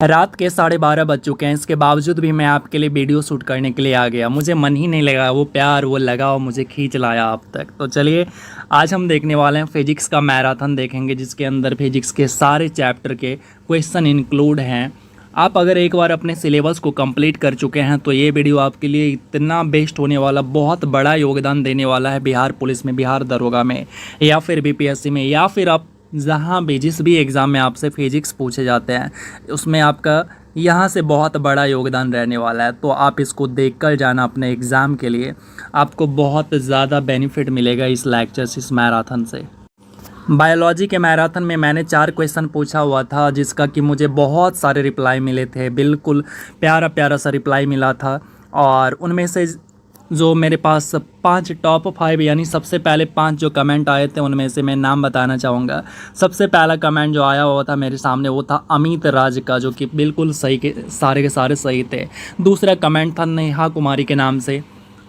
रात के 12:30 बज चुके हैं। इसके बावजूद भी मैं आपके लिए वीडियो शूट करने के लिए आ गया। मुझे मन ही नहीं लगा, वो प्यार वो लगा और मुझे खींच लाया आप तक। तो चलिए आज हम देखने वाले हैं फिजिक्स का मैराथन देखेंगे, जिसके अंदर फिजिक्स के सारे चैप्टर के क्वेश्चन इंक्लूड हैं। आप अगर एक बार अपने सिलेबस को कंप्लीट कर चुके हैं तो ये वीडियो आपके लिए इतना बेस्ट होने वाला, बहुत बड़ा योगदान देने वाला है बिहार पुलिस में, बिहार दरोगा में, या फिर बीपीएससी में, या फिर आप जहाँ भी जिस भी एग्ज़ाम में आपसे फिजिक्स पूछे जाते हैं उसमें आपका यहाँ से बहुत बड़ा योगदान रहने वाला है। तो आप इसको देखकर जाना अपने एग्ज़ाम के लिए, आपको बहुत ज़्यादा बेनिफिट मिलेगा इस लेक्चर से, इस मैराथन से। बायोलॉजी के मैराथन में मैंने 4 क्वेश्चन पूछा हुआ था, जिसका कि मुझे बहुत सारे रिप्लाई मिले थे, बिल्कुल प्यारा प्यारा सा रिप्लाई मिला था। और उनमें से जो मेरे पास 5 टॉप 5 यानी सबसे पहले 5 जो कमेंट आए थे उनमें से मैं नाम बताना चाहूँगा। सबसे पहला कमेंट जो आया हुआ था मेरे सामने वो था अमित राज का, जो कि बिल्कुल सही के सारे सही थे। दूसरा कमेंट था नेहा कुमारी के नाम से,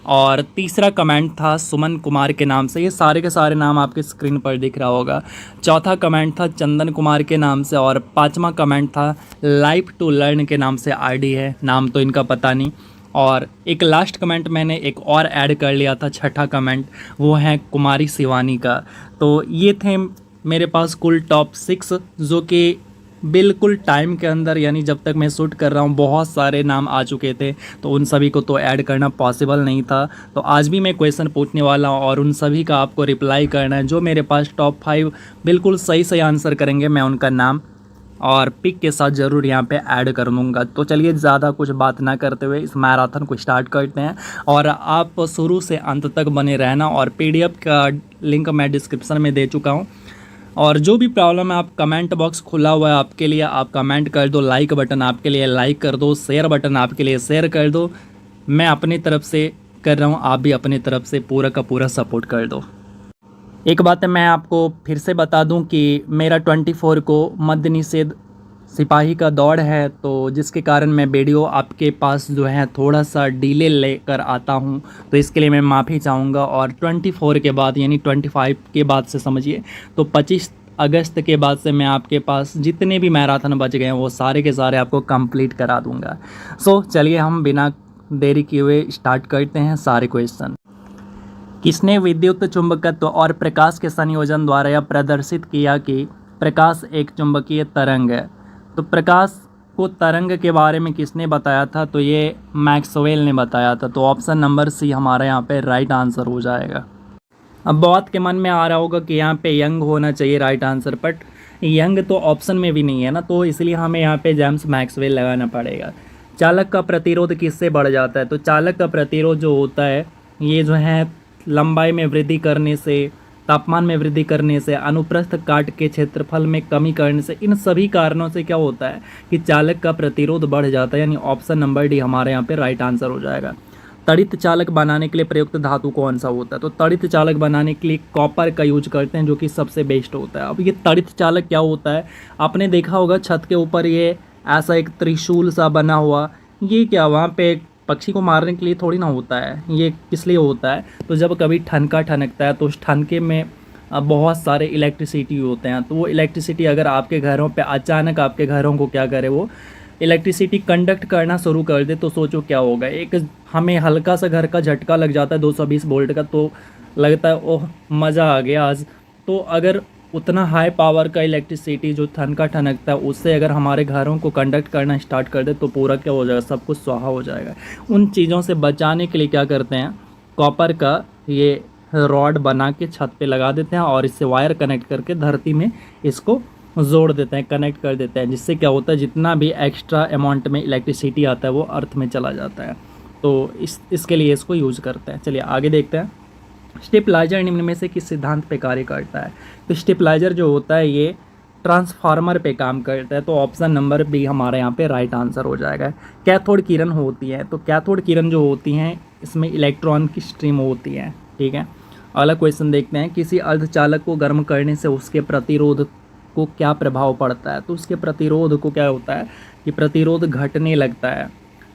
और तीसरा कमेंट था सुमन कुमार के नाम से। ये सारे के सारे नाम आपके स्क्रीन पर दिख रहा होगा। चौथा कमेंट था चंदन कुमार के नाम से, और 5वां कमेंट था लाइफ टू लर्न के नाम से। आईडी है, नाम तो इनका पता नहीं। और एक लास्ट कमेंट मैंने एक और ऐड कर लिया था, छठा कमेंट, वो है कुमारी शिवानी का। तो ये थे मेरे पास कुल टॉप 6, जो कि बिल्कुल टाइम के अंदर, यानी जब तक मैं शूट कर रहा हूँ बहुत सारे नाम आ चुके थे, तो उन सभी को तो ऐड करना पॉसिबल नहीं था। तो आज भी मैं क्वेश्चन पूछने वाला हूँ और उन सभी का आपको रिप्लाई करना है। जो मेरे पास टॉप 5 बिल्कुल सही सही आंसर करेंगे, मैं उनका नाम और पिक के साथ ज़रूर यहाँ पे ऐड कर दूँगा। तो चलिए ज़्यादा कुछ बात ना करते हुए इस मैराथन को स्टार्ट करते हैं, और आप शुरू से अंत तक बने रहना। और पीडीएफ का लिंक मैं डिस्क्रिप्शन में दे चुका हूँ। और जो भी प्रॉब्लम है, आप कमेंट बॉक्स खुला हुआ है आपके लिए, आप कमेंट कर दो, लाइक बटन आपके लिए लाइक कर दो, शेयर बटन आपके लिए शेयर कर दो। मैं अपनी तरफ से कर रहा हूँ, आप भी अपनी तरफ से पूरा का पूरा सपोर्ट कर दो। एक बात मैं आपको फिर से बता दूं कि मेरा 24 को मद्य निषेध सिपाही का दौड़ है, तो जिसके कारण मैं वीडियो आपके पास जो है थोड़ा सा डिले लेकर आता हूं, तो इसके लिए मैं माफ़ी चाहूँगा। और 24 के बाद यानी 25 के बाद से समझिए, तो 25 अगस्त के बाद से मैं आपके पास जितने भी मैराथन बच गए हैं वो सारे के सारे आपको कंप्लीट करा दूँगा। सो चलिए हम बिना देरी किए हुए स्टार्ट करते हैं सारे क्वेश्चन। किसने विद्युत चुंबकत्व और प्रकाश के संयोजन द्वारा यह प्रदर्शित किया कि प्रकाश एक चुंबकीय तरंग है? तो प्रकाश को तरंग के बारे में किसने बताया था? तो ये मैक्सवेल ने बताया था। तो ऑप्शन नंबर सी हमारा यहाँ पे राइट आंसर हो जाएगा। अब बहुत के मन में आ रहा होगा कि यहाँ पे यंग होना चाहिए राइट आंसर, बट यंग तो ऑप्शन में भी नहीं है ना, तो इसलिए हमें यहाँ पे जेम्स मैक्सवेल लगाना पड़ेगा। चालक का प्रतिरोध किससे बढ़ जाता है? तो चालक का प्रतिरोध जो होता है, ये जो है लंबाई में वृद्धि करने से, तापमान में वृद्धि करने से, अनुप्रस्थ काट के क्षेत्रफल में कमी करने से, इन सभी कारणों से क्या होता है कि चालक का प्रतिरोध बढ़ जाता है। यानी ऑप्शन नंबर डी हमारे यहाँ पे राइट आंसर हो जाएगा। तड़ित चालक बनाने के लिए प्रयुक्त धातु कौन सा होता है? तो तड़ित चालक बनाने के लिए कॉपर का यूज करते हैं, जो कि सबसे बेस्ट होता है। अब ये तड़ित चालक क्या होता है, आपने देखा होगा छत के ऊपर ये ऐसा एक त्रिशूल सा बना हुआ, ये क्या वहाँ पे पक्षी को मारने के लिए थोड़ी ना होता है, ये किस लिए होता है? तो जब कभी ठनका ठनकता है तो उस ठनके में बहुत सारे इलेक्ट्रिसिटी होते हैं, तो वो इलेक्ट्रिसिटी अगर आपके घरों पे अचानक आपके घरों को क्या करे, वो इलेक्ट्रिसिटी कंडक्ट करना शुरू कर दे, तो सोचो क्या होगा। एक हमें हल्का सा घर का झटका लग जाता है 220 वोल्ट का, तो लगता है ओह मज़ा आ गया आज। तो अगर उतना हाई पावर का इलेक्ट्रिसिटी जो ठनका ठनकता है उससे अगर हमारे घरों को कंडक्ट करना स्टार्ट कर दे, तो पूरा क्या हो जाएगा, सब कुछ स्वाहा हो जाएगा। उन चीज़ों से बचाने के लिए क्या करते हैं, कॉपर का ये रॉड बना के छत पे लगा देते हैं और इससे वायर कनेक्ट करके धरती में इसको जोड़ देते हैं, कनेक्ट कर देते हैं, जिससे क्या होता है जितना भी एक्स्ट्रा अमाउंट में इलेक्ट्रिसिटी आता है वो अर्थ में चला जाता है। तो इसके लिए इसको यूज़ करते हैं। चलिए आगे देखते हैं। स्टेपलाइजर निम्न में से किस सिद्धांत पे कार्य करता है? तो स्टेपलाइजर जो होता है ये ट्रांसफार्मर पे काम करता है। तो ऑप्शन नंबर बी हमारे यहाँ पे राइट आंसर हो जाएगा। कैथोड किरण होती है, तो कैथोड किरण जो होती हैं इसमें इलेक्ट्रॉन की स्ट्रीम होती है। ठीक है, अगला क्वेश्चन देखते हैं। किसी अर्धचालक को गर्म करने से उसके प्रतिरोध को क्या प्रभाव पड़ता है? तो उसके प्रतिरोध को क्या होता है कि प्रतिरोध घटने लगता है।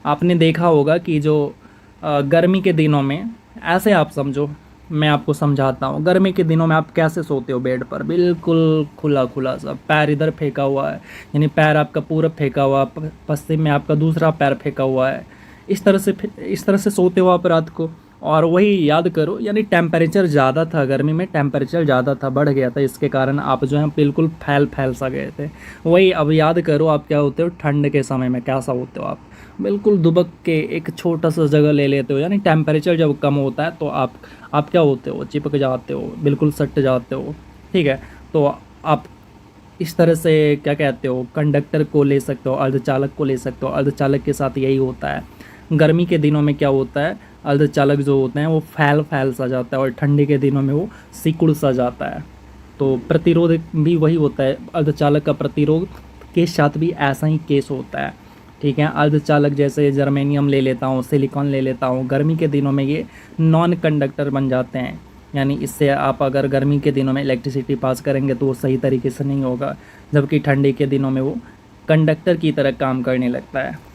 आपने देखा होगा कि जो गर्मी के दिनों में, ऐसे आप समझो मैं आपको समझाता हूँ। गर्मी के दिनों में आप कैसे सोते हो बेड पर, बिल्कुल खुला खुला सा, पैर इधर फेंका हुआ है, यानी पैर आपका पूरब फेंका हुआ, पश्चिम में आपका दूसरा पैर फेंका हुआ है। इस तरह से सोते हो आप रात को। और वही याद करो, यानी टेम्परेचर ज़्यादा था, गर्मी में टेम्परेचर ज़्यादा था, बढ़ गया था, इसके कारण आप जो है बिल्कुल फैल सा गए थे। वही अब याद करो आप क्या होते हो ठंड के समय में, कैसा होते हो आप, बिल्कुल दुबक के एक छोटा सा जगह ले लेते हो। यानी टेम्परेचर जब कम होता है तो आप क्या होते हो, चिपक जाते हो, बिल्कुल सट जाते हो। ठीक है, तो आप इस तरह से क्या कहते हो, कंडक्टर को ले सकते हो, अर्धचालक को ले सकते हो। अर्धचालक के साथ यही होता है। गर्मी के दिनों में क्या होता है, अर्धचालक जो होते हैं वो फैल सा जाता है, और ठंडी के दिनों में वो सिकुड़ सा जाता है। तो प्रतिरोध भी वही होता है, अर्धचालक का प्रतिरोध के साथ भी ऐसा ही केस होता है। ठीक है, अर्धचालक जैसे जर्मेनियम ले लेता हूँ, सिलिकॉन ले लेता हूँ, गर्मी के दिनों में ये नॉन कंडक्टर बन जाते हैं। यानी इससे आप अगर गर्मी के दिनों में इलेक्ट्रिसिटी पास करेंगे तो वो सही तरीके से नहीं होगा, जबकि ठंडी के दिनों में वो कंडक्टर की तरह काम करने लगता है।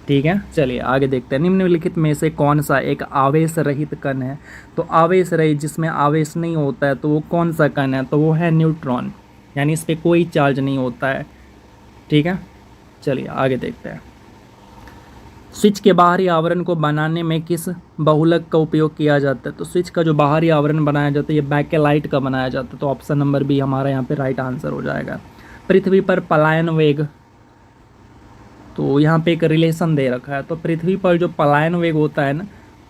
ठीक है, चलिए आगे देखते हैं। निम्नलिखित में से कौन सा एक आवेश रहित कण है? तो आवेश रहित, जिसमें आवेश नहीं होता है, तो वो कौन सा कण है? तो वो है न्यूट्रॉन, यानी इस पर कोई चार्ज नहीं होता है। ठीक है, चलिए आगे देखते हैं। स्विच के बाहरी आवरण को बनाने में किस बहुलक का उपयोग किया जाता है? तो स्विच का जो बाहरी आवरण बनाया जाता है ये बैकेलाइट का बनाया जाता है। तो ऑप्शन नंबर बी हमारा यहाँ पे राइट आंसर हो जाएगा। पृथ्वी पर पलायन वेग, तो यहाँ पे एक रिलेशन दे रखा है। तो पृथ्वी पर जो पलायन वेग होता है ना,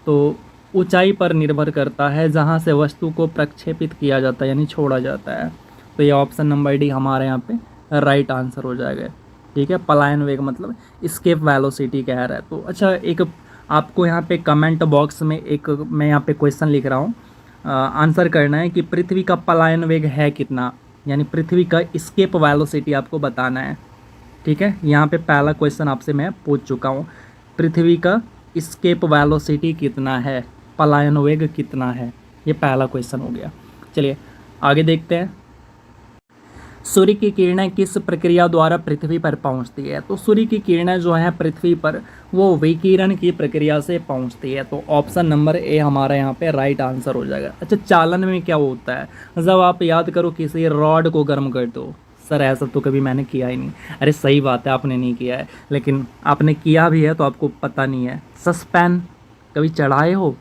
तो ऊंचाई पर निर्भर करता है जहाँ से वस्तु को प्रक्षेपित किया जाता है, यानी छोड़ा जाता है। तो ये ऑप्शन नंबर डी हमारे यहाँ पे राइट आंसर हो जाएगा। ठीक है, पलायन वेग मतलब एस्केप वेलोसिटी कह रहा है। तो अच्छा, एक आपको यहाँ पे कमेंट बॉक्स में एक मैं यहाँ पे क्वेश्चन लिख रहा हूँ, आंसर करना है कि पृथ्वी का पलायन वेग है कितना, यानी पृथ्वी का एस्केप वेलोसिटी आपको बताना है। ठीक है, यहाँ पे पहला क्वेश्चन आपसे मैं पूछ चुका हूँ, पृथ्वी का एस्केप वेलोसिटी कितना है, पलायन वेग कितना है, ये पहला क्वेश्चन हो गया। चलिए आगे देखते हैं। सूर्य की किरणें किस प्रक्रिया द्वारा पृथ्वी पर पहुंचती है? तो सूर्य की किरणें जो हैं पृथ्वी पर वो विकिरण की प्रक्रिया से पहुंचती है। तो ऑप्शन नंबर ए हमारा यहाँ पे राइट आंसर हो जाएगा। अच्छा, चालन में क्या होता है? जब आप याद करो किसी रॉड को गर्म कर दो। सर ऐसा तो कभी मैंने किया ही नहीं। अरे सही बात है, आपने नहीं किया है, लेकिन आपने किया भी है तो आपको पता नहीं है। सस्पेन कभी चढ़ाए हो?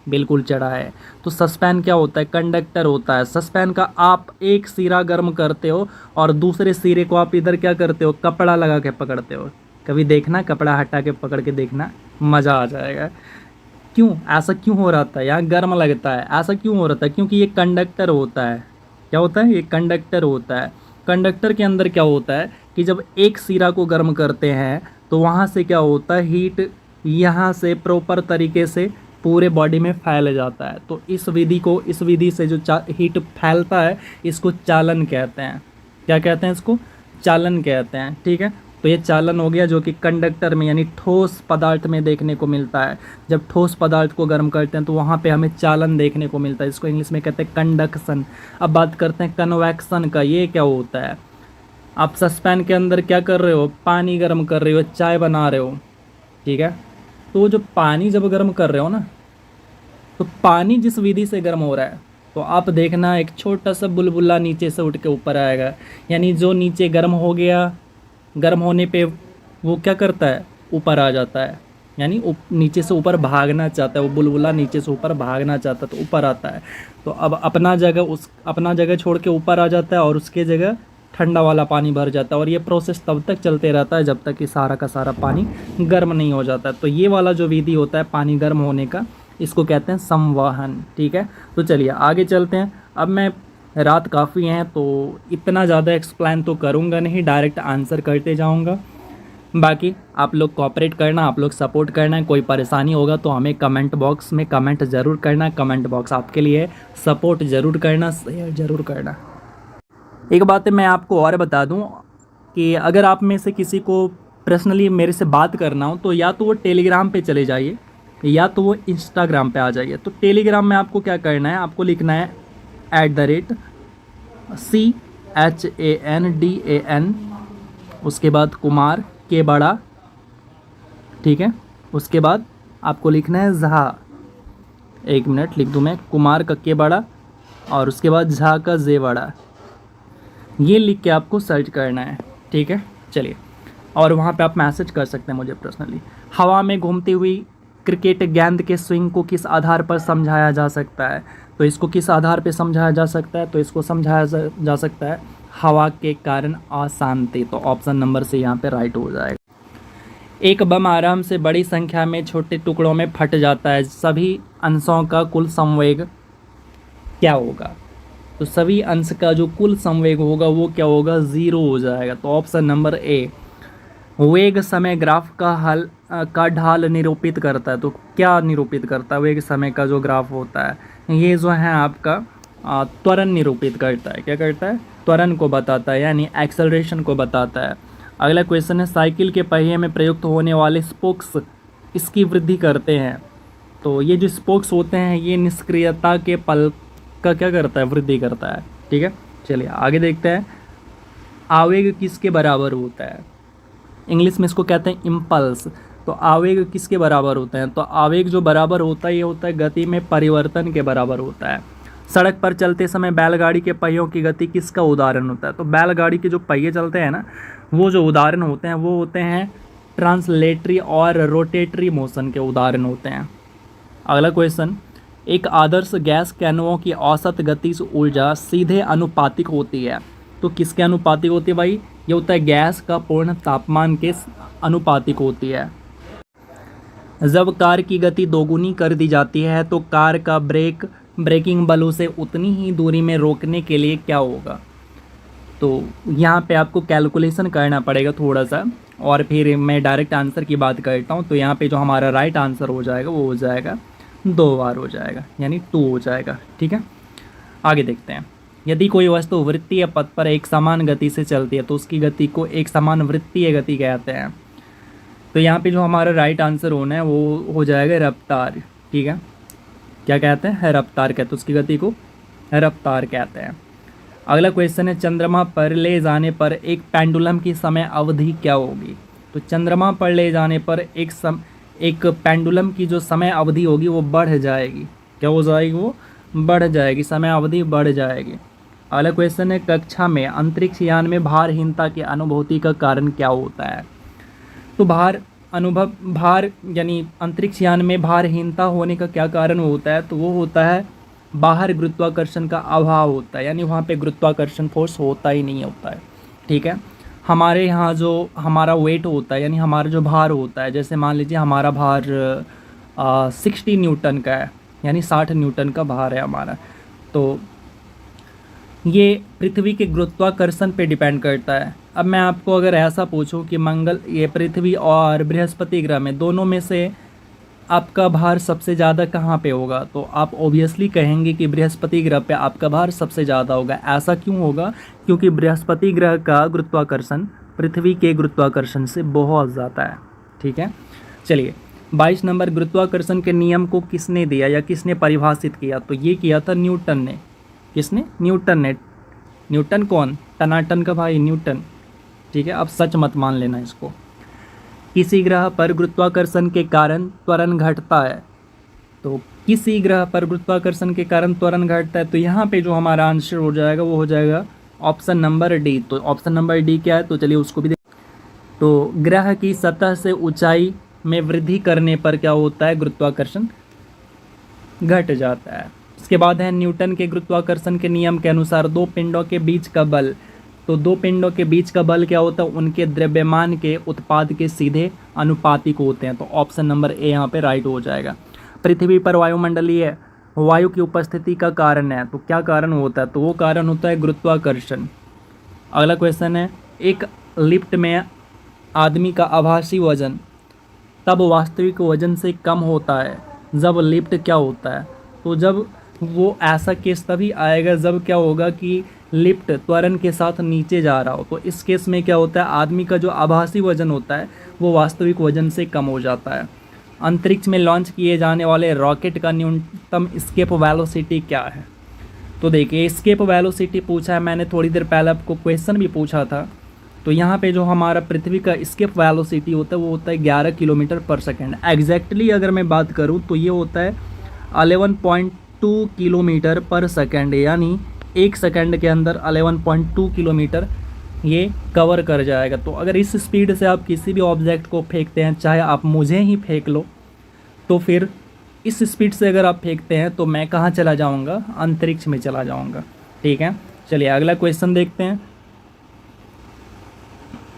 बिल्कुल चढ़ा है। तो सस्पेन क्या होता है? कंडक्टर होता है। सस्पेन का आप एक सिरा गर्म करते हो और दूसरे सिरे को आप इधर क्या करते हो, कपड़ा लगा के पकड़ते हो। कभी देखना, कपड़ा हटा के पकड़ के देखना, मज़ा आ जाएगा। क्यों ऐसा क्यों हो रहा था? यहाँ गर्म लगता है, ऐसा क्यों हो रहा था? क्योंकि ये कंडक्टर होता है। क्या होता है? ये कंडक्टर होता है। कंडक्टर के अंदर क्या होता है कि जब एक सिरा को गर्म करते हैं तो वहाँ से क्या होता है, हीट यहाँ से प्रॉपर तरीके से पूरे बॉडी में फैल जाता है। तो इस विधि से जो हीट फैलता है इसको चालन कहते हैं। क्या कहते हैं इसको? चालन कहते हैं। ठीक है, तो ये चालन हो गया जो कि कंडक्टर में यानी ठोस पदार्थ में देखने को मिलता है। जब ठोस पदार्थ को गर्म करते हैं तो वहाँ पे हमें चालन देखने को मिलता है। इसको इंग्लिश में कहते हैं कंडक्शन। अब बात करते हैं कन्वेक्शन का। ये क्या होता है? आप सस्पेन के अंदर क्या कर रहे हो? पानी गर्म कर रहे हो, चाय बना रहे हो। ठीक है, तो जो पानी जब गर्म कर रहे हो ना, तो पानी जिस विधि से गर्म हो रहा है तो आप देखना एक छोटा सा बुलबुला नीचे से उठ के ऊपर आएगा। यानी जो नीचे गर्म हो गया, गर्म होने पे वो क्या करता है? ऊपर आ जाता है। यानी नीचे से ऊपर भागना चाहता है, वो बुलबुला नीचे से ऊपर भागना चाहता है तो ऊपर आता है। तो अब अपना जगह छोड़ के ऊपर आ जाता है और उसके जगह ठंडा वाला पानी भर जाता है। और ये प्रोसेस तब तक चलते रहता है जब तक कि सारा का सारा पानी गर्म नहीं हो जाता। तो ये वाला जो विधि होता है पानी गर्म होने का, इसको कहते हैं संवहन। ठीक है, तो चलिए आगे चलते हैं। अब मैं रात काफ़ी है तो इतना ज़्यादा एक्सप्लेन तो करूँगा नहीं, डायरेक्ट आंसर करते जाऊँगा। बाकी आप लोग कोऑपरेट करना, आप लोग सपोर्ट करना। कोई परेशानी होगा तो हमें कमेंट बॉक्स में कमेंट ज़रूर करना। कमेंट बॉक्स आपके लिए, सपोर्ट ज़रूर करना, शेयर ज़रूर करना। एक बात मैं आपको और बता दूं कि अगर आप में से किसी को पर्सनली मेरे से बात करना हो तो या तो वो टेलीग्राम पे चले जाइए या तो वो इंस्टाग्राम पे आ जाइए। तो टेलीग्राम में आपको क्या करना है, आपको लिखना है @CHANDAN, उसके बाद कुमार के बड़ा। ठीक है, उसके बाद आपको लिखना है जहा। एक मिनट लिख दूँ मैं, कुमार कक्के बड़ा और उसके बाद झा का जे बड़ा, ये लिख के आपको सर्च करना है, ठीक है। चलिए, और वहाँ पे आप मैसेज कर सकते हैं मुझे पर्सनली। हवा में घूमती हुई क्रिकेट गेंद के स्विंग को किस आधार पर समझाया जा सकता है? तो इसको किस आधार पे समझाया जा सकता है? तो इसको समझाया जा सकता है हवा के कारण अशांति। तो ऑप्शन नंबर से यहाँ पे राइट हो जाएगा। एक बम आराम से बड़ी संख्या में छोटे टुकड़ों में फट जाता है, सभी अंशों का कुल संवेग क्या होगा? तो सभी अंश का जो कुल संवेग होगा वो क्या होगा? 0 हो जाएगा। तो ऑप्शन नंबर ए। वेग समय ग्राफ का ढाल निरूपित करता है। तो क्या निरूपित करता है? वेग समय का जो ग्राफ होता है ये जो है आपका त्वरण निरूपित करता है। क्या करता है? त्वरण को बताता है, यानी एक्सेलरेशन को बताता है। अगला क्वेश्चन है, साइकिल के पहिए में प्रयुक्त होने वाले स्पोक्स इसकी वृद्धि करते हैं। तो ये जो स्पोक्स होते हैं ये निष्क्रियता के पल का क्या करता है? वृद्धि करता है, ठीक है। चलिए आगे देखते हैं, आवेग किसके बराबर होता है? इंग्लिश में इसको कहते हैं इम्पल्स। तो आवेग किसके बराबर होते हैं? तो आवेग जो बराबर होता है ये होता है गति में परिवर्तन के बराबर होता है। सड़क पर चलते समय बैलगाड़ी के पहियों की गति किसका उदाहरण होता है? तो बैलगाड़ी के जो पहिए चलते हैं ना, वो जो उदाहरण होते हैं वो होते हैं ट्रांसलेटरी और रोटेटरी मोशन के उदाहरण होते हैं। अगला क्वेश्चन, एक आदर्श गैस कैनों की औसत गतिज ऊर्जा सीधे अनुपातिक होती है। तो किसके अनुपातिक होती है भाई? ये होता है गैस का पूर्ण तापमान के अनुपातिक होती है। जब कार की गति दोगुनी कर दी जाती है तो कार का ब्रेकिंग बल उसे उतनी ही दूरी में रोकने के लिए क्या होगा? तो यहाँ पे आपको कैलकुलेशन करना पड़ेगा थोड़ा सा, और फिर मैं डायरेक्ट आंसर की बात करता हूँ। तो यहाँ पे जो हमारा राइट आंसर हो जाएगा वो हो जाएगा 2 बार हो जाएगा, यानी 2 हो जाएगा, ठीक है। आगे देखते हैं, यदि कोई वस्तु वृत्तीय पथ पर एक समान गति से चलती है तो उसकी गति को एक समान वृत्तीय गति कहते हैं। तो यहाँ पे जो हमारा राइट आंसर होना है वो हो जाएगा रफ्तार, ठीक है। क्या कहते हैं? रफ्तार कहते हैं, उसकी गति को रफ्तार कहते हैं। अगला क्वेश्चन है, चंद्रमा पर ले जाने पर एक पेंडुलम की समय अवधि क्या होगी? तो चंद्रमा पर ले जाने पर एक पेंडुलम की जो समय अवधि होगी वो बढ़ जाएगी। क्या हो जाएगी? वो बढ़ जाएगी, समय अवधि बढ़ जाएगी। अगला क्वेश्चन है, कक्षा में अंतरिक्ष यान में भारहीनता की अनुभूति का कारण क्या होता है? तो भार यानी अंतरिक्ष यान में भारहीनता होने का क्या कारण होता है? तो वो होता है बाहर गुरुत्वाकर्षण का अभाव होता है, यानी वहाँ पे गुरुत्वाकर्षण फोर्स होता ही नहीं होता है, ठीक है। हमारे यहाँ जो हमारा वेट होता है, यानी हमारा जो भार होता है, जैसे मान लीजिए हमारा भार 60 न्यूटन का है, यानी 60 न्यूटन का भार है हमारा। तो ये पृथ्वी के गुरुत्वाकर्षण पे डिपेंड करता है। अब मैं आपको अगर ऐसा पूछूं कि ये पृथ्वी और बृहस्पति ग्रह में दोनों में से आपका भार सबसे ज़्यादा कहाँ पे होगा? तो आप ऑब्वियसली कहेंगे कि बृहस्पति ग्रह पे आपका भार सबसे ज़्यादा होगा। ऐसा क्यों होगा? क्योंकि बृहस्पति ग्रह का गुरुत्वाकर्षण पृथ्वी के गुरुत्वाकर्षण से बहुत ज़्यादा है, ठीक है। चलिए 22 नंबर, गुरुत्वाकर्षण के नियम को किसने दिया या किसने परिभाषित किया? तो ये किया था न्यूटन ने। किसने? न्यूटन ने। न्यूटन कौन? टनाटन का भाई न्यूटन, ठीक है। अब सच मत मान लेना इसको। किसी ग्रह पर गुरुत्वाकर्षण के कारण त्वरण घटता है। तो किसी ग्रह पर गुरुत्वाकर्षण के कारण त्वरण घटता है, तो यहाँ पे जो हमारा आंसर हो जाएगा वो हो जाएगा ऑप्शन नंबर डी। तो ऑप्शन नंबर डी क्या है? तो चलिए उसको भी तो ग्रह की सतह से ऊंचाई में वृद्धि करने पर क्या होता है? गुरुत्वाकर्षण घट जाता है। इसके बाद है, न्यूटन के गुरुत्वाकर्षण के नियम के अनुसार दो पिंडों के बीच का बल। तो दो पिंडों के बीच का बल क्या होता है? उनके द्रव्यमान के उत्पाद के सीधे अनुपातिक होते हैं। तो ऑप्शन नंबर ए यहाँ पे राइट हो जाएगा। पृथ्वी पर वायुमंडलीय वायु की उपस्थिति का कारण है। तो क्या कारण होता है? तो वो कारण होता है गुरुत्वाकर्षण। अगला क्वेश्चन है, एक लिफ्ट में आदमी का आभासी वजन तब वास्तविक वजन से कम होता है जब लिफ्ट क्या होता है? तो जब वो ऐसा केस तभी आएगा जब क्या होगा कि लिफ्ट त्वरण के साथ नीचे जा रहा हो। तो इस केस में क्या होता है? आदमी का जो आभासी वजन होता है वो वास्तविक वजन से कम हो जाता है। अंतरिक्ष में लॉन्च किए जाने वाले रॉकेट का न्यूनतम एस्केप वेलोसिटी क्या है? तो देखिए एस्केप वेलोसिटी पूछा है मैंने थोड़ी देर पहले, आपको क्वेश्चन भी पूछा था। तो यहाँ पे जो हमारा पृथ्वी का एस्केप वेलोसिटी होता है वो होता है 11 किलोमीटर पर सेकेंड। एग्जैक्टली अगर मैं बात करूँ तो ये होता है 11.2 किलोमीटर पर सेकेंड, यानी 1 सेकेंड के अंदर 11.2 किलोमीटर ये कवर कर जाएगा। तो अगर इस स्पीड से आप किसी भी ऑब्जेक्ट को फेंकते हैं, चाहे आप मुझे ही फेंक लो, तो फिर इस स्पीड से अगर आप फेंकते हैं तो मैं कहाँ चला जाऊँगा? अंतरिक्ष में चला जाऊँगा। ठीक है, चलिए अगला क्वेश्चन देखते हैं।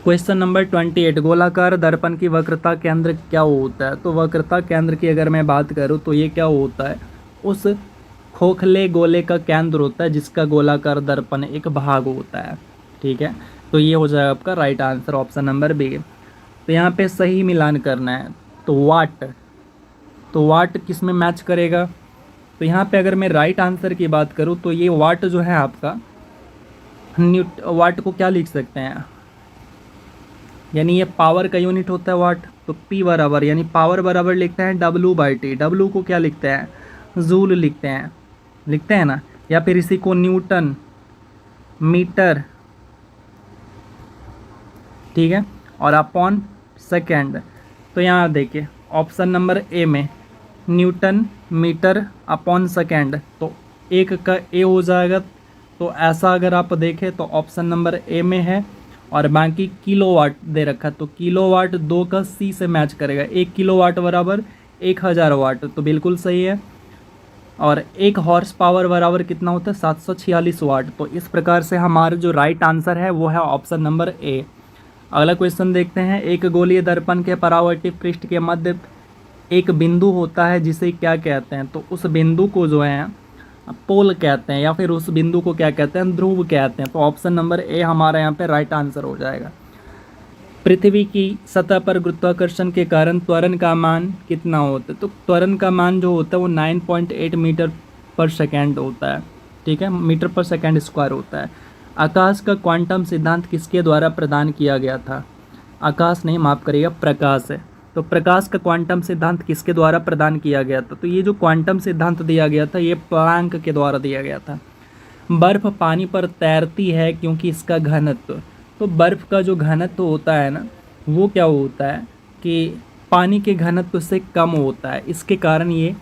क्वेश्चन नंबर 28, गोलाकार दर्पण की वक्रता केंद्र क्या होता है? तो वक्रता केंद्र की अगर मैं बात करूँ तो ये क्या होता है? उस खोखले गोले का केंद्र होता है जिसका गोलाकार दर्पण एक भाग होता है। ठीक है, तो ये हो जाएगा आपका right answer, option number B. तो यहाँ पे सही मिलान करना है। तो वाट किस में मैच करेगा? तो यहाँ पे अगर मैं राइट आंसर की बात करूँ तो ये वाट जो है आपका वाट को क्या लिख सकते हैं, यानी ये पावर का यूनिट होता है वाट। तो P बराबर, यानी पावर बराबर लिखते हैं W/T। W को क्या लिखते हैं? जूल लिखते हैं ना, या फिर इसी को न्यूटन मीटर, ठीक है, और अपॉन सेकेंड। तो यहाँ देखिए ऑप्शन नंबर ए में न्यूटन मीटर अपॉन सेकेंड, तो एक का ए हो जाएगा। तो ऐसा अगर आप देखें तो ऑप्शन नंबर ए में है, और बाकी किलोवाट दे रखा है, तो किलोवाट 2 का सी से मैच करेगा। 1 किलोवाट बराबर 1000 वाट, तो बिल्कुल सही है। और 1 हॉर्स पावर बराबर कितना होता है? 746 वाट। तो इस प्रकार से हमारा जो राइट आंसर है वो है ऑप्शन नंबर ए। अगला क्वेश्चन देखते हैं। एक गोलीय दर्पण के परावर्तित पृष्ठ के मध्य एक बिंदु होता है जिसे क्या कहते हैं? तो उस बिंदु को जो है पोल कहते हैं, या फिर उस बिंदु को क्या कहते हैं? ध्रुव कहते हैं। तो ऑप्शन नंबर ए हमारा यहाँ पे राइट आंसर हो जाएगा। पृथ्वी की सतह पर गुरुत्वाकर्षण के कारण त्वरण का मान कितना होता है? तो त्वरण का मान जो होता है वो 9.8 मीटर पर सेकेंड होता है। ठीक है, मीटर पर सेकेंड स्क्वायर होता है। आकाश का क्वांटम सिद्धांत किसके द्वारा प्रदान किया गया था? आकाश नहीं, माफ़ करिएगा, प्रकाश है। तो प्रकाश का क्वांटम सिद्धांत किसके द्वारा प्रदान किया गया था? तो ये जो क्वांटम सिद्धांत दिया गया था ये प्लैंक के द्वारा दिया गया था। बर्फ़ पानी पर तैरती है क्योंकि इसका घनत्व, तो बर्फ़ का जो घनत्व होता है ना, वो क्या होता है कि पानी के घनत्व से कम होता है, इसके कारण ये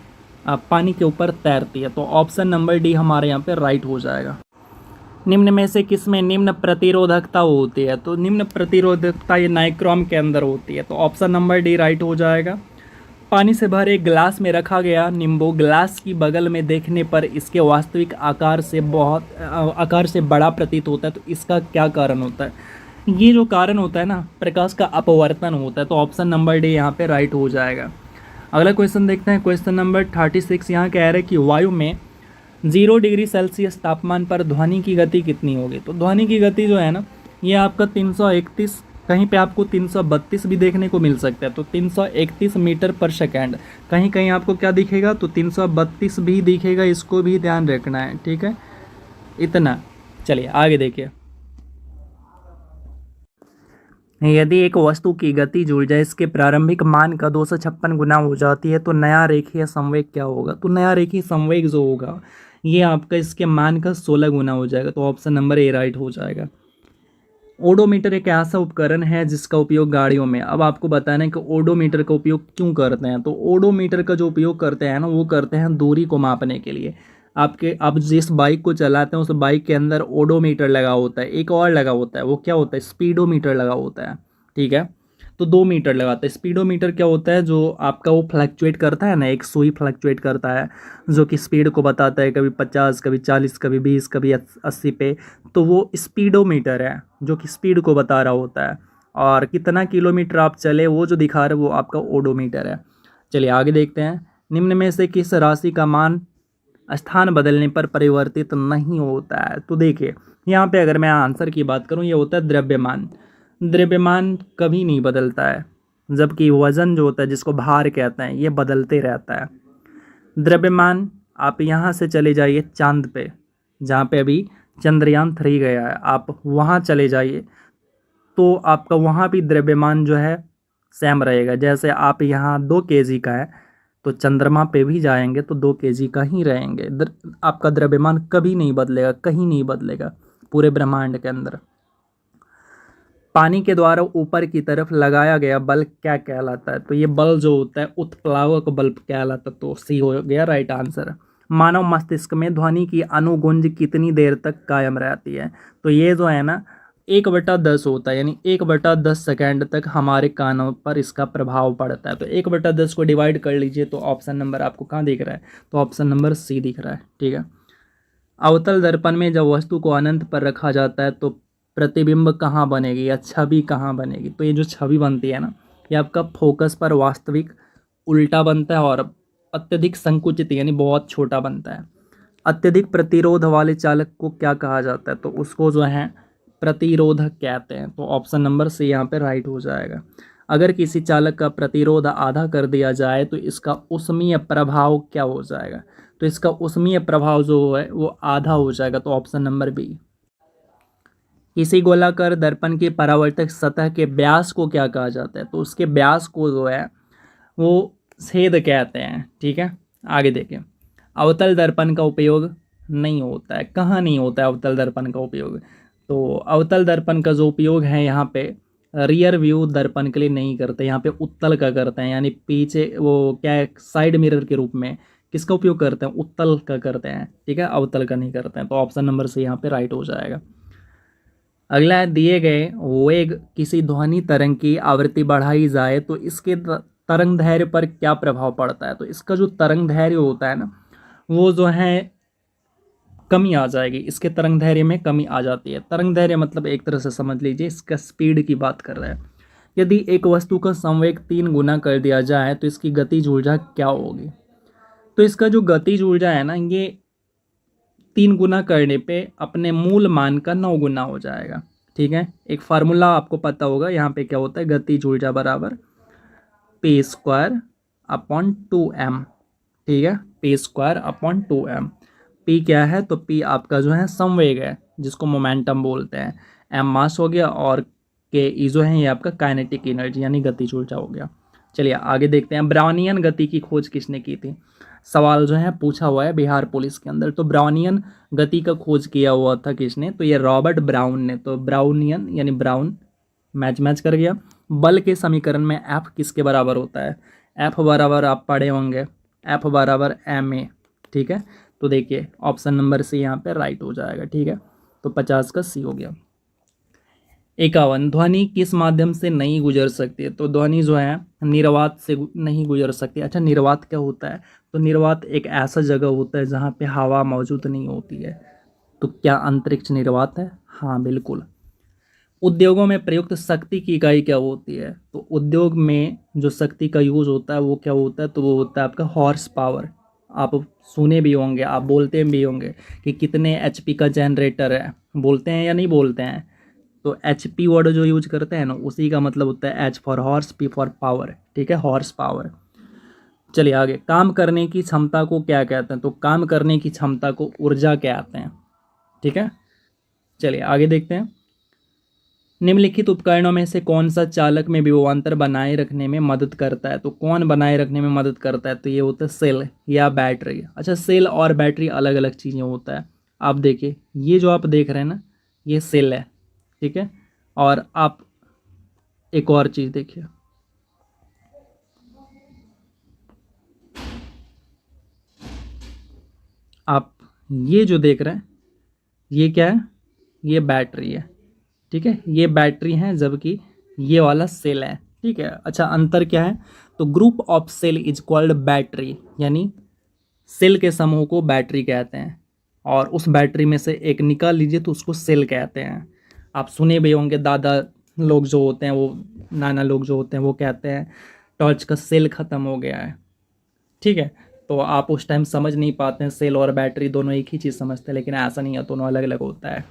पानी के ऊपर तैरती है। तो ऑप्शन नंबर डी हमारे यहाँ पे राइट हो जाएगा। निम्न में से किसमें निम्न प्रतिरोधकता होती है? तो निम्न प्रतिरोधकता ये नाइक्रोम के अंदर होती है। तो ऑप्शन नंबर डी राइट हो जाएगा। पानी से भरे एक गिलास में रखा गया नींबू ग्लास की बगल में देखने पर इसके वास्तविक आकार से बड़ा प्रतीत होता है। तो इसका क्या कारण होता है? ये जो कारण होता है ना, प्रकाश का अपवर्तन होता है। तो ऑप्शन नंबर डी यहाँ पे राइट हो जाएगा। अगला क्वेश्चन देखते हैं। क्वेश्चन नंबर 36 यहाँ कह रहे हैं कि वायु में 0 डिग्री सेल्सियस तापमान पर ध्वनि की गति कितनी होगी? तो ध्वनि की गति जो है ना, ये आपका 331, कहीं पे आपको 332 भी देखने को मिल सकता है। तो 331 मीटर पर सेकेंड, कहीं कहीं आपको क्या दिखेगा? तो 332 भी दिखेगा, इसको भी ध्यान रखना है। ठीक है, इतना। चलिए आगे देखिए। यदि एक वस्तु की गतिज ऊर्जा इसके प्रारंभिक मान का 256 गुना हो जाती है तो नया रेखीय संवेग क्या होगा? तो नया रेखीय संवेग जो होगा ये आपका इसके मान का 16 गुना हो जाएगा। तो ऑप्शन नंबर ए राइट हो जाएगा। ओडोमीटर एक ऐसा उपकरण है जिसका उपयोग गाड़ियों में, अब आपको बताना है कि ओडोमीटर का उपयोग क्यों करते हैं। तो ओडोमीटर का जो उपयोग करते हैं ना, वो करते हैं दूरी को मापने के लिए। आप जिस बाइक को चलाते हैं उस बाइक के अंदर ओडोमीटर लगा होता है, एक और लगा होता है, वो क्या होता है? स्पीडोमीटर लगा होता है। ठीक है, तो 2 मीटर लगाता है। स्पीडोमीटर क्या होता है? जो आपका वो फ्लक्चुएट करता है ना, एक सुई फ्लक्चुएट करता है जो कि स्पीड को बताता है, कभी 50, कभी 40, कभी 20, कभी 80 पे। तो वो स्पीडोमीटर है जो कि स्पीड को बता रहा होता है, और कितना किलोमीटर आप चले वो जो दिखा रहे वो आपका ओडोमीटर है। चलिए आगे देखते हैं। निम्न में से किस राशि का मान स्थान बदलने पर परिवर्तित नहीं होता है? तो देखिए यहाँ पे अगर मैं आंसर की बात करूँ, ये होता है द्रव्यमान। द्रव्यमान कभी नहीं बदलता है, जबकि वज़न जो होता है, जिसको भार कहते हैं, ये बदलते रहता है। द्रव्यमान, आप यहाँ से चले जाइए चांद पे, जहाँ पे अभी चंद्रयान 3 गया है, आप वहाँ चले जाइए तो आपका वहाँ भी द्रव्यमान जो है सेम रहेगा। जैसे आप यहाँ 2 kg का है तो चंद्रमा पे भी जाएंगे तो 2 kg का ही रहेंगे। आपका द्रव्यमान कभी नहीं बदलेगा, कहीं नहीं बदलेगा पूरे ब्रह्मांड के अंदर। पानी के द्वारा ऊपर की तरफ लगाया गया बल क्या कहलाता है? तो ये बल जो होता है उत्प्लावक बल कहलाता है। तो सी हो गया राइट आंसर। मानव मस्तिष्क में ध्वनि की अनुगुंज कितनी देर तक कायम रहती है? तो ये जो है ना 1/10 होता है, यानी 1/10 सेकेंड तक हमारे कानों पर इसका प्रभाव पड़ता है। तो 1/10 को डिवाइड कर लीजिए तो ऑप्शन नंबर आपको कहाँ दिख रहा है? तो ऑप्शन नंबर सी दिख रहा है। ठीक है। अवतल दर्पण में जब वस्तु को अनंत पर रखा जाता है तो प्रतिबिंब कहाँ बनेगी या छवि कहाँ बनेगी? तो ये जो छवि बनती है ना, ये आपका फोकस पर वास्तविक उल्टा बनता है और अत्यधिक संकुचित यानी बहुत छोटा बनता है। अत्यधिक प्रतिरोध वाले चालक को क्या कहा जाता है? तो उसको जो है प्रतिरोधक कहते हैं। तो ऑप्शन नंबर सी यहाँ पे राइट हो जाएगा। अगर किसी चालक का प्रतिरोध आधा कर दिया जाए तो इसका ऊष्मीय प्रभाव क्या हो जाएगा? तो इसका ऊष्मीय प्रभाव जो है वो आधा हो जाएगा। तो ऑप्शन नंबर बी। किसी गोलाकार दर्पण की परावर्तक सतह के व्यास को क्या कहा जाता है? तो उसके व्यास को जो है वो छेद कहते हैं। ठीक है, आगे देखें। अवतल दर्पण का उपयोग नहीं होता है। कहाँ नहीं होता है अवतल दर्पण का उपयोग? तो अवतल दर्पण का जो उपयोग है यहाँ पे रियर व्यू दर्पण के लिए नहीं करते, यहाँ पे उत्तल का करते हैं, यानी पीछे वो क्या है साइड मिरर के रूप में किसका उपयोग करते हैं? उत्तल का करते हैं। ठीक है, अवतल का नहीं करते हैं। तो ऑप्शन नंबर से यहाँ पे राइट हो जाएगा। अगला है, दिए गए वेग किसी ध्वनि तरंग की आवृत्ति बढ़ाई जाए तो इसके तरंग दैर्घ्य पर क्या प्रभाव पड़ता है? तो इसका जो तरंग दैर्घ्य होता है ना वो जो है कमी आ जाएगी, इसके तरंग दैर्घ्य में कमी आ जाती है। तरंग दैर्घ्य मतलब एक तरह से समझ लीजिए इसका स्पीड की बात कर रहे हैं। यदि एक वस्तु का संवेग 3 गुना कर दिया जाए तो इसकी गतिज ऊर्जा क्या होगी? तो इसका जो गतिज ऊर्जा है ना ये 3 गुना करने पे अपने मूल मान का 9 गुना हो जाएगा। ठीक है, एक फार्मूला आपको पता होगा, यहाँ पे क्या होता है गतिज ऊर्जा बराबर p²/2m। ठीक है, p²/2m। p क्या है? तो p आपका जो है संवेग है जिसको मोमेंटम बोलते हैं, m मास हो गया और के ई जो है ये आपका काइनेटिक एनर्जी यानी गतिज ऊर्जा हो गया। चलिए आगे देखते हैं। ब्राउनियन गति की खोज किसने की थी? सवाल जो है पूछा हुआ है बिहार पुलिस के अंदर। तो ब्राउनियन गति का खोज किया हुआ था किसने? तो ये रॉबर्ट ब्राउन ने। तो ब्राउनियन यानी ब्राउन मैच कर गया। बल के समीकरण में एफ किसके बराबर होता है? एफ बराबर आप पढ़े होंगे, एफ बराबर एम ए। ठीक है, तो देखिए ऑप्शन नंबर सी यहाँ पे राइट हो जाएगा। ठीक है, तो 50 का सी हो गया। 51, ध्वनि किस माध्यम से नहीं गुजर सकती है? तो ध्वनि जो है निर्वात से नहीं गुजर सकती। अच्छा, निर्वात क्या होता है? तो निर्वात एक ऐसा जगह होता है जहाँ पे हवा मौजूद नहीं होती है। तो क्या अंतरिक्ष निर्वात है? हाँ बिल्कुल। उद्योगों में प्रयुक्त शक्ति की इकाई क्या होती है? तो उद्योग में जो शक्ति का यूज होता है वो क्या होता है? तो वो होता है आपका हॉर्स पावर। आप सुने भी होंगे, आप बोलते भी होंगे कि कितने एचपी का जनरेटर है, बोलते हैं या नहीं बोलते हैं? तो एचपी वर्ड जो यूज करते हैं ना उसी का मतलब होता है H for horse, P for power. ठीक है, हॉर्स पावर। चलिए आगे, काम करने की क्षमता को क्या कहते हैं? तो काम करने की क्षमता को ऊर्जा कहते हैं। ठीक है, चलिए आगे देखते हैं। निम्नलिखित उपकरणों में से कौन सा चालक में विभवांतर बनाए रखने में मदद करता है? तो कौन बनाए रखने में मदद करता है? तो ये होता है सेल या बैटरी। अच्छा, सेल और बैटरी अलग अलग चीज़ें होता है। आप देखिए ये जो आप देख रहे हैं ना ये सेल है। ठीक है, और आप एक और चीज़ देखिए, आप ये जो देख रहे हैं ये क्या है? ये बैटरी है। ठीक है, ये बैटरी है जबकि ये वाला सेल है। ठीक है, अच्छा अंतर क्या है? तो group of cell is called battery, यानी सेल के समूह को बैटरी कहते हैं और उस बैटरी में से एक निकाल लीजिए तो उसको सेल कहते हैं। आप सुने भी होंगे दादा लोग जो होते हैं वो, नाना लोग जो होते हैं वो कहते हैं टॉर्च का सेल ख़त्म हो गया है। ठीक है, तो आप उस टाइम समझ नहीं पाते हैं, सेल और बैटरी दोनों एक ही चीज़ समझते हैं, लेकिन ऐसा नहीं है, दोनों अलग अलग होता है।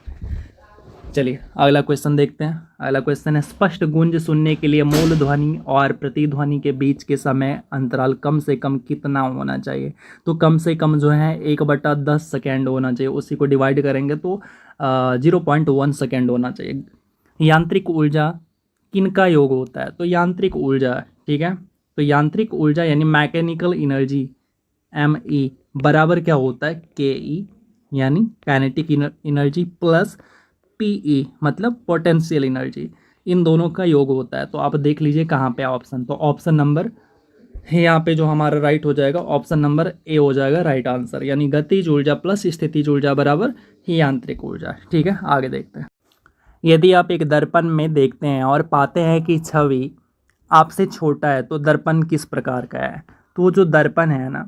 चलिए अगला क्वेश्चन देखते हैं। अगला क्वेश्चन है, स्पष्ट गूंज सुनने के लिए मूल ध्वनि और प्रतिध्वनि के बीच के समय अंतराल कम से कम कितना होना चाहिए? तो कम से कम जो है 1/10 सेकेंड होना चाहिए। उसी को डिवाइड करेंगे तो 0.1 सेकेंड होना चाहिए। यांत्रिक ऊर्जा किनका योग होता है? तो यांत्रिक ऊर्जा, ठीक है, तो यांत्रिक ऊर्जा यानी मैकेनिकल एनर्जी ME बराबर क्या होता है? KE यानी काइनेटिक एनर्जी प्लस PE मतलब पोटेंशियल एनर्जी। इन दोनों का योग होता है। तो आप देख लीजिए कहाँ पे ऑप्शन, तो ऑप्शन नंबर यहाँ पे जो हमारा राइट हो जाएगा ऑप्शन नंबर ए हो जाएगा राइट आंसर, यानी गतिज ऊर्जा प्लस स्थितिज ऊर्जा बराबर ही यांत्रिक ऊर्जा। ठीक है, आगे देखते हैं। यदि आप एक दर्पण में देखते हैं और पाते हैं कि छवि आपसे छोटा है तो दर्पण किस प्रकार का है? तो जो दर्पण है ना,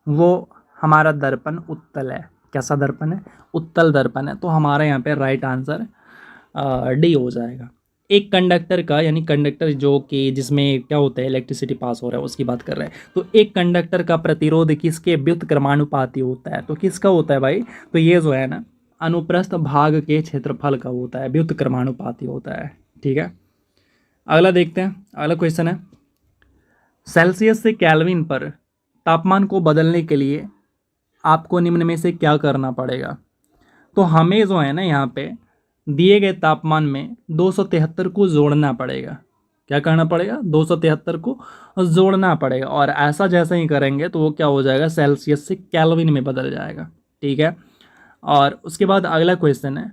वो हमारा दर्पण उत्तल है। कैसा दर्पण है? उत्तल दर्पण है। तो हमारा यहाँ पे राइट आंसर डी हो जाएगा। एक कंडक्टर का, यानी कंडक्टर जो कि जिसमें क्या होता है इलेक्ट्रिसिटी पास हो रहा है उसकी बात कर रहे हैं, तो एक कंडक्टर का प्रतिरोध किसके व्युत्क्रमानुपाती होता है? तो किसका होता है भाई? तो ये जो है ना अनुप्रस्थ भाग के क्षेत्रफल का होता है, व्युत्क्रमानुपाती होता है। ठीक है, अगला देखते हैं। अगला क्वेश्चन है, सेल्सियस से केल्विन पर तापमान को बदलने के लिए आपको निम्न में से क्या करना पड़ेगा? तो हमें जो है ना यहाँ पे दिए गए तापमान में 273 को जोड़ना पड़ेगा। क्या करना पड़ेगा? 273 को जोड़ना पड़ेगा, और ऐसा जैसे ही करेंगे तो वो क्या हो जाएगा, सेल्सियस से केल्विन में बदल जाएगा। ठीक है, और उसके बाद अगला क्वेश्चन है,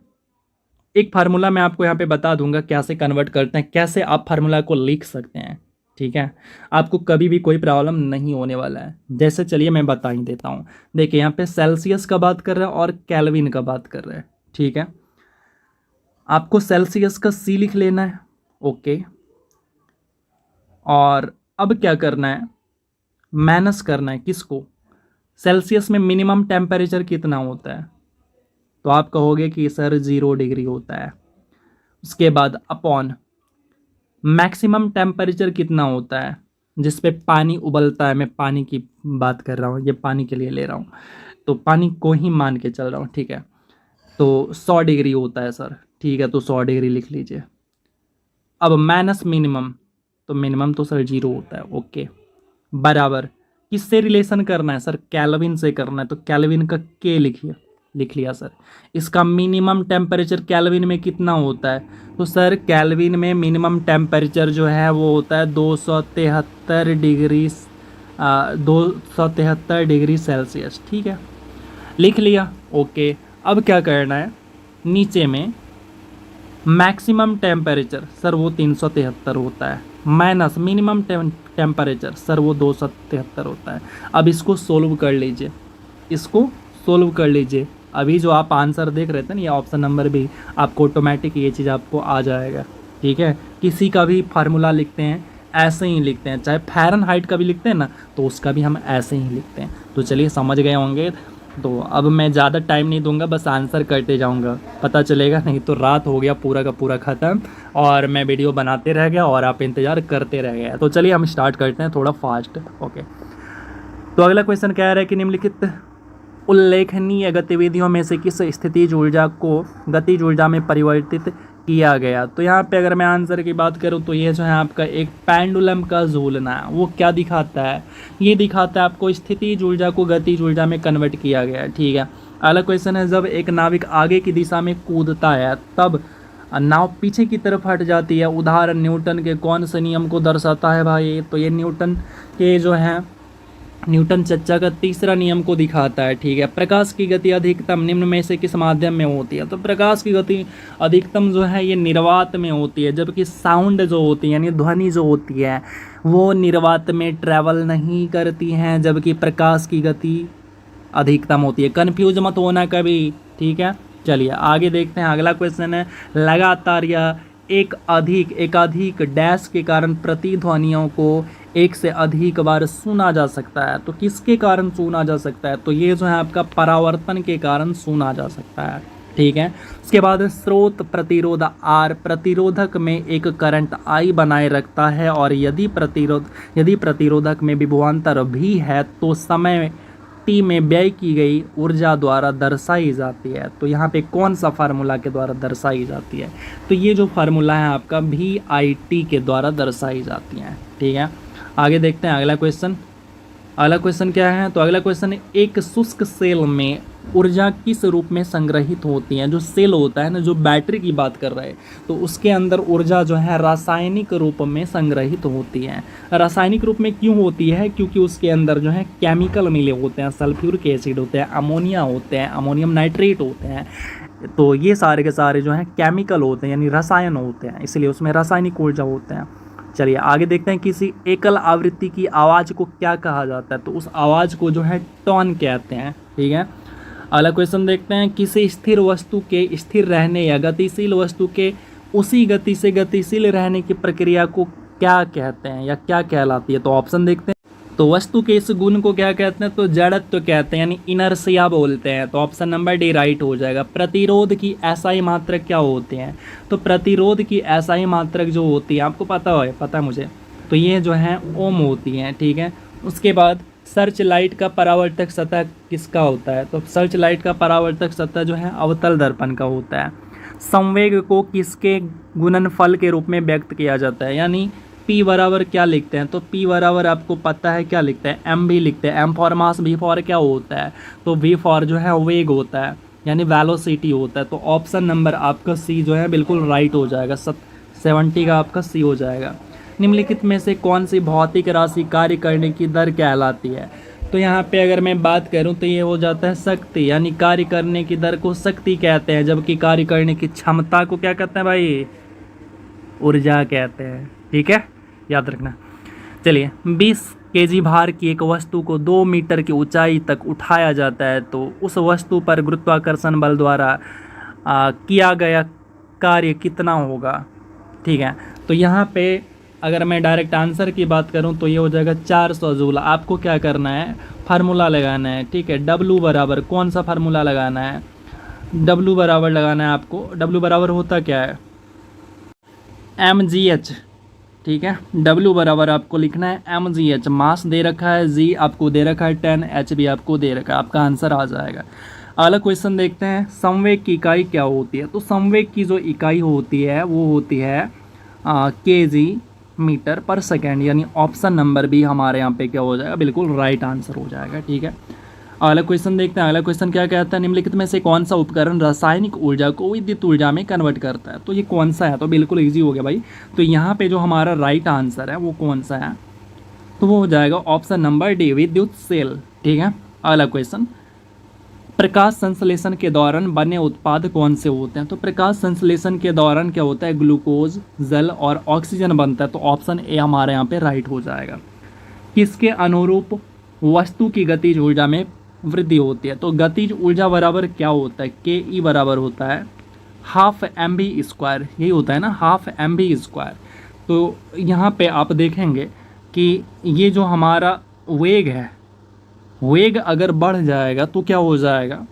एक फार्मूला मैं आपको यहाँ पे बता दूंगा कैसे कन्वर्ट करते हैं, कैसे आप फार्मूला को लिख सकते हैं। ठीक है, आपको कभी भी कोई प्रॉब्लम नहीं होने वाला है। जैसे चलिए मैं बता ही देता हूँ। देखिए यहाँ पे सेल्सियस का बात कर रहे हैं और केल्विन का बात कर रहे हैं। ठीक है, आपको सेल्सियस का सी लिख लेना है। ओके, और अब क्या करना है, माइनस करना है किसको? सेल्सियस में मिनिमम टेम्परेचर कितना होता है? तो आप कहोगे कि सर 0 डिग्री होता है। उसके बाद अपॉन मैक्सिमम टेम्परेचर कितना होता है जिस पे पानी उबलता है। मैं पानी की बात कर रहा हूँ, ये पानी के लिए ले रहा हूँ, तो पानी को ही मान के चल रहा हूँ। ठीक है, तो 100 डिग्री होता है सर। ठीक है, तो 100 डिग्री लिख लीजिए। अब माइनस मिनिमम, तो मिनिमम तो सर 0 होता है। ओके, बराबर किससे रिलेशन करना है सर? केल्विन से करना है, तो केल्विन का के लिखिए। लिख लिया सर। इसका मिनिमम टेम्परेचर केल्विन में कितना होता है? तो सर केल्विन में मिनिमम टेम्परेचर जो है वो होता है 273 डिग्री 273 डिग्री सेल्सियस। ठीक है, लिख लिया। ओके, अब क्या करना है, नीचे में मैक्सिमम टेम्परेचर सर वो 373 होता है, माइनस मिनिमम टेम्परेचर सर वो 273 होता है। अब इसको सोल्व कर लीजिए, इसको सोल्व कर लीजिए। अभी जो आप आंसर देख रहे थे ना, ये ऑप्शन नंबर भी, आपको ऑटोमेटिक ये चीज़ आपको आ जाएगा। ठीक है, किसी का भी फार्मूला लिखते हैं ऐसे ही लिखते हैं, चाहे फ़ारेनहाइट का भी लिखते हैं ना तो उसका भी हम ऐसे ही लिखते हैं। तो चलिए समझ गए होंगे। तो अब मैं ज़्यादा टाइम नहीं दूंगा, बस आंसर करते जाऊंगा, पता चलेगा, नहीं तो रात हो गया पूरा का पूरा ख़त्म और मैं वीडियो बनाते रह गया और आप इंतज़ार करते रह गए। तो चलिए हम स्टार्ट करते हैं थोड़ा फास्ट। ओके, तो अगला क्वेश्चन कह रहा है कि निम्नलिखित उल्लेखनीय गतिविधियों में से किस स्थितिज ऊर्जा को गतिज ऊर्जा में परिवर्तित किया गया? तो यहाँ पे अगर मैं आंसर की बात करूँ तो ये जो है आपका एक पेंडुलम का झूलना, वो क्या दिखाता है? ये दिखाता है आपको स्थितिज ऊर्जा को गतिज ऊर्जा में कन्वर्ट किया गया है। ठीक है, अगला क्वेश्चन है, जब एक नाविक आगे की दिशा में कूदता है तब नाव पीछे की तरफ हट जाती है। उदाहरण न्यूटन के कौन से नियम को दर्शाता है भाई? तो ये न्यूटन के जो है न्यूटन चर्चा का तीसरा नियम को दिखाता है। ठीक है, प्रकाश की गति अधिकतम निम्न में से किस माध्यम में होती है? तो प्रकाश की गति अधिकतम जो है ये निर्वात में होती है, जबकि साउंड जो होती है यानी ध्वनि जो होती है वो निर्वात में ट्रैवल नहीं करती हैं, जबकि प्रकाश की गति अधिकतम होती है। कन्फ्यूज मत होना कभी। ठीक है, चलिए आगे देखते हैं। अगला क्वेश्चन है, लगातार या एकाधिक डैश के कारण प्रतिध्वनियों को एक से अधिक बार सुना जा सकता है। तो किसके कारण सुना जा सकता है? तो ये जो है आपका परावर्तन के कारण सुना जा सकता है। ठीक है, उसके बाद स्रोत प्रतिरोध R प्रतिरोधक में एक करंट I बनाए रखता है, और यदि प्रतिरोधक में विभवांतर भी है तो समय t में व्यय की गई ऊर्जा द्वारा दर्शाई जाती है। तो यहाँ पे कौन सा फार्मूला के द्वारा दर्शाई जाती है? तो ये जो फार्मूला है आपका VIT के द्वारा दर्शाई जाती है। ठीक है, आगे देखते हैं अगला क्वेश्चन। अगला क्वेश्चन क्या है? तो अगला क्वेश्चन है, एक शुष्क सेल में ऊर्जा किस रूप में संग्रहित होती है? जो सेल होता है ना, जो बैटरी की बात कर रहे हैं, तो उसके अंदर ऊर्जा जो है रासायनिक रूप में संग्रहित होती है। रासायनिक रूप में क्यों होती है? क्योंकि उसके अंदर जो है केमिकल मिले होते हैं, सल्फ्यूरिक एसिड होते हैं, अमोनिया होते हैं, अमोनियम नाइट्रेट होते हैं, तो ये सारे के सारे जो हैं केमिकल होते हैं, यानी रसायन होते हैं, इसलिए उसमें रासायनिक ऊर्जा होते हैं। चलिए आगे देखते हैं, किसी एकल आवृत्ति की आवाज़ को क्या कहा जाता है? तो उस आवाज़ को जो है टोन कहते हैं। ठीक है, अगला क्वेश्चन देखते हैं, किसी स्थिर वस्तु के स्थिर रहने या गतिशील वस्तु के उसी गति से गतिशील रहने की प्रक्रिया को क्या कहते हैं या क्या कहलाती है? तो ऑप्शन देखते हैं। तो वस्तु के इस गुण को क्या कहते हैं? तो जड़त्व कहते हैं, यानी इनर्शिया बोलते हैं। तो ऑप्शन नंबर डी राइट हो जाएगा। प्रतिरोध की एसआई मात्रक क्या होते हैं? तो प्रतिरोध की एसआई मात्रक जो होती है, आपको पता है मुझे, तो ये जो है ओम होती हैं। ठीक है, उसके बाद सर्च लाइट का परावर्तक सतह किसका होता है? तो सर्च लाइट का परावर्तक सतह जो है अवतल दर्पण का होता है। संवेग को किसके गुणनफल के रूप में व्यक्त किया जाता है? यानी P बराबर क्या लिखते हैं? तो P बराबर आपको पता है क्या लिखते हैं? M भी लिखते हैं। M for mass, V for क्या होता है? तो V फॉर जो है वेग होता है, यानी वेलोसिटी होता है। तो ऑप्शन नंबर आपका सी जो है बिल्कुल राइट हो जाएगा। 70 का आपका सी हो जाएगा। निम्नलिखित में से कौन सी भौतिक राशि कार्य करने की दर कहलाती है? तो यहाँ पे अगर मैं बात करूँ तो ये हो जाता है शक्ति, यानी कार्य करने की दर को शक्ति कहते हैं, जबकि कार्य करने की क्षमता को क्या कहते हैं भाई? ऊर्जा कहते हैं। ठीक है, याद रखना। चलिए, 20 केजी भार की एक वस्तु को 2 मीटर की ऊंचाई तक उठाया जाता है, तो उस वस्तु पर गुरुत्वाकर्षण बल द्वारा किया गया कार्य कितना होगा? ठीक है, तो यहाँ पे अगर मैं डायरेक्ट आंसर की बात करूँ तो ये हो जाएगा 400 जूल। आपको क्या करना है? फार्मूला लगाना है। ठीक है, W बराबर कौन सा फार्मूला लगाना है? W बराबर लगाना है आपको। W बराबर होता क्या है? mgh। ठीक है, W बराबर आपको लिखना है mgh। मास दे रखा है, G आपको दे रखा है 10, H भी आपको दे रखा है, आपका आंसर आ जाएगा। अगला क्वेश्चन देखते हैं, संवेग की इकाई क्या होती है? तो संवेग की जो इकाई होती है वो होती है kg मीटर पर सेकेंड, यानी ऑप्शन नंबर भी हमारे यहाँ पे क्या हो जाएगा? बिल्कुल राइट आंसर हो जाएगा। ठीक है, अगला क्वेश्चन देखते हैं। अगला क्वेश्चन क्या कहता है? निम्नलिखित में से कौन सा उपकरण रासायनिक ऊर्जा को विद्युत ऊर्जा में कन्वर्ट करता है? तो ये कौन सा है? तो बिल्कुल इजी हो गया भाई। तो यहाँ पे जो हमारा राइट आंसर है वो कौन सा है? तो वो हो जाएगा ऑप्शन नंबर डी, विद्युत सेल। ठीक है, अगला क्वेश्चन, प्रकाश संश्लेषण के दौरान बने उत्पाद कौन से होते हैं? तो प्रकाश संश्लेषण के दौरान क्या होता है? ग्लूकोज, जल और ऑक्सीजन बनता है। तो ऑप्शन ए हमारे यहाँ पे राइट हो जाएगा। किसके अनुरूप वस्तु की गतिज ऊर्जा में वृद्धि होती है? तो गतिज ऊर्जा बराबर क्या होता है? के ई बराबर होता है हाफ mv²। यही होता है ना, हाफ mv²। तो यहाँ पे आप देखेंगे कि ये जो हमारा वेग है, वेग अगर बढ़ जाएगा तो क्या हो जाएगा?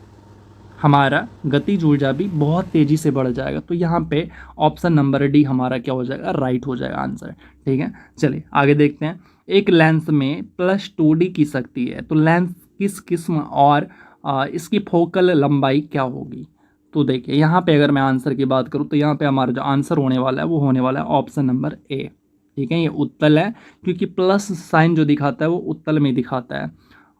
हमारा गतिज ऊर्जा भी बहुत तेज़ी से बढ़ जाएगा। तो यहाँ पे ऑप्शन नंबर डी हमारा क्या हो जाएगा? राइट हो जाएगा आंसर। ठीक है, चलिए आगे देखते हैं। एक लेंस में +2d की शक्ति है, तो लेंस किस किस्म और इसकी फोकल लंबाई क्या होगी? तो देखिए यहाँ पे अगर मैं आंसर की बात करूँ तो यहाँ पे हमारा जो आंसर होने वाला है वो होने वाला है ऑप्शन नंबर ए। ठीक है, ये उत्तल है, क्योंकि प्लस साइन जो दिखाता है वो उत्तल में दिखाता है।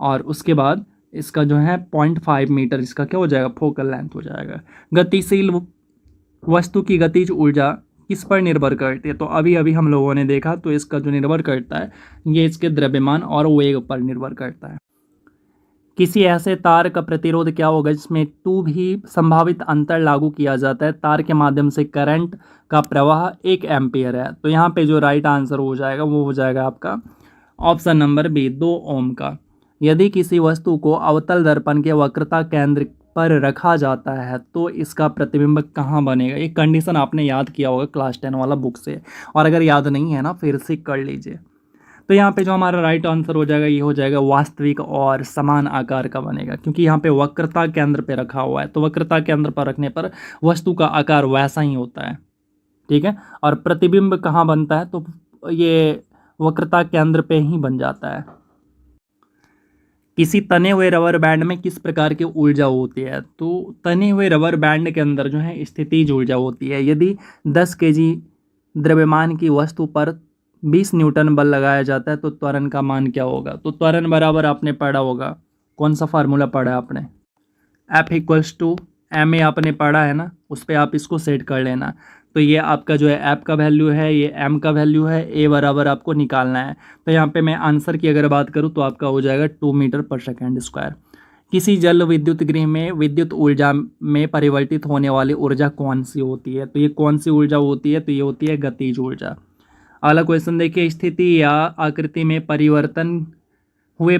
और उसके बाद इसका जो है 0.5 मीटर इसका क्या हो जाएगा? फोकल लेंथ हो जाएगा। गतिशील वस्तु की गतिज ऊर्जा किस पर निर्भर करती है? तो अभी अभी हम लोगों ने देखा, तो इसका जो निर्भर करता है ये इसके द्रव्यमान और वेग पर निर्भर करता है। किसी ऐसे तार का प्रतिरोध क्या होगा जिसमें 2 भी संभावित अंतर लागू किया जाता है? तार के माध्यम से करंट का प्रवाह 1 एम्पियर है। तो यहाँ पे जो राइट आंसर हो जाएगा वो हो जाएगा आपका ऑप्शन नंबर बी, 2 ओम का। यदि किसी वस्तु को अवतल दर्पण के वक्रता केंद्र पर रखा जाता है तो इसका प्रतिबिंब कहाँ बनेगा? ये कंडीशन आपने याद किया होगा क्लास 10 वाला बुक से, और अगर याद नहीं है ना फिर से कर लीजिए। तो यहाँ पे जो हमारा राइट आंसर हो जाएगा ये हो जाएगा वास्तविक और समान आकार का बनेगा, क्योंकि यहाँ पे वक्रता केंद्र पे रखा हुआ है। तो वक्रता केंद्र पर रखने पर वस्तु का आकार वैसा ही होता है। ठीक है, और प्रतिबिंब कहाँ बनता है? तो ये वक्रता केंद्र पे ही बन जाता है। किसी तने हुए रबर बैंड में किस प्रकार की ऊर्जा होती है? तो तने हुए रबर बैंड के अंदर जो है स्थितिज ऊर्जा होती है। यदि 10 केजी द्रव्यमान की वस्तु पर 20 न्यूटन बल लगाया जाता है तो त्वरण का मान क्या होगा? तो त्वरण बराबर आपने पढ़ा होगा, कौन सा फार्मूला पढ़ा है आपने? F=ma आपने पढ़ा है ना, उस पर आप इसको सेट कर लेना। तो ये आपका जो है F का वैल्यू है, ये M का वैल्यू है, A बराबर आपको निकालना है। तो यहाँ पे मैं आंसर की अगर बात करूँ तो आपका हो जाएगा 2 मीटर पर सेकेंड स्क्वायर। किसी जल विद्युत गृह में विद्युत ऊर्जा में परिवर्तित होने वाली ऊर्जा कौन सी होती है? तो ये कौन सी ऊर्जा होती है? तो ये होती है गतिज ऊर्जा। अगला क्वेश्चन देखिए, स्थिति या आकृति में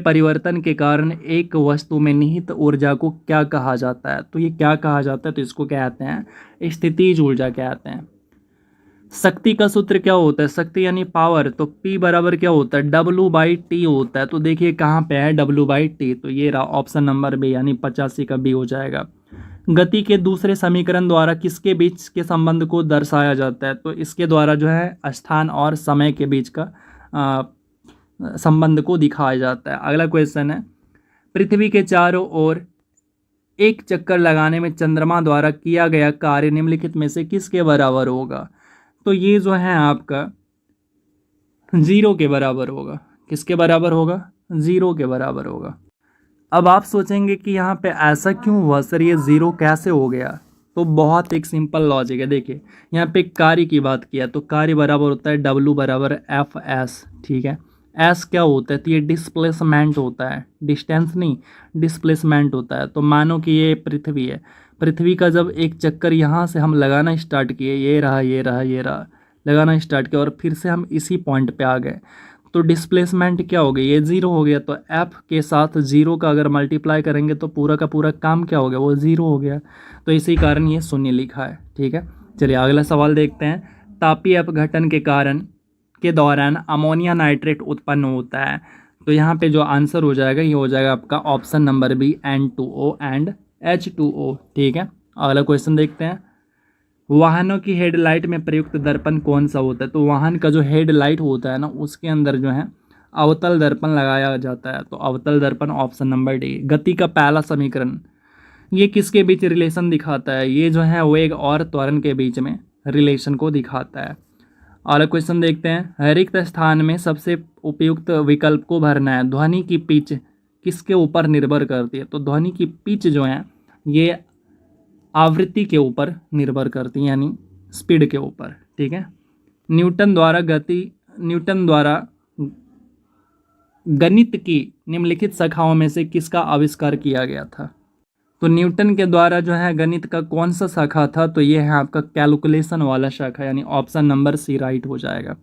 परिवर्तन के कारण एक वस्तु में निहित ऊर्जा को क्या कहा जाता है? तो ये क्या कहा जाता है? तो इसको कहते हैं स्थितिज ऊर्जा कहते हैं। शक्ति का सूत्र क्या होता है? शक्ति यानी पावर, तो P बराबर क्या होता है? W/T होता है। तो देखिए कहाँ पे है W/T, तो ये रहा ऑप्शन नंबर बी, यानी 85 का बी हो जाएगा। गति के दूसरे समीकरण द्वारा किसके बीच के संबंध को दर्शाया जाता है? तो इसके द्वारा जो है स्थान और समय के बीच का संबंध को दिखाया जाता है। अगला क्वेश्चन है, पृथ्वी के चारों ओर एक चक्कर लगाने में चंद्रमा द्वारा किया गया कार्य निम्नलिखित में से किसके बराबर होगा? तो ये जो है आपका 0 के बराबर होगा। किसके बराबर होगा? 0 के बराबर होगा। अब आप सोचेंगे कि यहाँ पे ऐसा क्यों हुआ सर, ये 0 कैसे हो गया? तो बहुत एक सिंपल लॉजिक है। देखिए यहाँ पे कार्य की बात किया तो कार्य बराबर होता है W बराबर Fs, ठीक है। S क्या होता है? तो ये डिस्प्लेसमेंट होता है, डिस्टेंस नहीं, डिस्प्लेसमेंट होता है। तो मानो कि ये पृथ्वी है, पृथ्वी का जब एक चक्कर यहाँ से हम लगाना स्टार्ट किए, ये रहा ये रहा ये रहा, लगाना स्टार्ट किया और फिर से हम इसी पॉइंट पे आ गए, तो डिस्प्लेसमेंट क्या हो गई? ये 0 हो गया। तो F के साथ 0 का अगर मल्टीप्लाई करेंगे तो पूरा का पूरा काम क्या हो गया? वो 0 हो गया। तो इसी कारण ये शून्य लिखा है, ठीक है। चलिए अगला सवाल देखते हैं। तापीय अपघटन के दौरान अमोनिया नाइट्रेट उत्पन्न होता है। तो यहाँ पे जो आंसर हो जाएगा ये हो जाएगा आपका option number B, N2O and H2O, ठीक है। अगला क्वेश्चन देखते हैं, वाहनों की हेडलाइट में प्रयुक्त दर्पण कौन सा होता है? तो वाहन का जो हेडलाइट होता है ना, उसके अंदर जो है अवतल दर्पण लगाया जाता है। तो अवतल दर्पण ऑप्शन नंबर डी। गति का पहला समीकरण ये किसके बीच रिलेशन दिखाता है? ये जो है वेग और त्वरण के बीच में रिलेशन को दिखाता है। अगला क्वेश्चन देखते हैं, रिक्त स्थान में सबसे उपयुक्त विकल्प को भरना है। ध्वनि की पिच किसके ऊपर निर्भर करती है? तो ध्वनि की पिच जो है ये आवृत्ति के ऊपर निर्भर करती है, यानी स्पीड के ऊपर, ठीक है। न्यूटन द्वारा गणित की निम्नलिखित शाखाओं में से किसका आविष्कार किया गया था? तो न्यूटन के द्वारा जो है गणित का कौन सा शाखा था? तो ये है आपका कैलकुलेशन वाला शाखा, यानी ऑप्शन नंबर सी राइट हो जाएगा।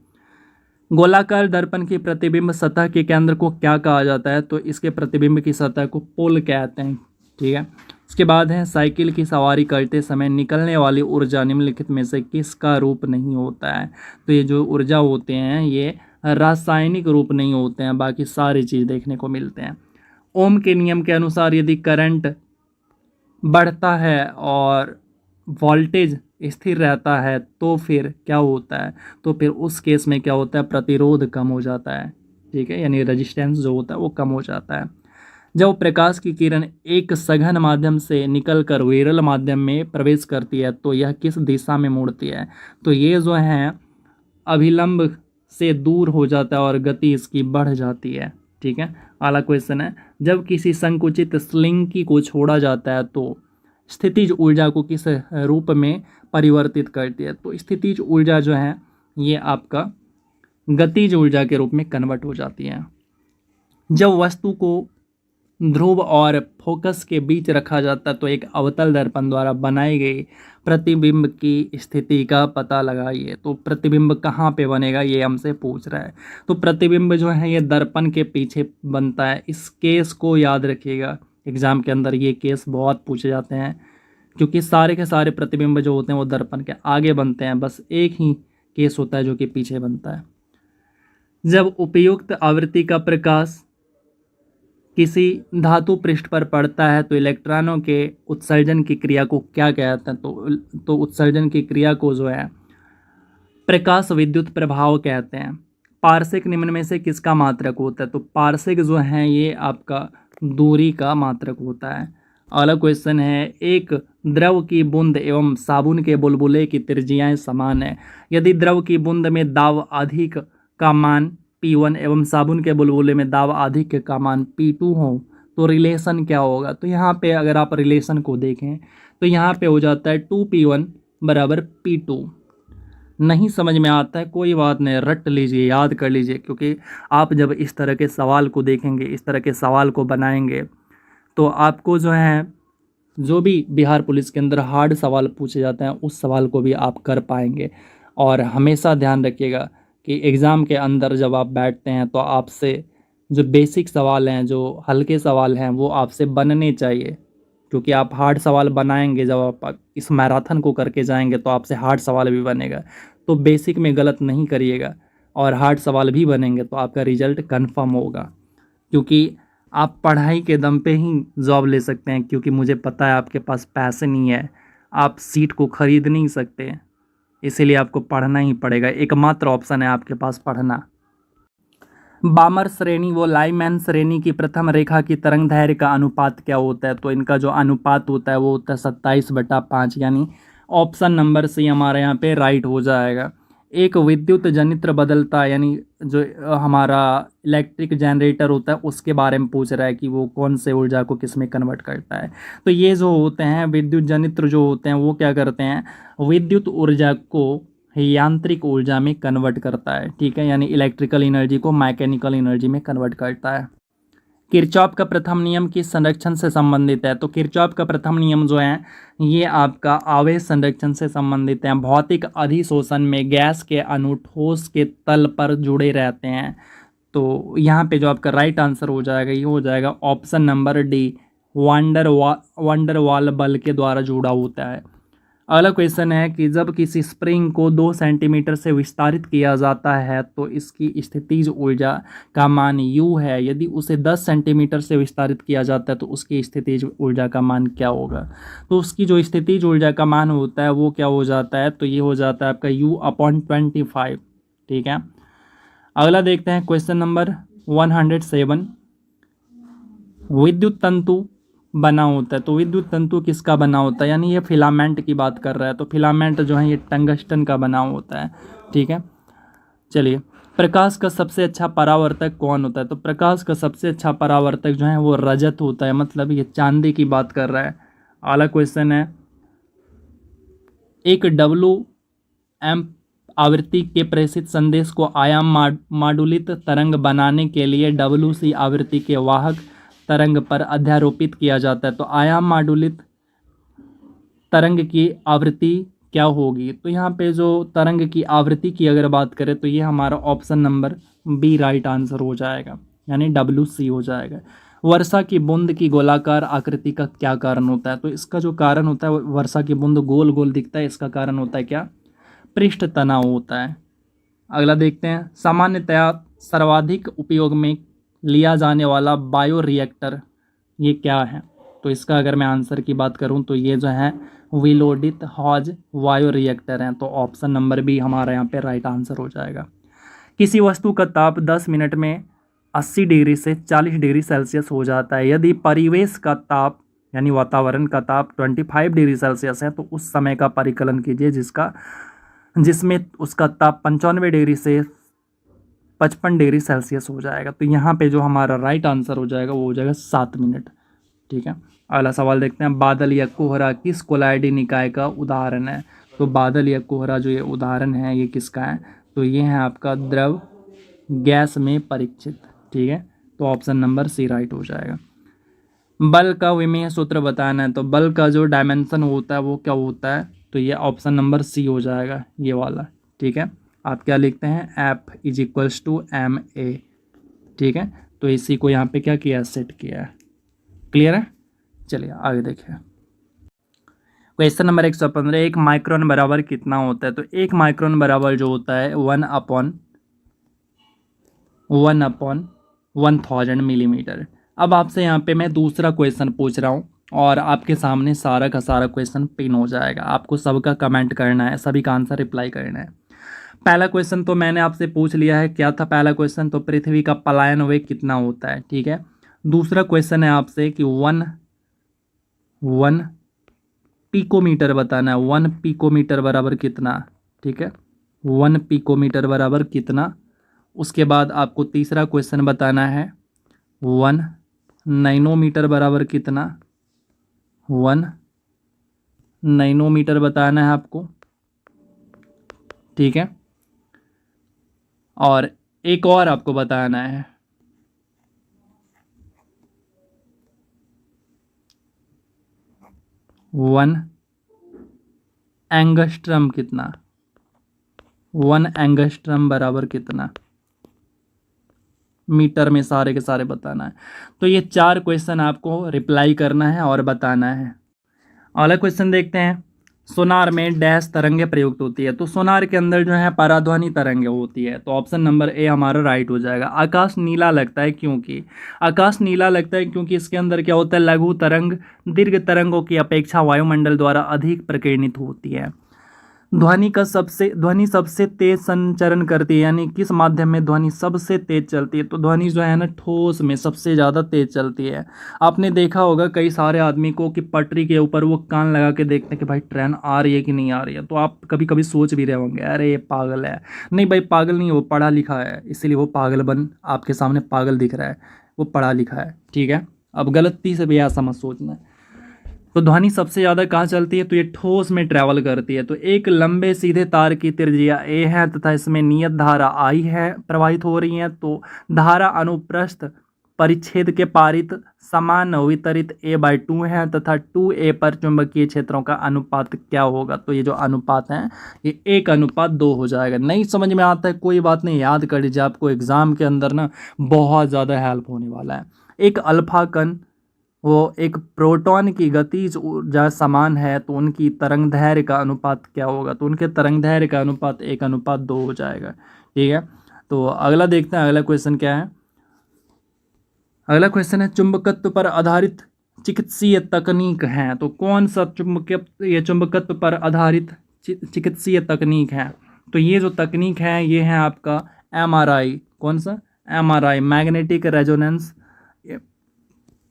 गोलाकार दर्पण की प्रतिबिंब सतह के केंद्र को क्या कहा जाता है? तो इसके प्रतिबिंब की सतह को पोल कहते हैं, ठीक है। उसके बाद है, साइकिल की सवारी करते समय निकलने वाली ऊर्जा निम्नलिखित में से किसका रूप नहीं होता है? तो ये जो ऊर्जा होते हैं ये रासायनिक रूप नहीं होते हैं, बाकी सारी चीज़ देखने को मिलते हैं। ओम के नियम के अनुसार यदि करंट बढ़ता है और वोल्टेज स्थिर रहता है तो फिर क्या होता है? तो फिर उस केस में क्या होता है? प्रतिरोध कम हो जाता है, ठीक है, यानी रेजिस्टेंस जो होता है वो कम हो जाता है। जब प्रकाश की किरण एक सघन माध्यम से निकलकर विरल माध्यम में प्रवेश करती है तो यह किस दिशा में मुड़ती है? तो ये जो है अभिलंब से दूर हो जाता है और गति इसकी बढ़ जाती है, ठीक है। अगला क्वेश्चन है, जब किसी संकुचित स्लिंगी को छोड़ा जाता है तो स्थितिज ऊर्जा को किस रूप में परिवर्तित करती है? तो स्थितिज ऊर्जा जो है ये आपका गतिज ऊर्जा के रूप में कन्वर्ट हो जाती है। जब वस्तु को ध्रुव और फोकस के बीच रखा जाता है तो एक अवतल दर्पण द्वारा बनाई गई प्रतिबिंब की स्थिति का पता लगाइए। तो प्रतिबिंब कहाँ पे बनेगा ये हमसे पूछ रहा है। तो प्रतिबिंब जो है ये दर्पण के पीछे बनता है। इस केस को याद रखिएगा, एग्जाम के अंदर ये केस बहुत पूछे जाते हैं, क्योंकि सारे के सारे प्रतिबिंब जो होते हैं वो दर्पण के आगे बनते हैं, बस एक ही केस होता है जो कि पीछे बनता है। जब उपयुक्त आवृत्ति का प्रकाश किसी धातु पृष्ठ पर पड़ता है तो इलेक्ट्रॉनों के उत्सर्जन की क्रिया को क्या कहते हैं? तो उत्सर्जन की क्रिया को जो है प्रकाश विद्युत प्रभाव कहते हैं। पारसिक निम्न में से किसका मात्रक होता है? तो पारसिक जो है ये आपका दूरी का मात्रक होता है। अगला क्वेश्चन है, एक द्रव की बूंद एवं साबुन के बुलबुले की त्रिज्याएं समान है। यदि द्रव की बूंद में दाब अधिक का मान P1 एवं साबुन के बुलबुले में दाब अधिक का मान P2 हो तो रिलेशन क्या होगा? तो यहाँ पे अगर आप रिलेशन को देखें तो यहाँ पे हो जाता है 2P1 बराबर P2। नहीं समझ में आता है कोई बात नहीं, रट लीजिए, याद कर लीजिए, क्योंकि आप जब इस तरह के सवाल को देखेंगे, इस तरह के सवाल को बनाएंगे तो आपको जो है जो भी बिहार पुलिस के अंदर हार्ड सवाल पूछे जाते हैं उस सवाल को भी आप कर पाएंगे। और हमेशा ध्यान रखिएगा कि एग्ज़ाम के अंदर जब आप बैठते हैं तो आपसे जो बेसिक सवाल हैं, जो हल्के सवाल हैं, वो आपसे बनने चाहिए, क्योंकि आप हार्ड सवाल बनाएंगे जब आप इस मैराथन को करके जाएंगे तो आपसे हार्ड सवाल भी बनेगा। तो बेसिक में गलत नहीं करिएगा और हार्ड सवाल भी बनेंगे तो आपका रिजल्ट कन्फर्म होगा, क्योंकि आप पढ़ाई के दम पे ही जॉब ले सकते हैं, क्योंकि मुझे पता है आपके पास पैसे नहीं है, आप सीट को खरीद नहीं सकते, इसीलिए आपको पढ़ना ही पड़ेगा। एकमात्र ऑप्शन है आपके पास पढ़ना। बामर श्रेणी व लाइमैन श्रेणी की प्रथम रेखा की तरंग दैर्घ्य का अनुपात क्या होता है? तो इनका जो अनुपात होता है वो होता है 27/5, यानी ऑप्शन नंबर सी हमारे यहाँ पे राइट हो जाएगा। एक विद्युत जनित्र बदलता, यानी जो हमारा इलेक्ट्रिक जनरेटर होता है उसके बारे में पूछ रहा है कि वो कौन से ऊर्जा को किस में कन्वर्ट करता है। तो ये जो होते हैं विद्युत जनित्र जो होते हैं वो क्या करते हैं, विद्युत ऊर्जा को यांत्रिक ऊर्जा में कन्वर्ट करता है, ठीक है, यानी इलेक्ट्रिकल एनर्जी को मैकेनिकल एनर्जी में कन्वर्ट करता है। किरचॉफ का प्रथम नियम किस संरक्षण से संबंधित है? तो किरचॉफ का प्रथम नियम जो है ये आपका आवेश संरक्षण से संबंधित है। भौतिक अधिशोषण में गैस के अणु ठोस के तल पर जुड़े रहते हैं। तो यहाँ पे जो आपका राइट आंसर हो जाएगा ये हो जाएगा ऑप्शन नंबर डी, वांडरवाल बल के द्वारा जुड़ा होता है। अगला क्वेश्चन है कि जब किसी स्प्रिंग को 2 सेंटीमीटर से विस्तारित किया जाता है तो इसकी स्थितिज ऊर्जा का मान U है। यदि उसे 10 सेंटीमीटर से विस्तारित किया जाता है तो उसकी स्थितिज ऊर्जा का मान क्या होगा? तो उसकी जो स्थितिज ऊर्जा का मान होता है वो क्या हो जाता है? तो ये हो जाता है आपका U/25, ठीक है। अगला देखते हैं क्वेश्चन नंबर 107। विद्युत तंतु बना होता है, तो विद्युत तंतु किसका बना होता है? यानी ये फिलामेंट की बात कर रहा है, तो फिलामेंट जो है ये टंगस्टन का बना होता है, ठीक है। चलिए, प्रकाश का सबसे अच्छा परावर्तक कौन होता है? तो प्रकाश का सबसे अच्छा परावर्तक जो है वो रजत होता है, मतलब ये चांदी की बात कर रहा है। अगला क्वेश्चन है, एक WM आवृत्ति के प्रेषित संदेश को आयाम मॉड्यूलित तरंग बनाने के लिए WC आवृत्ति के वाहक तरंग पर अध्यारोपित किया जाता है। तो आयाम मॉड्यूलित तरंग की आवृत्ति क्या होगी? तो यहाँ पे जो तरंग की आवृत्ति की अगर बात करें तो ये हमारा option number B right answer हो जाएगा, यानी WC हो जाएगा। वर्षा की बूंद की गोलाकार आकृति का क्या कारण होता है? तो इसका जो कारण होता है वर्षा की बूंद गोल गोल दिखता है, इसका कारण होता है क्या? पृष्ठ तनाव होता है। अगला देखते हैं, सामान्यतया सर्वाधिक उपयोग में लिया जाने वाला बायो रिएक्टर ये क्या है? तो इसका अगर मैं आंसर की बात करूं तो ये जो है विलोडित हॉज बायो रिएक्टर हैं। तो ऑप्शन नंबर बी हमारा यहाँ पे राइट आंसर हो जाएगा। किसी वस्तु का ताप 10 मिनट में 80 डिग्री से 40 डिग्री सेल्सियस हो जाता है। यदि परिवेश का ताप यानी वातावरण का ताप 25 डिग्री सेल्सियस है तो उस समय का परिकलन कीजिए जिसमें उसका ताप 95 डिग्री से 55 डिग्री सेल्सियस हो जाएगा। तो यहाँ पे जो हमारा राइट आंसर हो जाएगा वो हो जाएगा 7 मिनट, ठीक है। अगला सवाल देखते हैं, बादल या कोहरा किस कोलाइडी निकाय का उदाहरण है? तो बादल या कोहरा जो ये उदाहरण है ये किसका है? तो ये है आपका द्रव गैस में परीक्षित, ठीक है। तो ऑप्शन नंबर सी राइट हो जाएगा। बल का विमेय सूत्र बताना है, तो बल का जो डायमेंशन होता है वो क्या होता है? तो ये ऑप्शन नंबर सी हो जाएगा, ये वाला, ठीक है। आप क्या लिखते हैं? F = ma, ठीक है। तो इसी को यहाँ पे क्या किया? सेट किया है। क्लियर है? चलिए आगे देखिए। क्वेश्चन नंबर 115, 1 माइक्रोन बराबर कितना होता है? तो 1 माइक्रोन बराबर जो होता है 1/1000 मिलीमीटर। अब आपसे यहाँ पे मैं दूसरा क्वेश्चन पूछ रहा हूँ और आपके सामने सारा का सारा क्वेश्चन पिन हो जाएगा। आपको सबका कमेंट करना है, सभी का आंसर रिप्लाई करना है। पहला क्वेश्चन तो मैंने आपसे पूछ लिया है, क्या था पहला क्वेश्चन? तो पृथ्वी का पलायन वेग कितना होता है, ठीक है। दूसरा क्वेश्चन है आपसे कि वन पिकोमीटर बताना है। 1 पिकोमीटर बराबर कितना, ठीक है। 1 पिकोमीटर बराबर कितना। उसके बाद आपको तीसरा क्वेश्चन बताना है 1 नैनोमीटर बराबर कितना। 1 नैनोमीटर बताना है आपको, ठीक है। और एक और आपको बताना है 1 एंगस्ट्रम कितना, 1 एंगस्ट्रम बराबर कितना मीटर में, सारे के सारे बताना है। तो ये 4 क्वेश्चन आपको रिप्लाई करना है और बताना है। अगला क्वेश्चन देखते हैं। सोनार में डैश तरंगें प्रयुक्त होती है। तो सोनार के अंदर जो है पराध्वनि तरंगें होती है। तो ऑप्शन नंबर ए हमारा राइट हो जाएगा। आकाश नीला लगता है क्योंकि, आकाश नीला लगता है क्योंकि इसके अंदर क्या होता है, लघु तरंग दीर्घ तरंगों की अपेक्षा वायुमंडल द्वारा अधिक प्रकीर्णित होती है। ध्वनि सबसे तेज संचरण करती है, यानी किस माध्यम में ध्वनि सबसे तेज चलती है। तो ध्वनि जो है ना ठोस में सबसे ज़्यादा तेज चलती है। आपने देखा होगा कई सारे आदमी को कि पटरी के ऊपर वो कान लगा के देखते हैं कि भाई ट्रेन आ रही है कि नहीं आ रही है। तो आप कभी कभी सोच भी रहे होंगे अरे ये पागल है। नहीं भाई पागल नहीं, वो पढ़ा लिखा है, इसीलिए वो पागल बन आपके सामने पागल दिख रहा है, वो पढ़ा लिखा है। ठीक है, अब गलती से भी ऐसा मत सोचना। तो ध्वनि सबसे ज़्यादा कहाँ चलती है, तो ये ठोस में ट्रैवल करती है। तो एक लंबे सीधे तार की त्रिज्या ए है तथा इसमें नियत धारा आई है प्रवाहित हो रही है। तो धारा अनुप्रस्थ परिच्छेद के पारित समान वितरित A/2 है तथा 2A पर चुंबकीय क्षेत्रों का अनुपात क्या होगा। तो ये जो अनुपात है ये 1:2 हो जाएगा। नहीं समझ में आता है कोई बात नहीं, याद कर लीजिए, आपको एग्जाम के अंदर ना बहुत ज़्यादा हेल्प होने वाला है। एक अल्फा कण वो एक प्रोटॉन की गतिज ऊर्जा समान है तो उनकी तरंग दैर्घ्य का अनुपात क्या होगा। तो उनके तरंग दैर्घ्य का अनुपात 1:2 हो जाएगा। ठीक है, तो अगला देखते हैं अगला क्वेश्चन क्या है। अगला क्वेश्चन है चुंबकत्व पर आधारित चिकित्सीय तकनीक है। तो कौन सा चुंबकत्व पर आधारित चिकित्सीय तकनीक है। तो ये जो तकनीक है ये है आपका MRI। कौन सा, MRI magnetic resonance.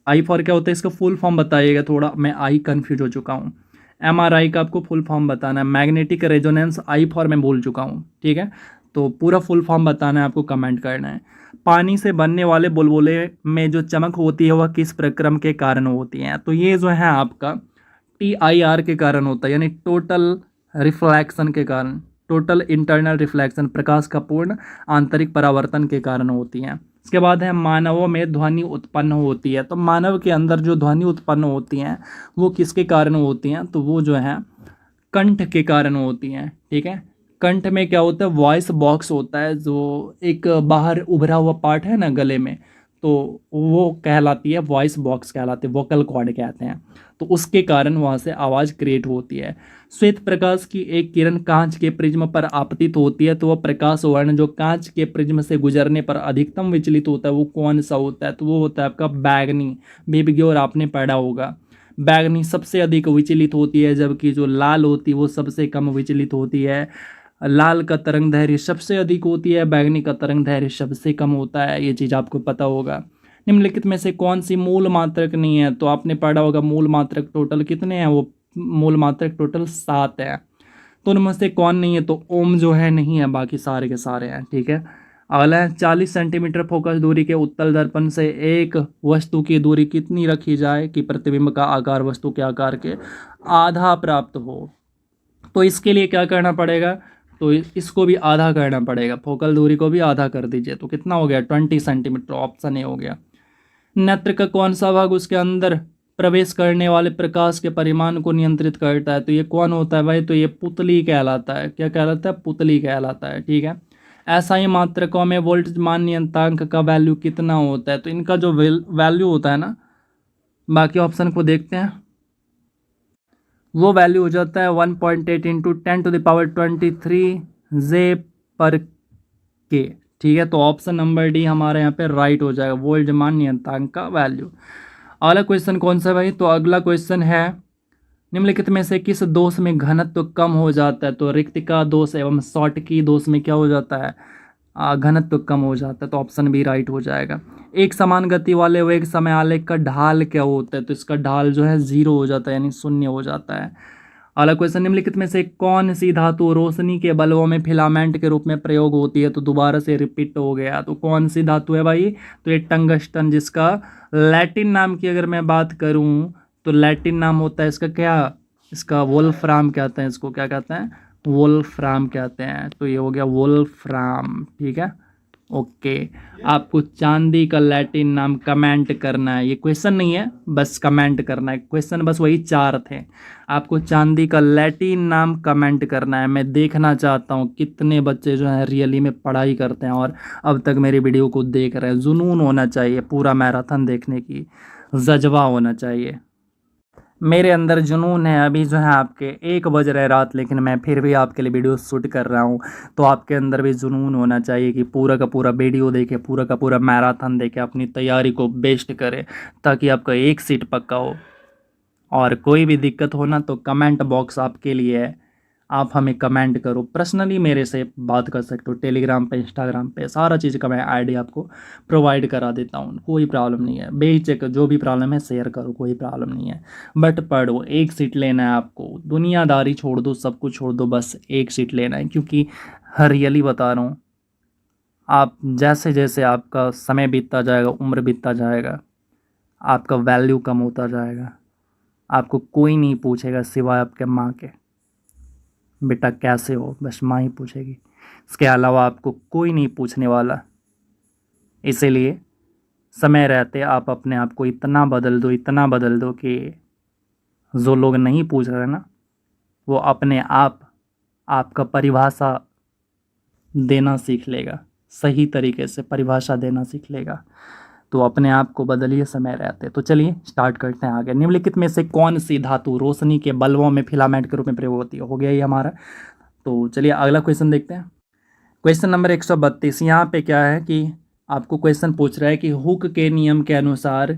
I for क्या होता है, इसका फुल फॉर्म बताइएगा, थोड़ा मैं आई कंफ्यूज हो चुका हूँ। MRI का आपको फुल फॉर्म बताना है, मैग्नेटिक रेजोनेंस, आई फॉर मैं भूल चुका हूँ। ठीक है, तो पूरा फुल फॉर्म बताना है आपको, कमेंट करना है। पानी से बनने वाले बुलबुले में जो चमक होती है वह किस प्रक्रम के कारण होती है। तो ये जो है आपका TIR के कारण होता है, यानी टोटल रिफ्लेक्शन के कारण, टोटल इंटरनल रिफ्लेक्शन, प्रकाश का पूर्ण आंतरिक परावर्तन के कारण होती हैं। इसके बाद है मानवों में ध्वनि उत्पन्न होती है। तो मानव के अंदर जो ध्वनि उत्पन्न होती हैं वो किसके कारण होती हैं, तो वो जो है कंठ के कारण होती हैं। ठीक है, कंठ में क्या होता है, वॉइस बॉक्स होता है, जो एक बाहर उभरा हुआ पार्ट है ना गले में, तो वो कहलाती है वॉइस बॉक्स कहलाती है, वोकल कॉर्ड कहते हैं। तो उसके कारण वहाँ से आवाज़ क्रिएट होती है। श्वेत प्रकाश की एक किरण कांच के प्रिज्म पर आपतित होती है तो वह प्रकाश वर्ण जो कांच के प्रिज्म से गुजरने पर अधिकतम विचलित होता है वो कौन सा होता है। तो वो होता है आपका बैगनी। बेबी और आपने पढ़ा होगा, बैगनी सबसे अधिक विचलित होती है, जबकि जो लाल होती है वो सबसे कम विचलित होती है। लाल का तरंग दैर्घ्य सबसे अधिक होती है, बैगनी का तरंग दैर्घ्य सबसे कम होता है। ये चीज़ आपको पता होगा। निम्नलिखित में से कौन सी मूल मात्रक नहीं है। तो आपने पढ़ा होगा मूल मात्रक टोटल कितने हैं, वो मूल मात्रक टोटल 7 है। तो उनमें से कौन नहीं है, तो ओम जो है नहीं है, बाकी सारे के सारे हैं। ठीक है, अगला है 40 सेंटीमीटर फोकस दूरी के उत्तल दर्पण से एक वस्तु की दूरी कितनी रखी जाए कि प्रतिबिंब का आकार वस्तु के आकार के आधा प्राप्त हो। तो इसके लिए क्या करना पड़ेगा, तो इसको भी आधा करना पड़ेगा, फोकल दूरी को भी आधा कर दीजिए। तो कितना हो गया, 20 सेंटीमीटर, ऑप्शन ए हो गया। नेत्र का कौन सा भाग उसके अंदर प्रवेश करने वाले प्रकाश के परिमाण को नियंत्रित करता है। तो ये कौन होता है भाई, तो ये पुतली कहलाता है। क्या कहलाता है, पुतली कहलाता है। ठीक है, ऐसा ही मात्रकों में वोल्टेज मान नियंत्रक का वैल्यू कितना होता है। तो इनका जो वैल्यू होता है ना, बाकी ऑप्शन को देखते हैं, वो वैल्यू हो जाता है 1.8 इंटू 10⁻23 जे पर के। ठीक है, तो ऑप्शन नंबर डी हमारे यहाँ पे राइट हो जाएगा, वोल्टेज मान नियंत्रक का वैल्यू। अगला क्वेश्चन कौन सा भाई, तो अगला क्वेश्चन है निम्नलिखित में से किस दोष में घनत्व कम हो जाता है। तो रिक्तिका दोष एवं शॉर्टकी दोष में क्या हो जाता है, घनत्व कम हो जाता है। तो ऑप्शन बी राइट हो जाएगा। एक समान गति वाले वेग समय आलेख का ढाल क्या होता है। तो इसका ढाल जो है 0 हो जाता है, यानी 0 हो जाता है। अगला क्वेश्चन, निम्नलिखित में से कौन सी धातु रोशनी के बल्बों में फिलामेंट के रूप में प्रयोग होती है। तो दोबारा से रिपीट हो गया, तो कौन सी धातु है भाई, तो ये टंगस्टन, जिसका लैटिन नाम की अगर मैं बात करूं तो लैटिन नाम होता है इसका क्या, इसका वोल्फ्राम कहते हैं, इसको क्या कहते हैं, वोल्फ्राम कहते हैं। तो ये हो गया वोल्फ्राम। ठीक है, ओके। आपको चांदी का लैटिन नाम कमेंट करना है। ये क्वेश्चन नहीं है, बस कमेंट करना है। क्वेश्चन बस वही चार थे। आपको चांदी का लैटिन नाम कमेंट करना है। मैं देखना चाहता हूँ कितने बच्चे जो हैं रियली में पढ़ाई करते हैं और अब तक मेरी वीडियो को देख रहे हैं। जुनून होना चाहिए पूरा मैराथन देखने की, जज्बा होना चाहिए। मेरे अंदर जुनून है। अभी जो है आपके 1 बज रहे रात, लेकिन मैं फिर भी आपके लिए वीडियो शूट कर रहा हूँ। तो आपके अंदर भी जुनून होना चाहिए कि पूरा का पूरा वीडियो देखे, पूरा का पूरा मैराथन देखे, अपनी तैयारी को बेस्ट करे, ताकि आपका एक सीट पक्का हो। और कोई भी दिक्कत हो ना तो कमेंट बॉक्स आपके लिए है। आप हमें कमेंट करो, पर्सनली मेरे से बात कर सकते हो। टेलीग्राम पे, इंस्टाग्राम पे, सारा चीज़ का मैं आईडी आपको प्रोवाइड करा देता हूँ। कोई प्रॉब्लम नहीं है, बेहिचक जो भी प्रॉब्लम है शेयर करो, कोई प्रॉब्लम नहीं है। बट पढ़ो, एक सीट लेना है आपको। दुनियादारी छोड़ दो, सब कुछ छोड़ दो, बस एक सीट लेना है। क्योंकि रियली बता रहा हूँ, आप जैसे जैसे आपका समय बीतता जाएगा, उम्र बीतता जाएगा, आपका वैल्यू कम होता जाएगा। आपको कोई नहीं पूछेगा सिवाय आपके माँ के, बेटा कैसे हो, बस माँ ही पूछेगी। इसके अलावा आपको कोई नहीं पूछने वाला। इसीलिए समय रहते आप अपने आप को इतना बदल दो, इतना बदल दो कि जो लोग नहीं पूछ रहे ना, वो अपने आप आपका परिभाषा देना सीख लेगा। सही तरीके से परिभाषा देना सीख लेगा। तो अपने आप को बदलिए समय रहते। तो चलिए स्टार्ट करते हैं आगे। निम्नलिखित में से कौन सी धातु रोशनी के बल्बों में फिलामेंट के रूप में प्रयोग होती है? हो गया ये हमारा। तो चलिए अगला क्वेश्चन देखते हैं। Question number 132। यहाँ पे क्या है कि आपको क्वेश्चन पूछ रहा है कि हुक के नियम के अनुसार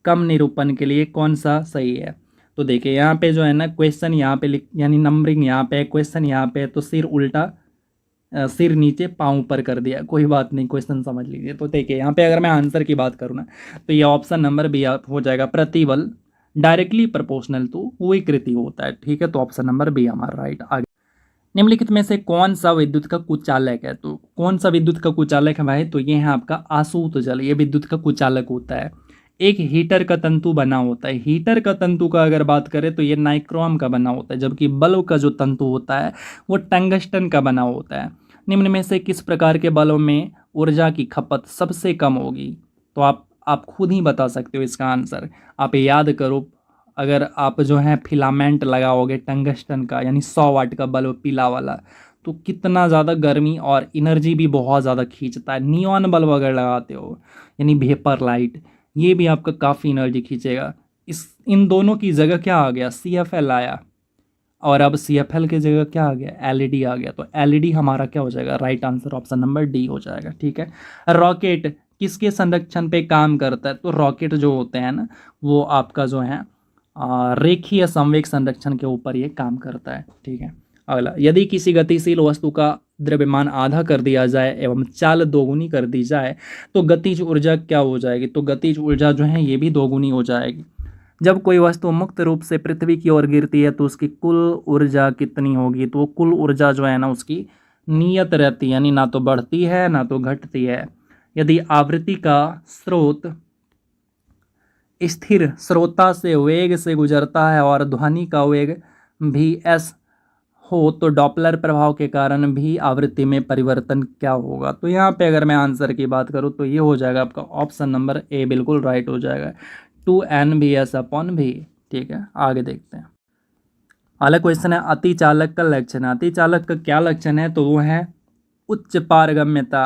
कम निरूपण के लिए कौन सा सही है? तो देखिए यहाँ पे जो है ना, क्वेश्चन यहाँ पे लिख, यानी नंबरिंग यहाँ पे, क्वेश्चन यहाँ पे, तो सिर उल्टा, सिर नीचे पाँव ऊपर कर दिया। कोई बात नहीं, क्वेश्चन समझ लीजिए। तो देखिए यहाँ पे अगर मैं आंसर की बात करूँ ना, तो ये ऑप्शन नंबर बी हो जाएगा। प्रतिबल डायरेक्टली प्रोपोर्शनल टू विकृति होता है। ठीक है, तो ऑप्शन नंबर बी हमारा राइट। आगे, निम्नलिखित में से कौन सा विद्युत का कुचालक है? तो कौन सा विद्युत का कुचालक है भाई? तो ये है आपका आसूत जल। ये विद्युत का कुचालक होता है। एक हीटर का तंतु बना होता है। हीटर का तंतु का अगर बात करें तो ये नाइक्रोम का बना होता है, जबकि बल्ब का जो तंतु होता है वो टंगस्टन का बना होता है। निम्न में से किस प्रकार के बल्ब में ऊर्जा की खपत सबसे कम होगी? तो आप खुद ही बता सकते हो इसका आंसर। आप याद करो, अगर आप जो है फिलामेंट लगाओगे टंगस्टन का, यानी 100 वाट का बल्ब पीला वाला, तो कितना ज़्यादा गर्मी और एनर्जी भी बहुत ज़्यादा खींचता है। नियॉन बल्ब अगर लगाते हो, यानी वेपर लाइट, ये भी आपका काफ़ी एनर्जी खींचेगा। इन दोनों की जगह क्या आ गया? CFL आया। और अब CFL की जगह क्या आ गया? LED आ गया। तो LED हमारा क्या हो जाएगा? Right answer option number D हो जाएगा। ठीक है। रॉकेट किसके संरक्षण पे काम करता है? तो रॉकेट जो होते हैं ना, वो आपका जो है रेखीय संवेग संरक्षण के ऊपर ये काम करता है। ठीक है। अगला, यदि किसी गतिशील वस्तु का द्रव्यमान आधा कर दिया जाए एवं चाल दोगुनी कर दी जाए तो गतिज ऊर्जा क्या हो जाएगी? तो गतिज ऊर्जा जो है ये भी दोगुनी हो जाएगी। जब कोई वस्तु मुक्त रूप से पृथ्वी की ओर गिरती है तो उसकी कुल ऊर्जा कितनी होगी? तो कुल ऊर्जा जो है ना उसकी नियत रहती है, यानी ना तो बढ़ती है ना तो घटती है। यदि आवृत्ति का स्रोत स्थिर स्रोता से वेग से गुजरता है और ध्वनि का वेग भी s हो तो डॉपलर प्रभाव के कारण भी आवृत्ति में परिवर्तन क्या होगा? तो यहाँ पे अगर मैं आंसर की बात करूँ तो ये हो जाएगा आपका ऑप्शन नंबर ए, बिल्कुल राइट हो जाएगा। 2NBS/V। ठीक है, आगे देखते हैं। अगला क्वेश्चन है अतिचालक का लक्षण। अतिचालक का क्या लक्षण है? तो वो है उच्च पारगम्यता।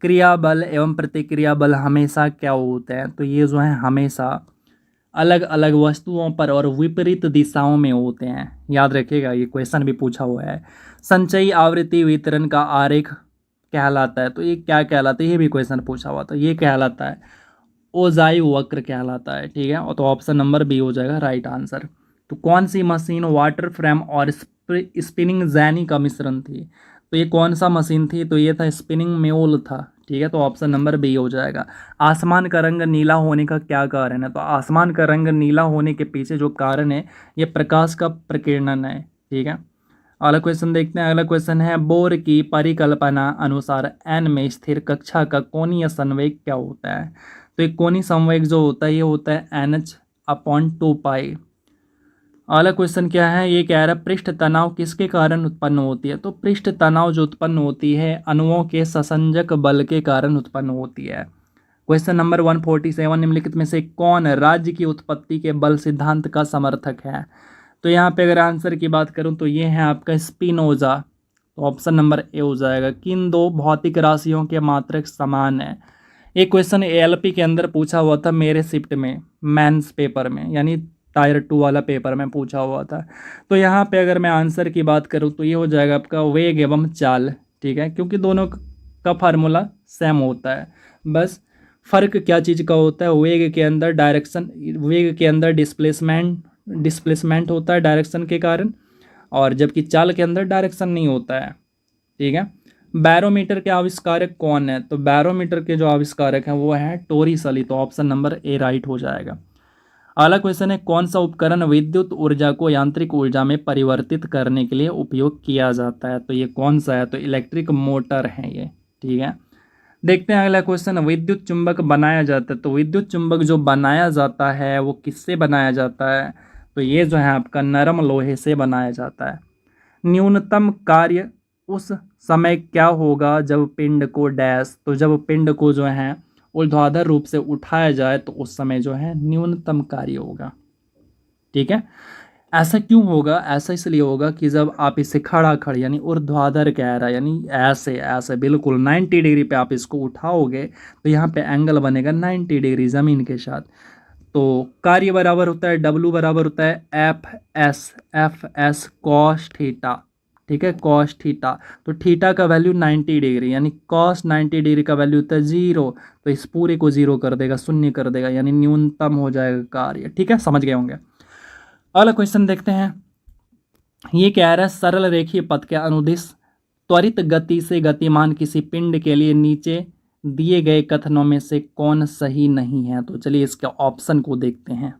क्रिया बल एवं प्रतिक्रिया बल हमेशा क्या होते हैं? तो ये जो है हमेशा अलग अलग वस्तुओं पर और विपरीत दिशाओं में होते हैं। याद रखिएगा, ये क्वेश्चन भी पूछा हुआ है। संचयी आवृत्ति वितरण का आरेख कहलाता है। तो ये क्या कहलाता है? ये भी क्वेश्चन पूछा हुआ। तो ये कहलाता है ओजाई वक्र कहलाता है। ठीक है, और तो ऑप्शन नंबर बी हो जाएगा राइट आंसर। तो कौन सी मशीन वाटर फ्रेम और स्पिनिंग जैनी का मिश्रण थी? तो ये कौन सा मशीन थी? तो ये था स्पिनिंग म्यूल था। ठीक है, तो ऑप्शन नंबर बी हो जाएगा। आसमान का रंग नीला होने का क्या कारण है? तो आसमान का रंग नीला होने के पीछे जो कारण है ये प्रकाश का प्रकीर्णन है। ठीक है, अगला क्वेश्चन देखते हैं। अगला क्वेश्चन है बोर की परिकल्पना अनुसार n में स्थिर कक्षा का कोणीय संवेग क्या होता है? तो एक कोणीय संवेग जो होता है ये होता है NH/2 पाई। अगला क्वेश्चन क्या है, ये कह रहा है पृष्ठ तनाव किसके कारण उत्पन्न होती है। तो पृष्ठ तनाव जो उत्पन्न होती है अणुओं के ससंजक बल के कारण उत्पन्न होती है। क्वेश्चन नंबर 147, निम्नलिखित में से कौन राज्य की उत्पत्ति के बल सिद्धांत का समर्थक है। तो यहाँ पे अगर आंसर की बात करूँ तो ये है आपका स्पिनोजा। तो ऑप्शन नंबर ए हो जाएगा। किन दो भौतिक राशियों के मात्रक समान है। एक क्वेश्चन एएलपी के अंदर पूछा हुआ था मेरे शिफ्ट में, मेंस पेपर में, यानी टायर 2 वाला पेपर में पूछा हुआ था। तो यहाँ पे अगर मैं आंसर की बात करूँ तो ये हो जाएगा आपका वेग एवं चाल। ठीक है, क्योंकि दोनों का फार्मूला सेम होता है, बस फ़र्क क्या चीज़ का होता है, वेग के अंदर डायरेक्शन, वेग के अंदर डिस्प्लेसमेंट होता है डायरेक्शन के कारण, और जबकि चाल के अंदर डायरेक्शन नहीं होता है। ठीक है। बैरोमीटर के आविष्कारक कौन है। तो बैरोमीटर के जो आविष्कारक हैं वो हैं टोरिसली। तो ऑप्शन नंबर ए राइट हो जाएगा। अगला क्वेश्चन है, कौन सा उपकरण विद्युत ऊर्जा को यांत्रिक ऊर्जा में परिवर्तित करने के लिए उपयोग किया जाता है। तो ये कौन सा है। तो इलेक्ट्रिक मोटर है ये। ठीक है, देखते हैं अगला क्वेश्चन। विद्युत चुंबक बनाया जाता है। तो विद्युत चुंबक जो बनाया जाता है वो किससे बनाया जाता है। तो ये जो है आपका नरम लोहे से बनाया जाता है। न्यूनतम कार्य उस समय क्या होगा जब पिंड को डैश, तो जब पिंड को जो है ऊर्ध्वाधर रूप से उठाया जाए तो उस समय जो है न्यूनतम कार्य होगा। ठीक है, ऐसा क्यों होगा। ऐसा इसलिए होगा कि जब आप इसे खड़ा खड़ी यानी ऊर्ध्वाधर कह रहा है, यानी ऐसे ऐसे बिल्कुल 90 डिग्री पे आप इसको उठाओगे तो यहाँ पे एंगल बनेगा 90 डिग्री ज़मीन के साथ। तो कार्य बराबर होता है W बराबर होता है एफ एस कॉस थीटा। ठीक है, कॉस थीटा। तो थीटा का वैल्यू 90 डिग्री, यानी कॉस 90 डिग्री का वैल्यू होता है 0। तो इस पूरे को 0 कर देगा, शून्य कर देगा, यानी न्यूनतम हो जाएगा कार्य। ठीक है, समझ गए होंगे। अगला क्वेश्चन देखते हैं। ये कह रहा है सरल रेखीय पथ के अनुदिश त्वरित गति से गतिमान किसी पिंड के लिए नीचे दिए गए कथनों में से कौन सही नहीं है। तो चलिए इसके ऑप्शन को देखते हैं।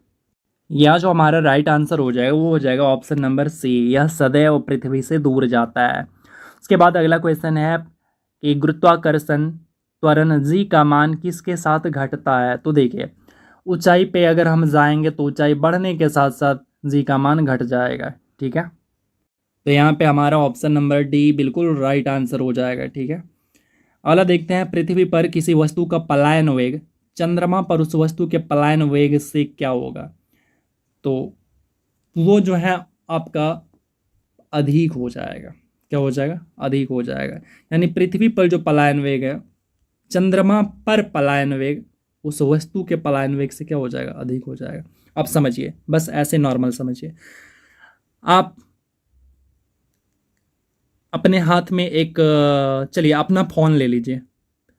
यह जो हमारा राइट आंसर हो जाएगा वो हो जाएगा ऑप्शन नंबर सी, यह सदैव पृथ्वी से दूर जाता है। उसके बाद अगला क्वेश्चन है कि गुरुत्वाकर्षण त्वरण जी का मान किसके साथ घटता है। तो देखिए, ऊंचाई पे अगर हम जाएंगे तो ऊंचाई बढ़ने के साथ साथ जी का मान घट जाएगा। ठीक है, तो यहाँ पे हमारा ऑप्शन नंबर डी बिल्कुल राइट आंसर हो जाएगा। ठीक है, अगला देखते हैं। पृथ्वी पर किसी वस्तु का पलायन वेग चंद्रमा पर उस वस्तु के पलायन वेग से क्या होगा। तो वो जो है आपका अधिक हो जाएगा। क्या हो जाएगा, अधिक हो जाएगा। यानी पृथ्वी पर जो पलायन वेग है, चंद्रमा पर पलायन वेग उस वस्तु के पलायन वेग से क्या हो जाएगा, अधिक हो जाएगा। अब समझिए, बस ऐसे नॉर्मल समझिए। आप अपने हाथ में एक, चलिए अपना फ़ोन ले लीजिए,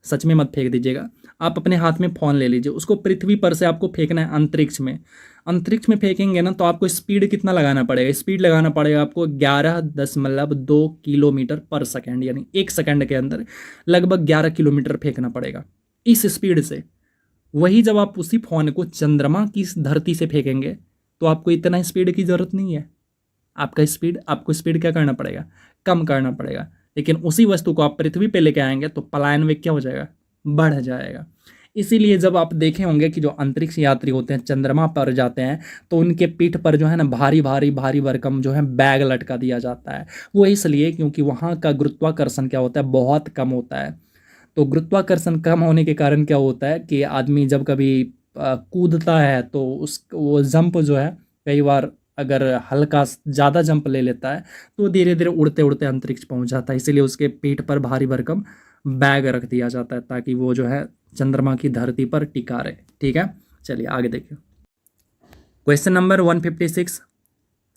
सच में मत फेंक दीजिएगा। आप अपने हाथ में फ़ोन ले लीजिए, उसको पृथ्वी पर से आपको फेंकना है अंतरिक्ष में। अंतरिक्ष में फेंकेंगे ना तो आपको स्पीड कितना लगाना पड़ेगा। स्पीड लगाना पड़ेगा आपको 11.2 किलोमीटर पर सेकेंड, यानी 1 सेकेंड के अंदर लगभग 11 किलोमीटर फेंकना पड़ेगा इस स्पीड से। वही जब आप उसी फ़ोन को चंद्रमा की धरती से फेंकेंगे तो आपको इतना स्पीड की ज़रूरत नहीं है। आपको स्पीड क्या करना पड़ेगा, कम करना पड़ेगा। लेकिन उसी वस्तु को आप पृथ्वी पे लेके आएंगे तो पलायन वेग क्या हो जाएगा, बढ़ जाएगा। इसीलिए जब आप देखे होंगे कि जो अंतरिक्ष यात्री होते हैं चंद्रमा पर जाते हैं तो उनके पीठ पर जो है ना भारी भारी भारी भरकम जो है बैग लटका दिया जाता है। वो इसलिए क्योंकि वहाँ का गुरुत्वाकर्षण क्या होता है, बहुत कम होता है। तो गुरुत्वाकर्षण कम होने के कारण क्या होता है कि आदमी जब कभी कूदता है तो वो जंप जो है, कई बार अगर हल्का ज़्यादा जंप ले लेता है तो धीरे धीरे उड़ते उड़ते अंतरिक्ष पहुंच जाता है। इसीलिए उसके पीठ पर भारी भरकम बैग रख दिया जाता है ताकि वो जो है चंद्रमा की धरती पर टिका रहे। ठीक है, चलिए आगे देखिए। क्वेश्चन नंबर 156,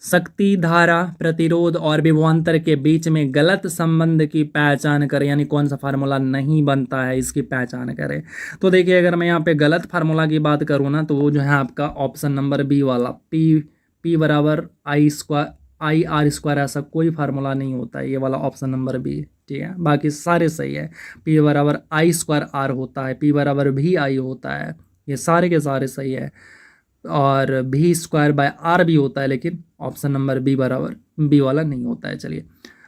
शक्ति, धारा, प्रतिरोध और विभवांतर के बीच में गलत संबंध की पहचान करें, यानी कौन सा फार्मूला नहीं बनता है इसकी पहचान करें। तो देखिए, अगर मैं यहाँ पे गलत फार्मूला की बात करूँ ना तो वो जो है आपका ऑप्शन नंबर बी वाला, पी बराबर आई आर स्क्वायर, ऐसा कोई फार्मूला नहीं होता है। ये वाला ऑप्शन नंबर बी। ठीक है, बाकी सारे सही है। पी बराबर आई स्क्वायर आर होता है, पी बराबर भी आई होता है, ये सारे के सारे सही है। और भी स्क्वायर बाय आर भी होता है, लेकिन ऑप्शन नंबर बी बराबर बी वाला नहीं होता है। चलिए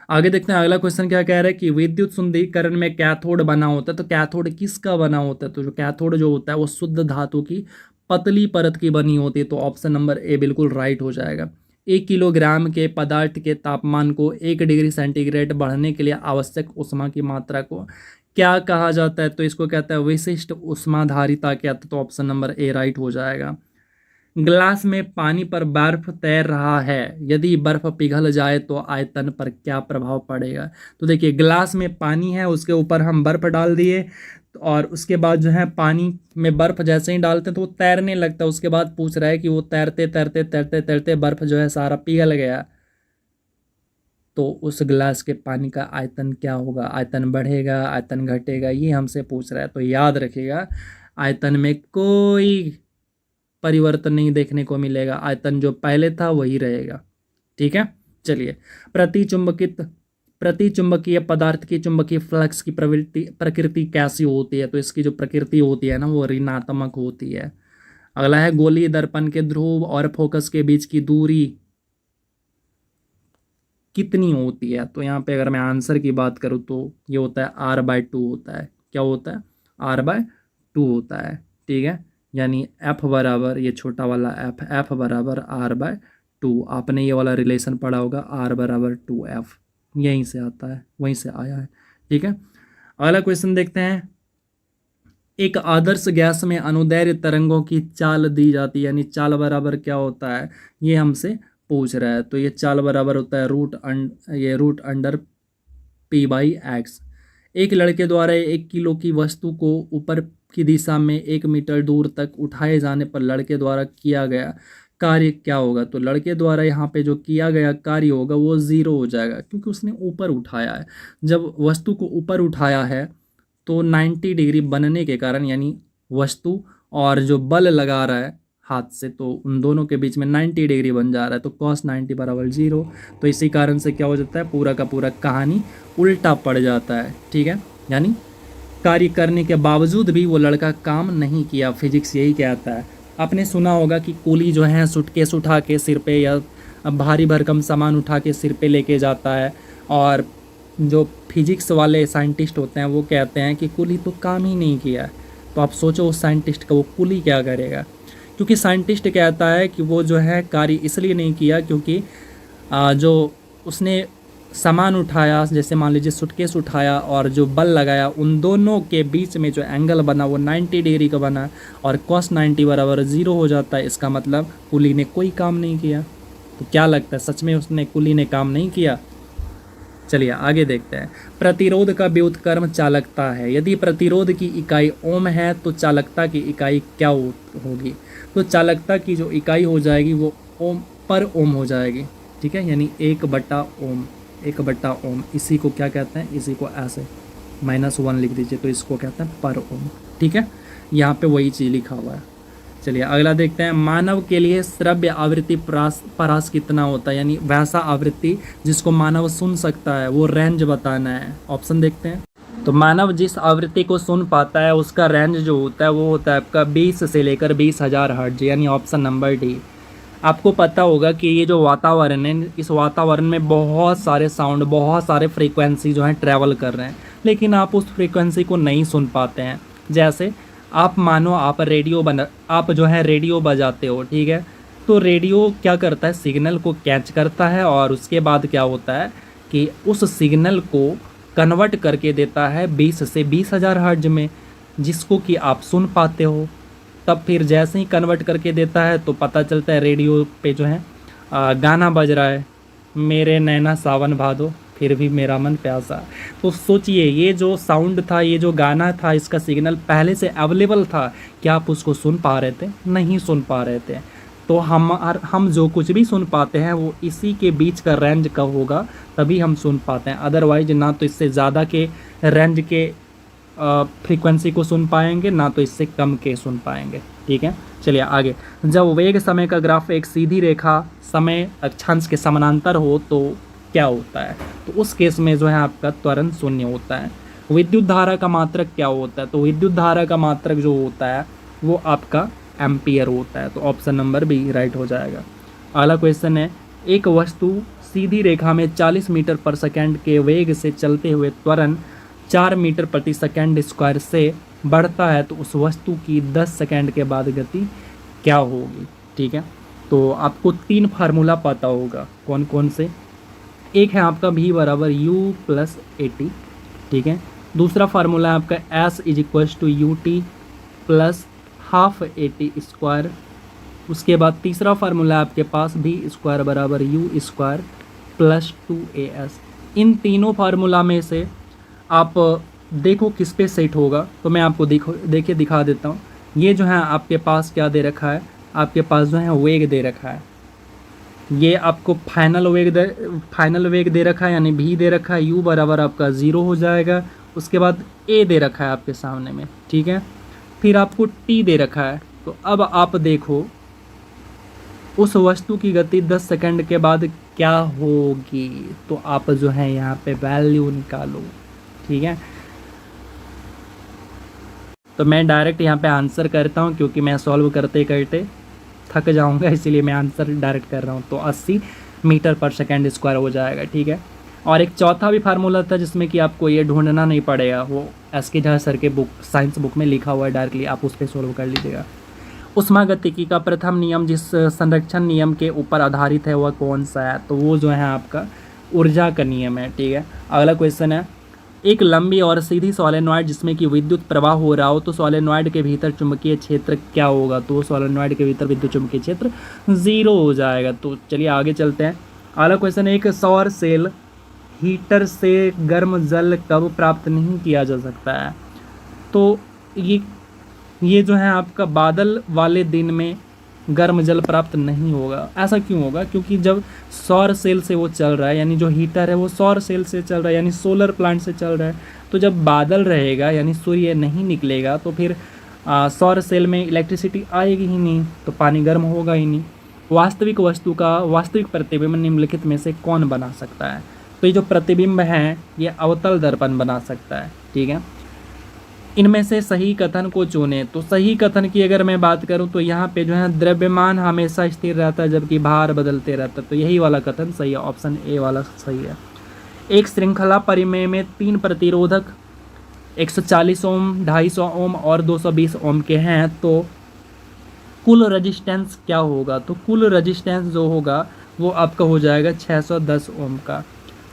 आगे देखते हैं। अगला क्वेश्चन क्या कह रहा है कि विद्युत शुद्धिकरण में कैथोड बना होता है। तो कैथोड किसका बना होता है। तो जो कैथोड जो होता है वो शुद्ध धातु की पतली परत की बनी होती है। तो ऑप्शन नंबर ए बिल्कुल राइट हो जाएगा। 1 किलोग्राम के पदार्थ के तापमान को 1 डिग्री सेंटीग्रेड बढ़ने के लिए आवश्यक ऊष्मा की मात्रा को क्या कहा जाता है? तो इसको कहता है विशिष्ट ऊष्माधारिता। क्या? तो ऑप्शन नंबर ए राइट हो जाएगा। ग्लास में पानी पर बर्फ तैर रहा है, यदि बर्फ पिघल जाए तो आयतन पर क्या प्रभाव पड़ेगा? तो देखिए ग्लास में पानी है, उसके ऊपर हम बर्फ डाल दिए और उसके बाद जो है पानी में बर्फ जैसे ही डालते हैं तो वो तैरने लगता है। उसके बाद पूछ रहा है कि वो तैरते तैरते तैरते तैरते बर्फ जो है सारा पिघल गया, तो उस गिलास के पानी का आयतन क्या होगा? आयतन बढ़ेगा, आयतन घटेगा, ये हमसे पूछ रहा है। तो याद रखिएगा आयतन में कोई परिवर्तन नहीं देखने को मिलेगा, आयतन जो पहले था वही रहेगा। ठीक है, चलिए। प्रतिचुंबकीय पदार्थ की चुंबकीय फ्लक्स की प्रकृति कैसी होती है? तो इसकी जो प्रकृति होती है ना वो ऋणात्मक होती है। अगला है गोलीय दर्पण के ध्रुव और फोकस के बीच की दूरी कितनी होती है? तो यहाँ पे अगर मैं आंसर की बात करूँ तो ये होता है r/2 होता है। क्या होता है? r/2 होता है। ठीक है, यानी f बराबर, ये छोटा वाला f बराबर r/2। आपने ये वाला रिलेशन पढ़ा होगा, r बराबर 2f, यहीं से आता है, वहीं से आया है। ठीक है, अगला क्वेश्चन देखते हैं। एक आदर्श गैस में अनुदैर्ध्य तरंगों की चाल दी जाती है, यानी चाल बराबर क्या होता है ये हमसे पूछ रहा है। तो ये चाल बराबर होता है रूट अंडर p/x। एक लड़के द्वारा 1 किलो की वस्तु को ऊपर की दिशा में 1 मीटर दूर तक उठाए जाने पर लड़के द्वारा किया गया कार्य क्या होगा? तो लड़के द्वारा यहाँ पे जो किया गया कार्य होगा वो 0 हो जाएगा, क्योंकि उसने ऊपर उठाया है। जब वस्तु को ऊपर उठाया है तो 90 डिग्री बनने के कारण, यानी वस्तु और जो बल लगा रहा है हाथ से, तो उन दोनों के बीच में 90 डिग्री बन जा रहा है, तो cos 90 बराबर 0। तो इसी कारण से क्या हो जाता है, पूरा का पूरा कहानी उल्टा पड़ जाता है। ठीक है, यानी कार्य करने के बावजूद भी वो लड़का काम नहीं किया, फिजिक्स यही कहता है। आपने सुना होगा कि कूली जो है सूटकेस उठा के सिर पे या भारी भरकम सामान उठा के सिर पे लेके जाता है, और जो फिजिक्स वाले साइंटिस्ट होते हैं वो कहते हैं कि कूली तो काम ही नहीं किया। तो आप सोचो उस साइंटिस्ट का वो कूली क्या करेगा? क्योंकि साइंटिस्ट कहता है कि वो जो है कार्य इसलिए नहीं किया क्योंकि जो उसने सामान उठाया, जैसे मान लीजिए सूटकेस उठाया और जो बल लगाया, उन दोनों के बीच में जो एंगल बना वो 90 डिग्री का बना, और cos 90 बराबर 0 हो जाता है। इसका मतलब कुली ने कोई काम नहीं किया। तो क्या लगता है, सच में उसने कुली ने काम नहीं किया? चलिए आगे देखते हैं। प्रतिरोध का व्युत्क्रम चालकता है। यदि प्रतिरोध की इकाई ओम है तो चालकता की इकाई क्या होगी? तो चालकता की जो इकाई हो जाएगी वो ओम पर ओम हो जाएगी। ठीक है, यानी 1/ओम, 1/ओम। इसी को क्या कहते हैं, इसी को ऐसे -1 लिख दीजिए, तो इसको कहते हैं पर ओम। ठीक है, यहाँ पे वही चीज़ लिखा हुआ है। चलिए अगला देखते हैं। मानव के लिए श्रव्य आवृत्ति परास कितना होता है? यानी वैसा आवृत्ति जिसको मानव सुन सकता है, वो रेंज बताना है। ऑप्शन देखते हैं। तो मानव जिस आवृत्ति को सुन पाता है उसका रेंज जो होता है वो होता है आपका 20 से लेकर 20,000 हर्ट्ज, यानी ऑप्शन नंबर डी। आपको पता होगा कि ये जो वातावरण है, इस वातावरण में बहुत सारे साउंड, बहुत सारे फ्रीक्वेंसी जो हैं ट्रैवल कर रहे हैं, लेकिन आप उस फ्रीक्वेंसी को नहीं सुन पाते हैं। जैसे आप मानो आप जो है रेडियो बजाते हो, ठीक है, तो रेडियो क्या करता है, सिग्नल को कैच करता है और उसके बाद क्या होता है कि उस सिग्नल को कन्वर्ट करके देता है 20 से 20,000 हर्ट्ज में, जिसको कि आप सुन पाते हो। तब फिर जैसे ही कन्वर्ट करके देता है तो पता चलता है रेडियो पे जो है गाना बज रहा है, मेरे नैना सावन भादो फिर भी मेरा मन प्यासा। तो सोचिए ये जो साउंड था, ये जो गाना था, इसका सिग्नल पहले से अवेलेबल था, क्या आप उसको सुन पा रहे थे? नहीं सुन पा रहे थे। तो हम जो कुछ भी सुन पाते हैं वो इसी के बीच का रेंज का होगा, तभी हम सुन पाते हैं। अदरवाइज ना तो इससे ज़्यादा के रेंज के फ्रीक्वेंसी को सुन पाएंगे, ना तो इससे कम के सुन पाएंगे। ठीक है, चलिए आगे। जब वेग समय का ग्राफ एक सीधी रेखा समय अक्षांश के समानांतर हो तो क्या होता है? तो उस केस में जो है आपका त्वरण शून्य होता है। विद्युत धारा का मात्रक क्या होता है? तो विद्युत धारा का मात्रक जो होता है वो आपका एम्पियर होता है। तो ऑप्शन नंबर बी राइट हो जाएगा। अगला क्वेश्चन है, एक वस्तु सीधी रेखा में 40 मीटर पर सेकेंड के वेग से चलते हुए त्वरण 4 मीटर प्रति सेकेंड स्क्वायर से बढ़ता है, तो उस वस्तु की 10 सेकेंड के बाद गति क्या होगी? ठीक है, तो आपको 3 फार्मूला पता होगा, कौन कौन से। एक है आपका v बराबर u प्लस ए टी, ठीक है। दूसरा फार्मूला है आपका s is equals to U T plus half A T square. उसके बाद तीसरा फार्मूला है आपके पास v स्क्वायर बराबर u स्क्वायर प्लस 2as। इन तीनों फार्मूला में से आप देखो किस पे सेट होगा, तो मैं आपको देखिए दिखा देता हूँ। ये जो है आपके पास क्या दे रखा है, आपके पास जो है वेग दे रखा है। ये आपको फाइनल वेग दे रखा है, यानी भी दे रखा है, u बराबर आपका 0 हो जाएगा। उसके बाद a दे रखा है आपके सामने में, ठीक है। फिर आपको t दे रखा है। तो अब आप देखो उस वस्तु की गति 10 सेकंड के बाद क्या होगी, तो आप जो है यहाँ पे वैल्यू निकालो, ठीक है। तो मैं डायरेक्ट यहाँ पे आंसर करता हूँ, क्योंकि मैं सॉल्व करते करते थक जाऊँगा, इसीलिए मैं आंसर डायरेक्ट कर रहा हूँ। तो 80 मीटर पर सेकंड स्क्वायर हो जाएगा, ठीक है। और एक चौथा भी फार्मूला था जिसमें कि आपको ये ढूंढना नहीं पड़ेगा, वो एस.के. झा सर के साइंस बुक में लिखा हुआ है, डायरेक्टली आप उस पर सोल्व कर लीजिएगा। ऊष्मागतिकी का प्रथम नियम जिस संरक्षण नियम के ऊपर आधारित है वह कौन सा है, तो वो जो है आपका ऊर्जा का नियम है, ठीक है। अगला क्वेश्चन है, एक लंबी और सीधी सोलेनॉइड जिसमें कि विद्युत प्रवाह हो रहा हो, तो सोलेनॉइड के भीतर चुंबकीय क्षेत्र क्या होगा, तो सोलेनॉइड के भीतर विद्युत चुंबकीय क्षेत्र 0 हो जाएगा। तो चलिए आगे चलते हैं। अगला क्वेश्चन है, एक सौर सेल हीटर से गर्म जल कब प्राप्त नहीं किया जा सकता है, तो ये जो है आपका बादल वाले दिन में गर्म जल प्राप्त नहीं होगा। ऐसा क्यों होगा, क्योंकि जब सौर सेल से वो चल रहा है, यानी जो हीटर है वो सौर सेल से चल रहा है, यानी सोलर प्लांट से चल रहा है। तो जब बादल रहेगा यानी सूर्य नहीं निकलेगा, तो फिर सौर सेल में इलेक्ट्रिसिटी आएगी ही नहीं, तो पानी गर्म होगा ही नहीं। वास्तविक वस्तु का वास्तविक प्रतिबिंब निम्नलिखित में से कौन बना सकता है, तो ये जो प्रतिबिंब है ये अवतल दर्पण बना सकता है, ठीक है। इनमें से सही कथन को चुने, तो सही कथन की अगर मैं बात करूं तो यहाँ पे जो है द्रव्यमान हमेशा स्थिर रहता है जबकि भार बदलते रहता है, तो यही वाला कथन सही है, ऑप्शन ए वाला सही है। एक श्रृंखला परिमेय में 3 प्रतिरोधक 140 ओम, 250 ओम और 220 ओम के हैं, तो कुल रेजिस्टेंस क्या होगा, तो कुल रेजिस्टेंस जो होगा वो आपका हो जाएगा 610 ओम का।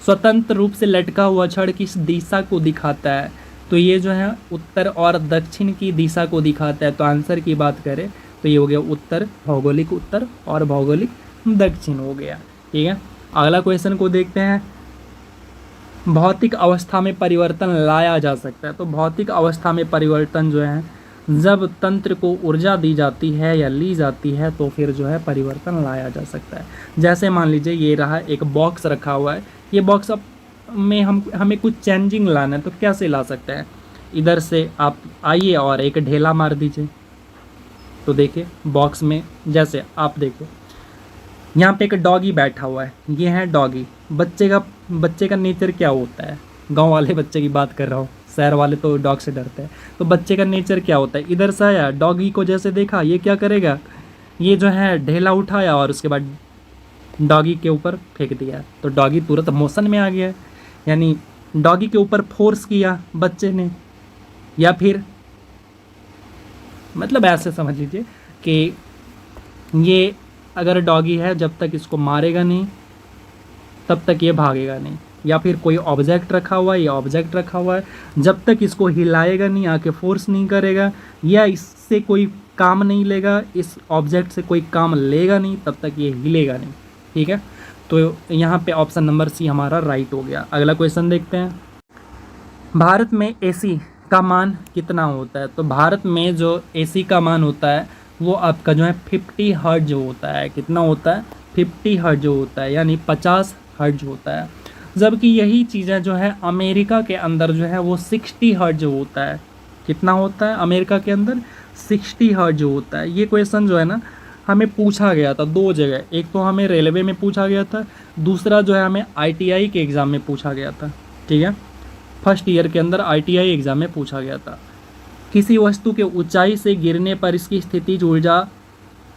स्वतंत्र रूप से लटका हुआ छड़ किस दिशा को दिखाता है, तो ये जो है उत्तर और दक्षिण की दिशा को दिखाता है। तो आंसर की बात करें तो ये हो गया उत्तर, भौगोलिक उत्तर और भौगोलिक दक्षिण हो गया, ठीक है। अगला क्वेश्चन को देखते हैं, भौतिक अवस्था में परिवर्तन लाया जा सकता है, तो भौतिक अवस्था में परिवर्तन जो है जब तंत्र को ऊर्जा दी जाती है या ली जाती है तो फिर जो है परिवर्तन लाया जा सकता है। जैसे मान लीजिए ये रहा एक बॉक्स रखा हुआ है, ये बॉक्स अब में हमें कुछ चेंजिंग लाना है, तो कैसे ला सकते हैं, इधर से आप आइए और एक ढेला मार दीजिए। तो देखिए बॉक्स में जैसे आप देखो यहाँ पे एक डॉगी बैठा हुआ है, ये है डॉगी। बच्चे का नेचर क्या होता है, गांव वाले बच्चे की बात कर रहा हूँ, शहर वाले तो डॉग से डरते हैं। तो बच्चे का नेचर क्या होता है, इधर से आया डॉगी को जैसे देखा, ये क्या करेगा, ये जो है ढेला उठाया और उसके बाद डॉगी के ऊपर फेंक दिया, तो डॉगी तुरंत मोशन में आ गया, यानी डॉगी के ऊपर फोर्स किया बच्चे ने। या फिर मतलब ऐसे समझ लीजिए कि ये अगर डॉगी है जब तक इसको मारेगा नहीं तब तक ये भागेगा नहीं, या फिर कोई ऑब्जेक्ट रखा हुआ है, ये ऑब्जेक्ट रखा हुआ है, जब तक इसको हिलाएगा नहीं, आके फोर्स नहीं करेगा या इससे कोई काम नहीं लेगा, इस ऑब्जेक्ट से कोई काम लेगा नहीं, तब तक ये हिलेगा नहीं, ठीक है। तो यहाँ पे ऑप्शन नंबर सी हमारा राइट हो गया। अगला क्वेश्चन देखते हैं, भारत में एसी का मान कितना होता है, तो भारत में जो एसी का मान होता है वो आपका जो है 50 हर्ट्ज होता है। कितना होता है, 50 हर्ट्ज होता है, यानी 50 हर्ट्ज होता है। जबकि यही चीज़ें जो है अमेरिका के अंदर जो है वो 60 हर्ट्ज होता है। कितना होता है अमेरिका के अंदर, 60 हर्ट्ज होता है। ये क्वेश्चन जो है ना हमें पूछा गया था 2 जगह, एक तो हमें रेलवे में पूछा गया था, दूसरा जो है हमें ITI के एग्ज़ाम में पूछा गया था, ठीक है। फर्स्ट ईयर के अंदर ITI एग्ज़ाम में पूछा गया था। किसी वस्तु के ऊंचाई से गिरने पर इसकी स्थितिज ऊर्जा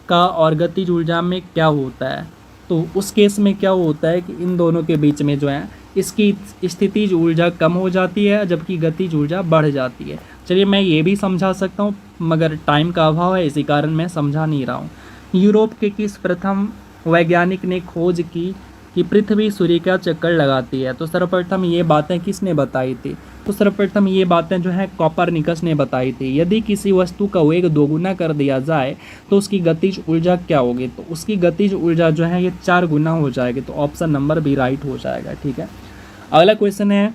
का और गतिज ऊर्जा में क्या होता है, तो उस केस में क्या होता है कि इन दोनों के बीच में जो है इसकी स्थितिज ऊर्जा कम हो जाती है जबकि गतिज ऊर्जा बढ़ जाती है। चलिए मैं ये भी समझा सकता हूँ मगर टाइम का अभाव है इसी कारण मैं समझा नहीं रहा हूँ। यूरोप के किस प्रथम वैज्ञानिक ने खोज की कि पृथ्वी सूर्य का चक्कर लगाती है? तो सर्वप्रथम ये बातें किसने बताई थी? तो सर्वप्रथम ये बातें जो है कॉपरनिकस ने बताई थी। यदि किसी वस्तु का वेग दोगुना कर दिया जाए तो उसकी गतिज ऊर्जा क्या होगी? तो उसकी गतिज ऊर्जा जो है ये 4 गुना हो जाएगी। तो ऑप्शन नंबर बी राइट हो जाएगा। ठीक है, अगला क्वेश्चन है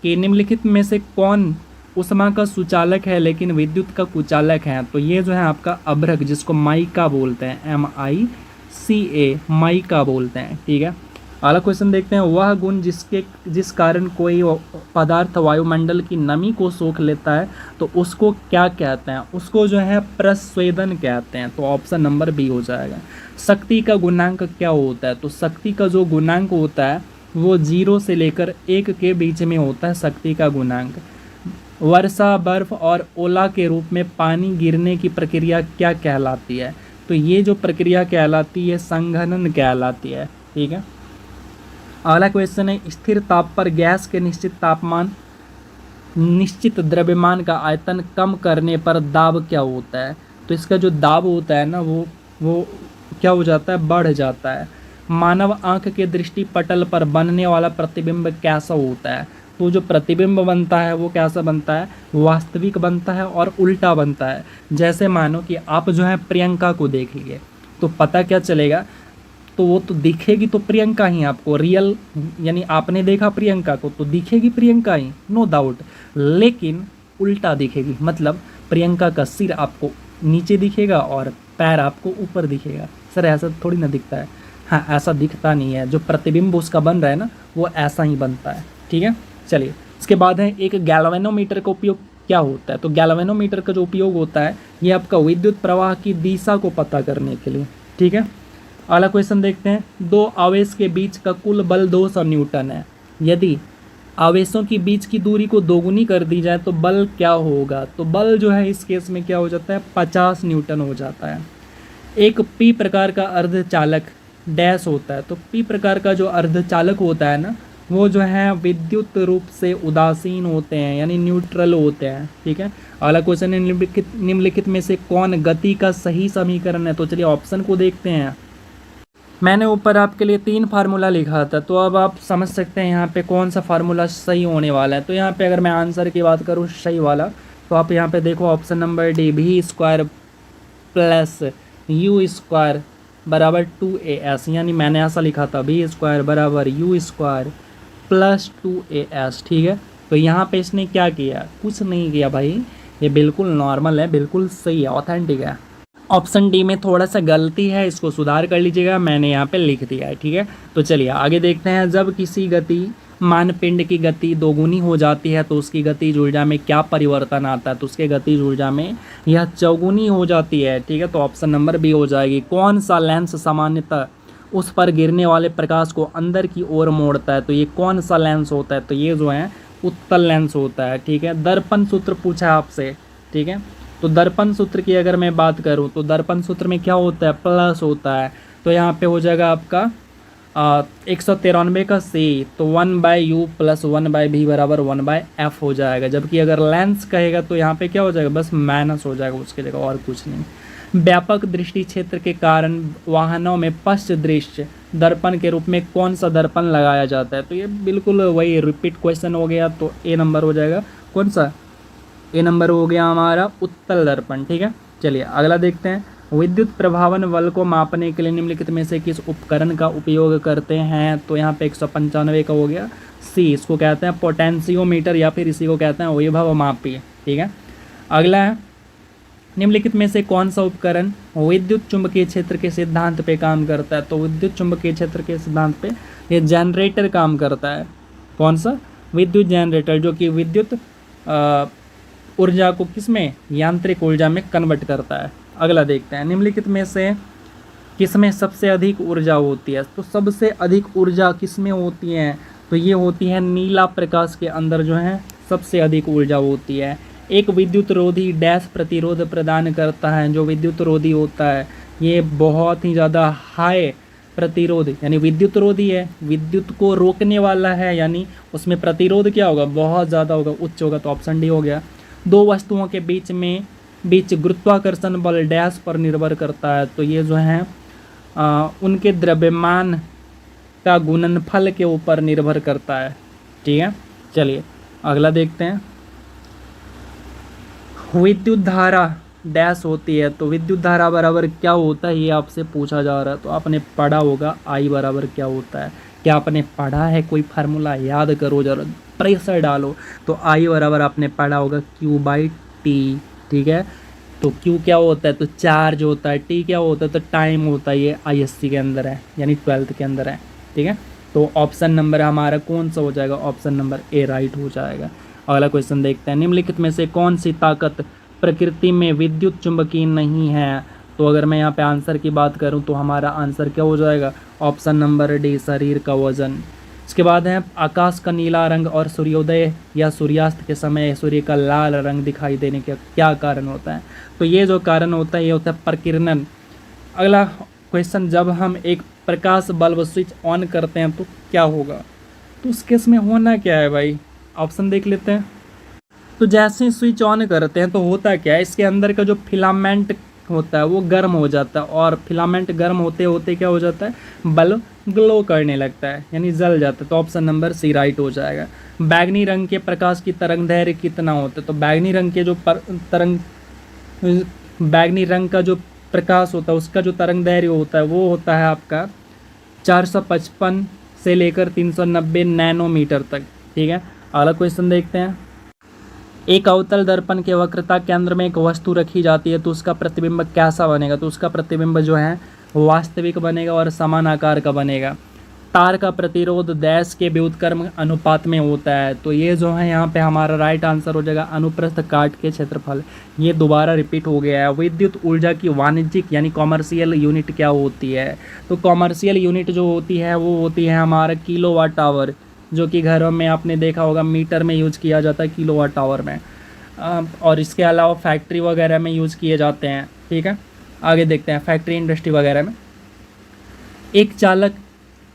कि निम्नलिखित में से कौन ऊष्मा का सुचालक है लेकिन विद्युत का कुचालक है? तो ये जो है आपका अभ्रक, जिसको माइका बोलते हैं, MICA, माइका बोलते हैं। ठीक है, अगला क्वेश्चन देखते हैं। वह गुण जिस कारण कोई पदार्थ वायुमंडल की नमी को सोख लेता है तो उसको क्या कहते हैं? उसको जो है प्रस्वेदन कहते हैं। तो ऑप्शन नंबर बी हो जाएगा। शक्ति का गुणांक क्या होता है? तो शक्ति का जो गुणांक होता है वो 0 से लेकर 1 के बीच में होता है शक्ति का गुणांक। वर्षा, बर्फ और ओला के रूप में पानी गिरने की प्रक्रिया क्या कहलाती है? तो ये जो प्रक्रिया कहलाती है संघनन कहलाती है। ठीक है, अगला क्वेश्चन है स्थिर ताप पर गैस के निश्चित द्रव्यमान का आयतन कम करने पर दाब क्या होता है? तो इसका जो दाब होता है ना वो क्या हो जाता है? बढ़ जाता है। मानव आंख के दृष्टि पटल पर बनने वाला प्रतिबिंब कैसा होता है? तो जो प्रतिबिंब बनता है वो कैसा बनता है? वास्तविक बनता है और उल्टा बनता है। जैसे मानो कि आप जो है प्रियंका को देख लिए तो पता क्या चलेगा? तो वो तो दिखेगी तो प्रियंका ही आपको, रियल यानी आपने देखा प्रियंका को तो दिखेगी प्रियंका ही, नो डाउट, लेकिन उल्टा दिखेगी। मतलब प्रियंका का सिर आपको नीचे दिखेगा और पैर आपको ऊपर दिखेगा। सर ऐसा थोड़ी ना दिखता है। हाँ, ऐसा दिखता नहीं है। जो प्रतिबिंब उसका बन रहा है ना वो ऐसा ही बनता है। ठीक है, चलिए इसके बाद है एक गैल्वेनोमीटर का उपयोग क्या होता है? तो गैल्वेनोमीटर का जो उपयोग होता है ये आपका विद्युत प्रवाह की दिशा को पता करने के लिए। ठीक है, अगला क्वेश्चन देखते हैं। दो आवेश के बीच का कुल बल 200 न्यूटन है। यदि आवेशों की बीच की दूरी को दोगुनी कर दी जाए तो बल क्या होगा? तो बल जो है इस केस में क्या हो जाता है? 50 न्यूटन हो जाता है। एक पी प्रकार का अर्धचालक डैश होता है। तो पी प्रकार का जो अर्धचालक होता है ना वो जो है विद्युत रूप से उदासीन होते हैं यानी न्यूट्रल होते हैं। ठीक है, अगला क्वेश्चन है निम्नलिखित में से कौन गति का सही समीकरण है? तो चलिए ऑप्शन को देखते हैं। मैंने ऊपर आपके लिए 3 फार्मूला लिखा था, तो अब आप समझ सकते हैं यहाँ पे कौन सा फार्मूला सही होने वाला है। तो यहाँ पे अगर मैं आंसर की बात करूँ सही वाला, तो आप यहाँ पे देखो option number D, v² plus u² बराबर 2as, यानी मैंने ऐसा लिखा था v² बराबर u² प्लस 2as। ठीक है, तो यहाँ पे इसने क्या किया? कुछ नहीं किया भाई, ये बिल्कुल नॉर्मल है, बिल्कुल सही है, ऑथेंटिक है। ऑप्शन डी में थोड़ा सा गलती है, इसको सुधार कर लीजिएगा, मैंने यहाँ पे लिख दिया है। ठीक है, तो चलिए आगे देखते हैं। जब किसी गतिमान पिंड की गति दोगुनी हो जाती है तो उसकी गतिज ऊर्जा में क्या परिवर्तन आता है? तो उसके गतिज ऊर्जा में यह चौगुनी हो जाती है। ठीक है, तो ऑप्शन नंबर बी हो जाएगी। कौन सा लेंस सामान्यतः उस पर गिरने वाले प्रकाश को अंदर की ओर मोड़ता है? तो ये कौन सा लेंस होता है? तो ये जो है उत्तल लेंस होता है। ठीक है, दर्पण सूत्र पूछा आपसे। ठीक है, तो दर्पण सूत्र की अगर मैं बात करूं तो दर्पण सूत्र में क्या होता है? प्लस होता है। तो यहाँ पे हो जाएगा आपका 193 का सी, तो 1/u प्लस 1/v बराबर 1/f हो जाएगा। जबकि अगर लेंस कहेगा तो यहाँ पे क्या हो जाएगा? बस माइनस हो जाएगा उसके जगह, और कुछ नहीं। व्यापक दृष्टि क्षेत्र के कारण वाहनों में पश्च दृश्य दर्पण के रूप में कौन सा दर्पण लगाया जाता है? तो ये बिल्कुल वही रिपीट क्वेश्चन हो गया, तो ए नंबर हो जाएगा। कौन सा? ए नंबर हो गया हमारा उत्तल दर्पण। ठीक है, चलिए अगला देखते हैं। विद्युत प्रभावन बल को मापने के लिए निम्नलिखित में से किस उपकरण का उपयोग करते हैं? तो यहाँ पे 195 का हो गया सी, इसको कहते हैं पोटेंशियोमीटर या फिर इसी को कहते हैं विभव मापी। ठीक है, अगला है निम्नलिखित में से कौन सा उपकरण विद्युत चुंबकीय क्षेत्र के सिद्धांत पे काम करता है? तो विद्युत चुंबकीय क्षेत्र के सिद्धांत पे ये जनरेटर काम करता है। कौन सा? विद्युत जनरेटर, जो कि विद्युत ऊर्जा को किसमें? यांत्रिक ऊर्जा में कन्वर्ट करता है। अगला देखते हैं, निम्नलिखित में से किसमें सबसे अधिक ऊर्जा होती है? तो सबसे अधिक ऊर्जा किसमें होती है? तो ये होती है नीला प्रकाश के अंदर जो है सबसे अधिक ऊर्जा होती है। एक विद्युत रोधी डैश प्रतिरोध प्रदान करता है। जो विद्युत रोधी होता है ये बहुत ही ज़्यादा हाई प्रतिरोध यानी विद्युत रोधी है, विद्युत को रोकने वाला है, यानी उसमें प्रतिरोध क्या होगा? बहुत ज़्यादा होगा, उच्च होगा। तो ऑप्शन डी हो गया। दो वस्तुओं के बीच में बीच गुरुत्वाकर्षण बल डैश पर निर्भर करता है, तो ये जो है उनके द्रव्यमान का गुणनफल के ऊपर निर्भर करता है। ठीक है, चलिए अगला देखते हैं। विद्युत धारा डैश होती है, तो विद्युत धारा बराबर क्या होता है ये आपसे पूछा जा रहा है, तो आपने पढ़ा होगा आई बराबर क्या होता है। क्या आपने पढ़ा है? कोई फार्मूला याद करो जरा, प्रेशर डालो। तो आई बराबर आपने पढ़ा होगा Q/T। ठीक है, तो Q क्या होता है? तो चार्ज होता है। T क्या होता है? तो टाइम होता है। ये ISC के अंदर है, यानी 12th के अंदर है। ठीक है, तो ऑप्शन नंबर हमारा कौन सा हो जाएगा? ऑप्शन नंबर ए राइट हो जाएगा। अगला क्वेश्चन देखते हैं। निम्नलिखित में से कौन सी ताकत प्रकृति में विद्युत चुंबकीय नहीं है? तो अगर मैं यहाँ पे आंसर की बात करूँ तो हमारा आंसर क्या हो जाएगा? ऑप्शन नंबर डी, शरीर का वजन। इसके बाद है आकाश का नीला रंग और सूर्योदय या सूर्यास्त के समय सूर्य का लाल रंग दिखाई देने का क्या कारण होता है? तो ये जो कारण होता है ये होता है प्रकीर्णन। अगला क्वेश्चन, जब हम एक प्रकाश बल्ब स्विच ऑन करते हैं तो क्या होगा? तो उस केस में होना क्या है भाई? ऑप्शन देख लेते हैं। तो जैसे ही स्विच ऑन करते हैं तो होता क्या है, इसके अंदर का जो फिलामेंट होता है वो गर्म हो जाता है, और फिलामेंट गर्म होते होते क्या हो जाता है? बल्ब ग्लो करने लगता है, यानी जल जाता है। तो ऑप्शन नंबर सी राइट हो जाएगा। बैगनी रंग के प्रकाश की तरंग दैर्घ्य कितना होता है? तो बैगनी रंग के जो बैगनी रंग का जो प्रकाश होता है उसका जो तरंग दैर्घ्य होता है वो होता है आपका 455 से लेकर 390 नैनोमीटर तक। ठीक है, अगला क्वेश्चन देखते हैं। एक अवतल दर्पण के वक्रता केंद्र में एक वस्तु रखी जाती है तो उसका प्रतिबिंब कैसा बनेगा? तो उसका प्रतिबिंब जो है वास्तविक बनेगा और समान आकार का बनेगा। तार का प्रतिरोध डैश के व्युत्क्रम अनुपात में होता है, तो ये जो है यहाँ पे हमारा राइट आंसर हो जाएगा अनुप्रस्थ काट के क्षेत्रफल। ये दोबारा रिपीट हो गया है। विद्युत ऊर्जा की वाणिज्यिक यानी कॉमर्शियल यूनिट क्या होती है? तो कॉमर्शियल यूनिट जो होती है वो होती है हमारा किलोवाट आवर, जो कि घरों में आपने देखा होगा मीटर में यूज किया जाता है, किलोवाट आवर में। और इसके अलावा फैक्ट्री वगैरह में यूज़ किए जाते हैं। ठीक है, आगे देखते हैं। फैक्ट्री इंडस्ट्री वगैरह में एक चालक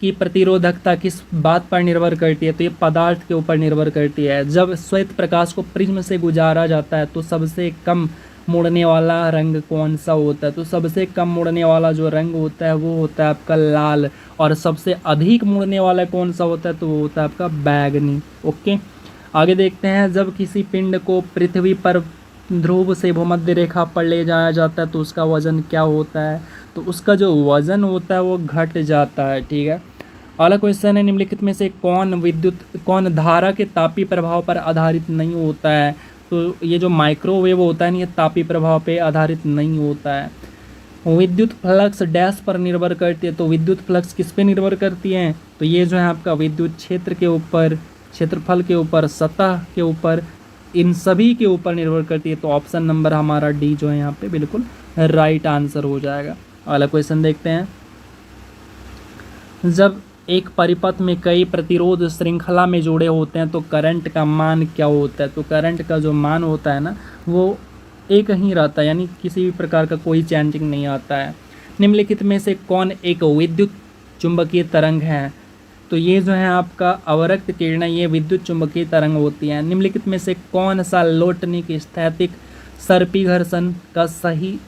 की प्रतिरोधकता किस बात पर निर्भर करती है? तो ये पदार्थ के ऊपर निर्भर करती है। जब श्वेत प्रकाश को प्रिज्म से गुजारा जाता है तो सबसे कम मुड़ने वाला रंग कौन सा होता है? तो सबसे कम मुड़ने वाला जो रंग होता है वो होता है आपका लाल, और सबसे अधिक मुड़ने वाला कौन सा होता है? तो वो होता है आपका बैगनी। ओके, आगे देखते हैं। जब किसी पिंड को पृथ्वी पर ध्रुव से भूमध्य रेखा पर ले जाया जाता है तो उसका वजन क्या होता है? तो उसका जो वजन होता है वो घट जाता है। ठीक है, अगला क्वेश्चन है। निम्नलिखित में से कौन धारा के तापीय प्रभाव पर आधारित नहीं होता है? तो ये जो माइक्रोवेव होता है ना, ये तापीय प्रभाव पे आधारित नहीं होता है। विद्युत फ्लक्स डैश पर निर्भर करती है, तो विद्युत फ्लक्स किस पे निर्भर करती है? तो ये जो है आपका विद्युत क्षेत्र के ऊपर, क्षेत्रफल के ऊपर, सतह के ऊपर, इन सभी के ऊपर निर्भर करती है। तो ऑप्शन नंबर हमारा डी जो है यहाँ पे बिल्कुल राइट आंसर हो जाएगा। अगला क्वेश्चन देखते हैं। जब एक परिपथ में कई प्रतिरोध श्रृंखला में जुड़े होते हैं तो करंट का मान क्या होता है? तो करंट का जो मान होता है ना वो एक ही रहता है, यानी किसी भी प्रकार का कोई चेंजिंग नहीं आता है। निम्नलिखित में से कौन एक विद्युत चुंबकीय तरंग है? तो ये जो है आपका अवरक्त किरणें, ये विद्युत चुंबकीय तरंग होती हैं। निम्नलिखित में से कौन सा लोटनिक स्थैतिक सर्पी घर्षण का सही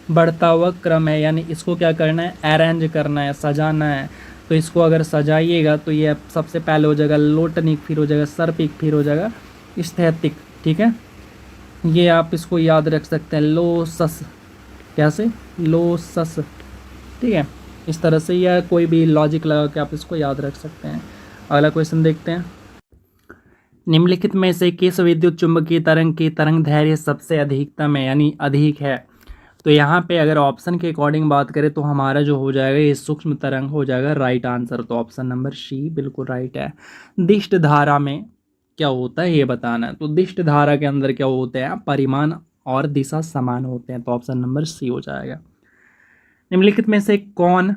बढ़ता हुआ क्रम है? यानी इसको क्या करना है? अरेंज करना है, सजाना है। तो इसको अगर सजाइएगा तो ये सबसे पहले हो जाएगा लोटनिक, फिर हो जाएगा सर्पिक, फिर हो जाएगा स्थैतिक। ठीक है, ये आप इसको याद रख सकते हैं, लोसस, कैसे? लोसस। ठीक है, इस तरह से या कोई भी लॉजिक लगा के आप इसको याद रख सकते हैं। अगला क्वेश्चन देखते हैं। निम्नलिखित में से किस विद्युत चुंबकीय तरंग की तरंग दैर्घ्य सबसे अधिकतम है, यानी अधिक है? तो यहाँ पे अगर ऑप्शन के अकॉर्डिंग बात करें तो हमारा जो हो जाएगा ये सूक्ष्म तरंग हो जाएगा राइट आंसर। तो ऑप्शन नंबर सी बिल्कुल राइट है। दिष्ट धारा में क्या होता है ये बताना है। तो दिष्ट धारा के अंदर क्या होते हैं? परिमाण और दिशा समान होते हैं। तो ऑप्शन नंबर सी हो जाएगा। निम्नलिखित में से कौन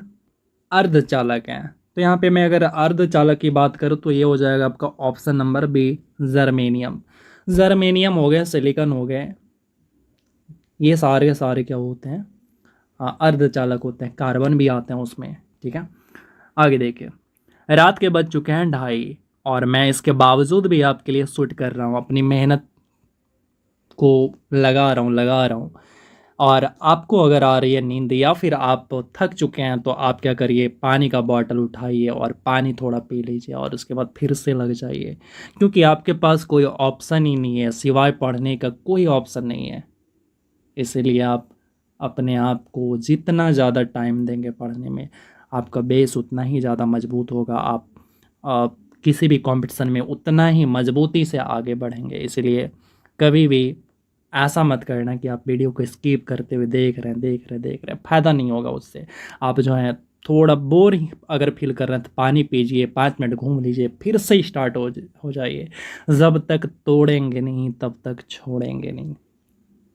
अर्धचालक है? तो यहाँ पे मैं अगर अर्धचालक की बात करूँ तो ये हो जाएगा आपका option number B, germanium. Germanium हो गया, सिलिकॉन हो गए, ये सारे के सारे क्या होते हैं? अर्धचालक होते हैं। कार्बन भी आते हैं उसमें। ठीक है, आगे देखिए। रात के बज चुके हैं 2:30 और मैं इसके बावजूद भी आपके लिए शूट कर रहा हूँ, अपनी मेहनत को लगा रहा हूँ। और आपको अगर आ रही है नींद या फिर आप थक चुके हैं तो आप क्या करिए, पानी का बॉटल उठाइए और पानी थोड़ा पी लीजिए और उसके बाद फिर से लग जाइए, क्योंकि आपके पास कोई ऑप्शन ही नहीं है, सिवाय पढ़ने का कोई ऑप्शन नहीं है। इसीलिए आप अपने आप को जितना ज़्यादा टाइम देंगे पढ़ने में, आपका बेस उतना ही ज़्यादा मजबूत होगा। आप किसी भी कंपटीशन में उतना ही मजबूती से आगे बढ़ेंगे। इसलिए कभी भी ऐसा मत करना कि आप वीडियो को स्किप करते हुए देख रहे हैं, फ़ायदा नहीं होगा उससे। आप जो है थोड़ा बोर ही अगर फील कर रहे हैं तो पानी पीजिए, 5 मिनट घूम लीजिए, फिर से स्टार्ट हो जाइए। जब तक तोड़ेंगे नहीं तब तक छोड़ेंगे नहीं।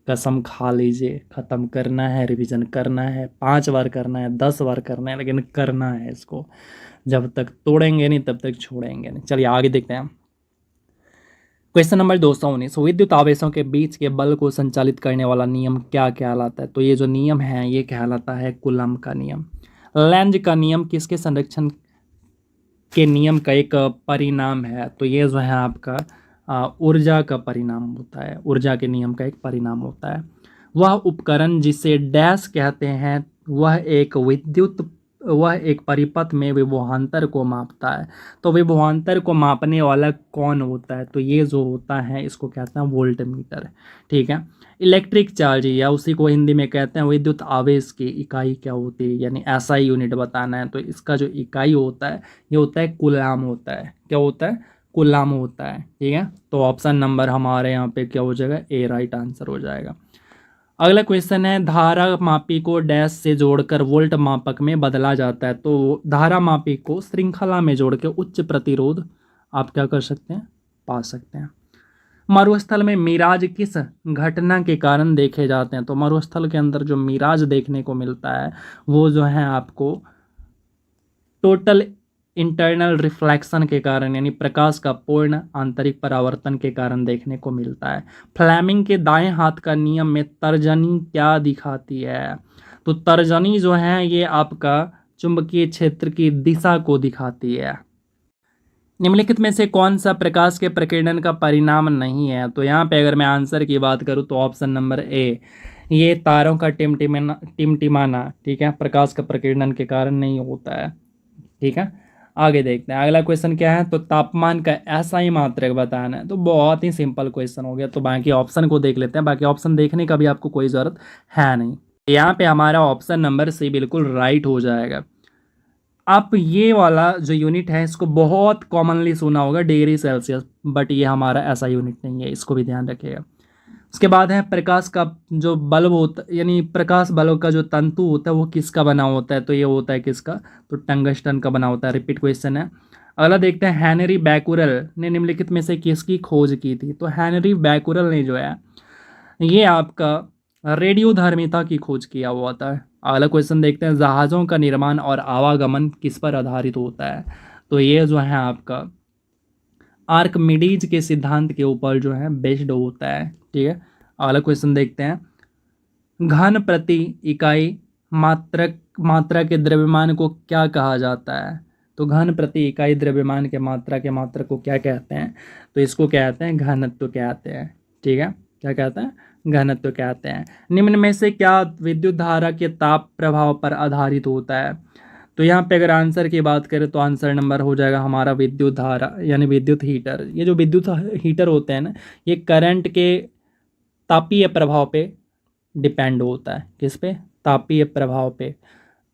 कसम खा लीजिए, ख़त्म करना है, रिवीजन करना है, 5 बार करना है, 10 बार करना है, लेकिन करना है इसको। जब तक तोड़ेंगे नहीं तब तक छोड़ेंगे नहीं। चलिए आगे देखते हैं। क्वेश्चन नंबर 219, विद्युत आवेशों के बीच के बल को संचालित करने वाला नियम क्या कहलाता है? तो ये जो नियम है ये कहलाता है कूलम का नियम। लेंज का नियम किसके संरक्षण के नियम का एक परिणाम है? तो ये जो है आपका ऊर्जा का परिणाम होता है, ऊर्जा के नियम का एक परिणाम होता है। वह उपकरण जिसे डैश कहते हैं वह एक परिपथ में विभवांतर को मापता है। तो विभवांतर को मापने वाला कौन होता है? तो ये जो होता है इसको कहते हैं वोल्ट मीटर। ठीक है। इलेक्ट्रिक चार्ज या उसी को हिंदी में कहते हैं विद्युत आवेश की इकाई क्या होती है, यानी एसआई यूनिट बताना है। तो इसका जो इकाई होता है ये होता है कूलाम होता है। क्या होता है? कूलाम होता है। ठीक है। तो ऑप्शन नंबर हमारे यहाँ पे क्या हो जाएगा? ए राइट आंसर हो जाएगा। अगला क्वेश्चन है, धारा मापी को डैश से जोड़कर वोल्ट मापक में बदला जाता है। तो धारा मापी को श्रृंखला में जोड़ के उच्च प्रतिरोध आप क्या कर सकते हैं? पा सकते हैं। मरुस्थल में मिराज किस घटना के कारण देखे जाते हैं? तो मरुस्थल के अंदर जो मिराज देखने को मिलता है वो जो है आपको टोटल इंटरनल रिफ्लेक्शन के कारण, यानी प्रकाश का पूर्ण आंतरिक परावर्तन के कारण देखने को मिलता है। फ्लेमिंग के दाएं हाथ का नियम में तर्जनी क्या दिखाती है? तो तर्जनी जो है ये आपका चुंबकीय क्षेत्र की दिशा को दिखाती है। निम्नलिखित में से कौन सा प्रकाश के प्रकीर्णन का परिणाम नहीं है? तो यहाँ पे अगर मैं आंसर की बात करूँ तो ऑप्शन नंबर ए, ये तारों का टिमटिमाना, ठीक है, प्रकाश का प्रकीर्णन के कारण नहीं होता है। ठीक है। आगे देखते हैं। अगला क्वेश्चन क्या है? तो तापमान का एसआई मात्रक बताना है। तो बहुत ही सिंपल क्वेश्चन हो गया। तो बाकी ऑप्शन को देख लेते हैं। बाकी ऑप्शन देखने का भी आपको कोई ज़रूरत है नहीं। यहाँ पे हमारा ऑप्शन नंबर सी बिल्कुल राइट हो जाएगा। आप ये वाला जो यूनिट है इसको बहुत कॉमनली सुना होगा, डिग्री सेल्सियस, बट ये हमारा ऐसा यूनिट नहीं है, इसको भी ध्यान रखिएगा। उसके बाद है प्रकाश का जो बल्ब होता है, यानी प्रकाश बल्ब का जो तंतु होता है वो किसका बना होता है? तो ये होता है किसका? तो टंगस्टन का बना होता है। रिपीट क्वेश्चन है। अगला देखते हैं, हेनरी बैकुरल ने निम्नलिखित में से किसकी खोज की थी? तो हेनरी बैकुरल ने जो है ये आपका रेडियोधर्मिता की खोज किया हुआ था। अगला क्वेश्चन देखते हैं, जहाज़ों का निर्माण और आवागमन किस पर आधारित होता है? तो ये जो है आपका आर्किमिडीज के सिद्धांत के ऊपर जो है बेस्ड होता है। ठीक है। अगला क्वेश्चन देखते हैं, घन प्रति इकाई मात्रा के द्रव्यमान को क्या कहा जाता है? तो घन प्रति इकाई द्रव्यमान के मात्रा को क्या कहते हैं? तो इसको कहते हैं घनत्व कहते हैं। ठीक है। क्या कहते हैं? घनत्व कहते हैं। निम्न में से क्या विद्युत धारा के ताप प्रभाव पर आधारित होता है? तो यहाँ पे अगर आंसर की बात करें तो आंसर नंबर हो जाएगा हमारा विद्युत धारा, यानी विद्युत हीटर। ये जो विद्युत हीटर होते हैं ना, ये करंट के तापीय प्रभाव पे डिपेंड होता है। किस पे? तापीय प्रभाव पे।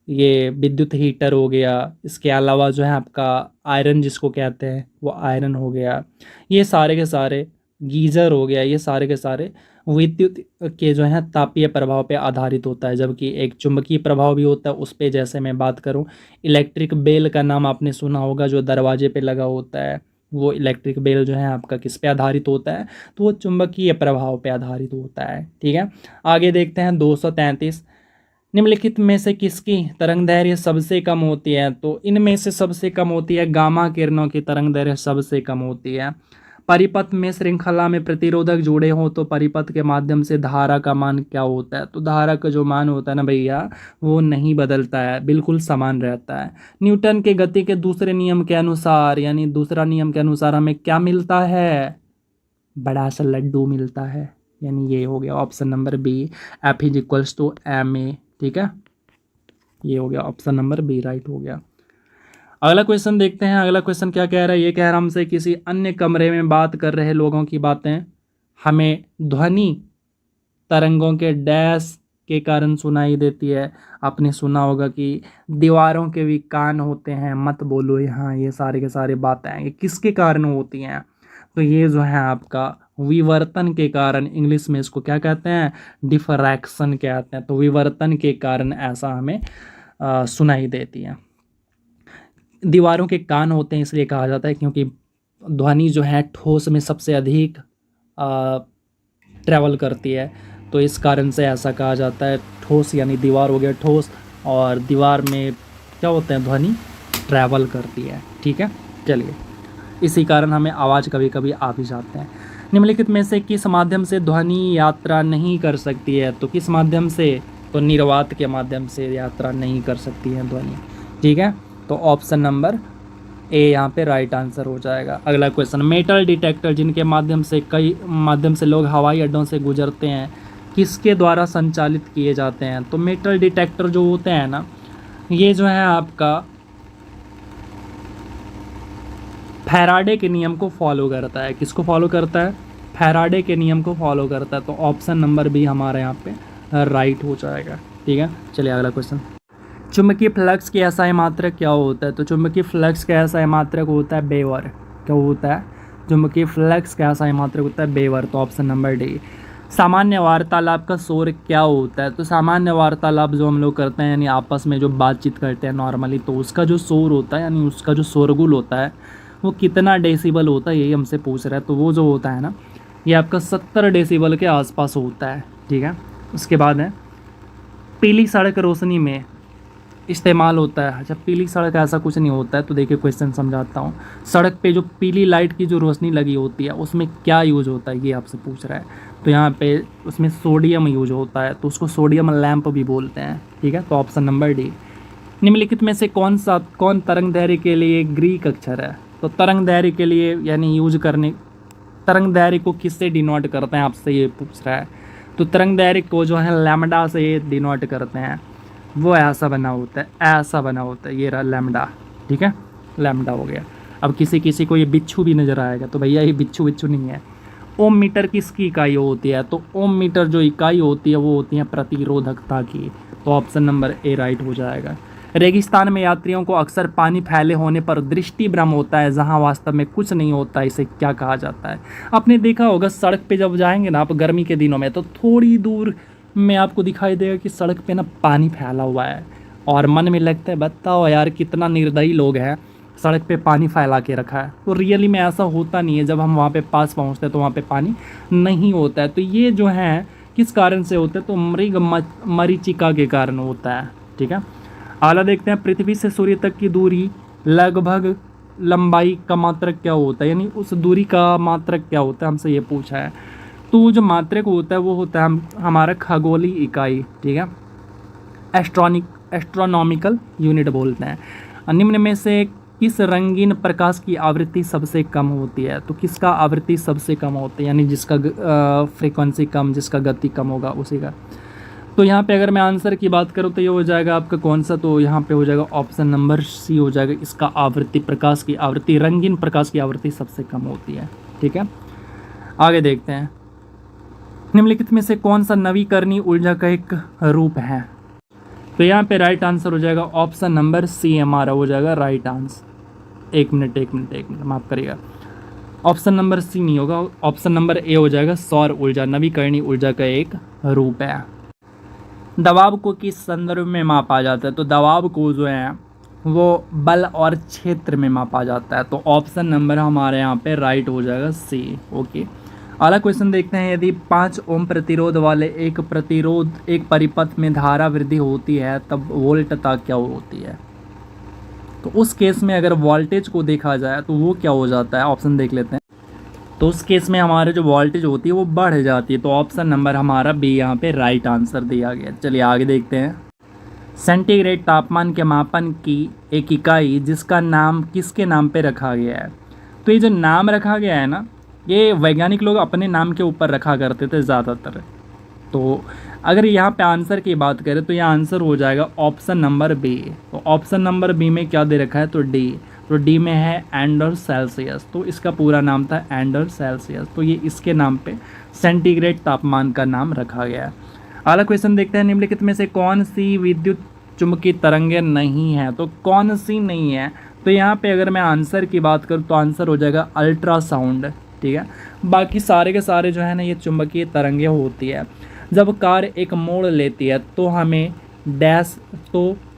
ये विद्युत हीटर हो गया, इसके अलावा जो है आपका आयरन जिसको कहते हैं वो आयरन हो गया, ये सारे के सारे गीज़र हो गया, ये सारे के सारे विद्युत के जो है तापीय प्रभाव पे आधारित होता है। जबकि एक चुंबकीय प्रभाव भी होता है उस पे, जैसे मैं बात करूं, इलेक्ट्रिक बेल का नाम आपने सुना होगा, जो दरवाजे पे लगा होता है, वो इलेक्ट्रिक बेल जो है आपका किस पे आधारित होता है? तो वो चुंबकीय प्रभाव पे आधारित होता है। ठीक है। आगे देखते हैं 233, निम्नलिखित में से किसकी तरंगदैर्घ्य सबसे कम होती है? तो इनमें से सबसे कम होती है गामा किरणों की तरंगदैर्घ्य सबसे कम होती है। परिपथ में श्रृंखला में प्रतिरोधक जुड़े हों तो परिपथ के माध्यम से धारा का मान क्या होता है? तो धारा का जो मान होता है ना भैया, वो नहीं बदलता है, बिल्कुल समान रहता है। न्यूटन के गति के दूसरे नियम के अनुसार, यानी दूसरा नियम के अनुसार हमें क्या मिलता है? बड़ा सा लड्डू मिलता है। यानी ये हो गया option number B, F is equals to M A. ठीक है, ये हो गया ऑप्शन नंबर बी, राइट हो गया। अगला क्वेश्चन देखते हैं। अगला क्वेश्चन क्या कह रहा है, ये कह रहा है हमसे किसी अन्य कमरे में बात कर रहे लोगों की बातें हमें ध्वनि तरंगों के डैश के कारण सुनाई देती है। आपने सुना होगा कि दीवारों के भी कान होते हैं, मत बोलो यहाँ, ये सारे के सारे बातें हैं, ये किसके कारण होती हैं? तो ये जो है आपका विवर्तन के कारण, इंग्लिश में इसको क्या कहते हैं, डिफ्रैक्शन कहते हैं। तो विवर्तन के कारण ऐसा हमें सुनाई देती है। दीवारों के कान होते हैं इसलिए कहा जाता है क्योंकि ध्वनि जो है ठोस में सबसे अधिक ट्रैवल करती है, तो इस कारण से ऐसा कहा जाता है। ठोस यानी दीवार हो गया ठोस, और दीवार में क्या होते हैं, ध्वनि ट्रैवल करती है। ठीक है, चलिए, इसी कारण हमें आवाज़ कभी कभी आ भी जाते हैं। निम्नलिखित में से किस माध्यम से ध्वनि यात्रा नहीं कर सकती है? तो किस माध्यम से? तो निर्वात के माध्यम से यात्रा नहीं कर सकती है ध्वनि। ठीक है, तो ऑप्शन नंबर ए यहाँ पे राइट आंसर हो जाएगा। अगला क्वेश्चन, मेटल डिटेक्टर जिनके माध्यम से लोग हवाई अड्डों से गुजरते हैं, किसके द्वारा संचालित किए जाते हैं? तो मेटल डिटेक्टर जो होते हैं ना, ये जो है आपका फैराडे के नियम को फॉलो करता है। किसको फॉलो करता है? फैराडे के नियम को फॉलो करता है। तो ऑप्शन नंबर बी हमारे यहाँ पे राइट हो जाएगा। ठीक है, चलिए अगला क्वेश्चन, चुंबकीय फ्लक्स की एसआई मात्रक क्या होता है? तो चुंबकीय फ्लक्स का एसआई मात्रक होता है बेवर। क्या होता है? चुंबकीय फ्लक्स का एसआई मात्रक होता है बेवर। तो ऑप्शन नंबर डी। सामान्य वार्तालाप का शोर क्या होता है? तो सामान्य वार्तालाप जो हम लोग करते हैं, यानी आपस में जो बातचीत करते हैं नॉर्मली, तो उसका जो शोर होता है, यानी उसका जो शोरगुल होता है, वो कितना डेसिबल होता है, यही हमसे पूछ रहा है। तो वो जो होता है ना, ये आपका 70 डेसिबल के आसपास होता है। ठीक है, उसके बाद है पीली सड़क रोशनी में इस्तेमाल होता है। अच्छा, पीली सड़क ऐसा कुछ नहीं होता है। तो देखिए क्वेश्चन समझाता हूँ। सड़क पे जो पीली लाइट की जो रोशनी लगी होती है, उसमें क्या यूज होता है, ये आपसे पूछ रहा है। तो यहाँ पे उसमें सोडियम यूज होता है, तो उसको सोडियम लैंप भी बोलते हैं। ठीक है, तो ऑप्शन नंबर डी। निम्नलिखित में से कौन तरंग दैर्घ्य के लिए ग्रीक अक्षर है? तो तरंग दैर्घ्य के लिए यानी यूज करने, तरंग दैर्घ्य को किससे डिनोट करते हैं, आपसे ये पूछ रहा है। तो तरंग दैर्घ्य को जो है लैम्डा से ये डिनोट करते हैं। वो ऐसा बना होता है, ऐसा बना होता है, ये रहा लैम्डा। ठीक है, लैम्डा हो गया। अब किसी किसी को ये बिच्छू भी नज़र आएगा, तो भैया ये बिच्छू नहीं है। ओम मीटर किसकी इकाई होती है? तो ओम मीटर जो इकाई होती है वो होती है प्रतिरोधकता की। तो ऑप्शन नंबर ए राइट हो जाएगा। रेगिस्तान में यात्रियों को अक्सर पानी फैले होने पर दृष्टि भ्रम होता है, जहां वास्तव में कुछ नहीं होता, इसे क्या कहा जाता है? आपने देखा होगा सड़क पे जब जाएंगे ना आप गर्मी के दिनों में, तो थोड़ी दूर में आपको दिखाई देगा कि सड़क पे ना पानी फैला हुआ है, और मन में लगता है बताओ यार कितना निर्दयी लोग हैं, सड़क पे पानी फैला के रखा है। तो रियली में ऐसा होता नहीं है। जब हम वहाँ पे पास पहुँचते हैं तो वहाँ पे पानी नहीं होता है। तो ये जो है किस कारण से होता है? तो मृग मरीचिका के कारण होता है। ठीक है, अगला देखते हैं, पृथ्वी से सूर्य तक की दूरी लगभग लंबाई का मात्रक क्या होता है, यानी उस दूरी का मात्रक क्या होता है, हमसे ये पूछा है। तो जो मात्रक होता है वो होता है हमारा खगोलीय इकाई। ठीक है, एस्ट्रोनॉमिकल यूनिट बोलते हैं। निम्न में से किस रंगीन प्रकाश की आवृत्ति सबसे कम होती है? तो किसका आवृत्ति सबसे कम होती है, यानी जिसका फ्रीक्वेंसी कम, जिसका गति कम होगा उसी का। तो यहाँ पे अगर मैं आंसर की बात करूँ तो ये हो जाएगा आपका कौन सा? तो यहाँ पे हो जाएगा ऑप्शन नंबर सी हो जाएगा। इसका आवृत्ति, प्रकाश की आवृत्ति, रंगीन प्रकाश की आवृत्ति सबसे कम होती है। ठीक है, आगे देखते हैं, निम्नलिखित में से कौन सा नवीकरणीय ऊर्जा का एक रूप है? तो यहाँ पे राइट आंसर हो जाएगा ऑप्शन नंबर सी हमारा हो जाएगा राइट आंसर। एक मिनट माफ करिएगा, ऑप्शन नंबर सी नहीं होगा, ऑप्शन नंबर ए हो जाएगा। सौर ऊर्जा नवीकरणीय ऊर्जा का एक रूप है। दबाव को किस संदर्भ में मापा जाता है? तो दबाव को जो है वो बल और क्षेत्र में मापा जाता है। तो ऑप्शन नंबर हमारे यहाँ पे राइट हो जाएगा सी। ओके, अगला क्वेश्चन देखते हैं, यदि 5 ओम प्रतिरोध वाले एक परिपथ में धारा वृद्धि होती है तब वोल्टता क्या होती है? तो उस केस में अगर वोल्टेज को देखा जाए तो वो क्या हो जाता है, ऑप्शन देख लेते हैं। तो उस केस में हमारे जो वोल्टेज होती है वो बढ़ जाती है। तो ऑप्शन नंबर हमारा बी यहाँ पे राइट आंसर दिया गया। चलिए आगे देखते हैं, सेंटीग्रेड तापमान के मापन की एक इकाई जिसका नाम किसके नाम पे रखा गया है? तो ये जो नाम रखा गया है ना, ये वैज्ञानिक लोग अपने नाम के ऊपर रखा करते थे ज़्यादातर। तो अगर यहाँ पे आंसर की बात करें तो यह आंसर हो जाएगा ऑप्शन नंबर बी। तो ऑप्शन नंबर बी में क्या दे रखा है, तो डी। तो डी में है एंडर्स सेल्सियस, तो इसका पूरा नाम था एंडर्स सेल्सियस। तो ये इसके नाम पे सेंटीग्रेड तापमान का नाम रखा गया है। अगला क्वेश्चन देखते हैं, निम्नलिखित में से कौन सी विद्युत चुम्बकीय तरंगें नहीं है, तो कौन सी नहीं है। तो यहाँ पे अगर मैं आंसर की बात करूँ तो आंसर हो जाएगा अल्ट्रासाउंड, ठीक है। बाकी सारे के सारे जो है ना ये चुंबकीय तरंगें होती है। जब कार एक मोड़ लेती है तो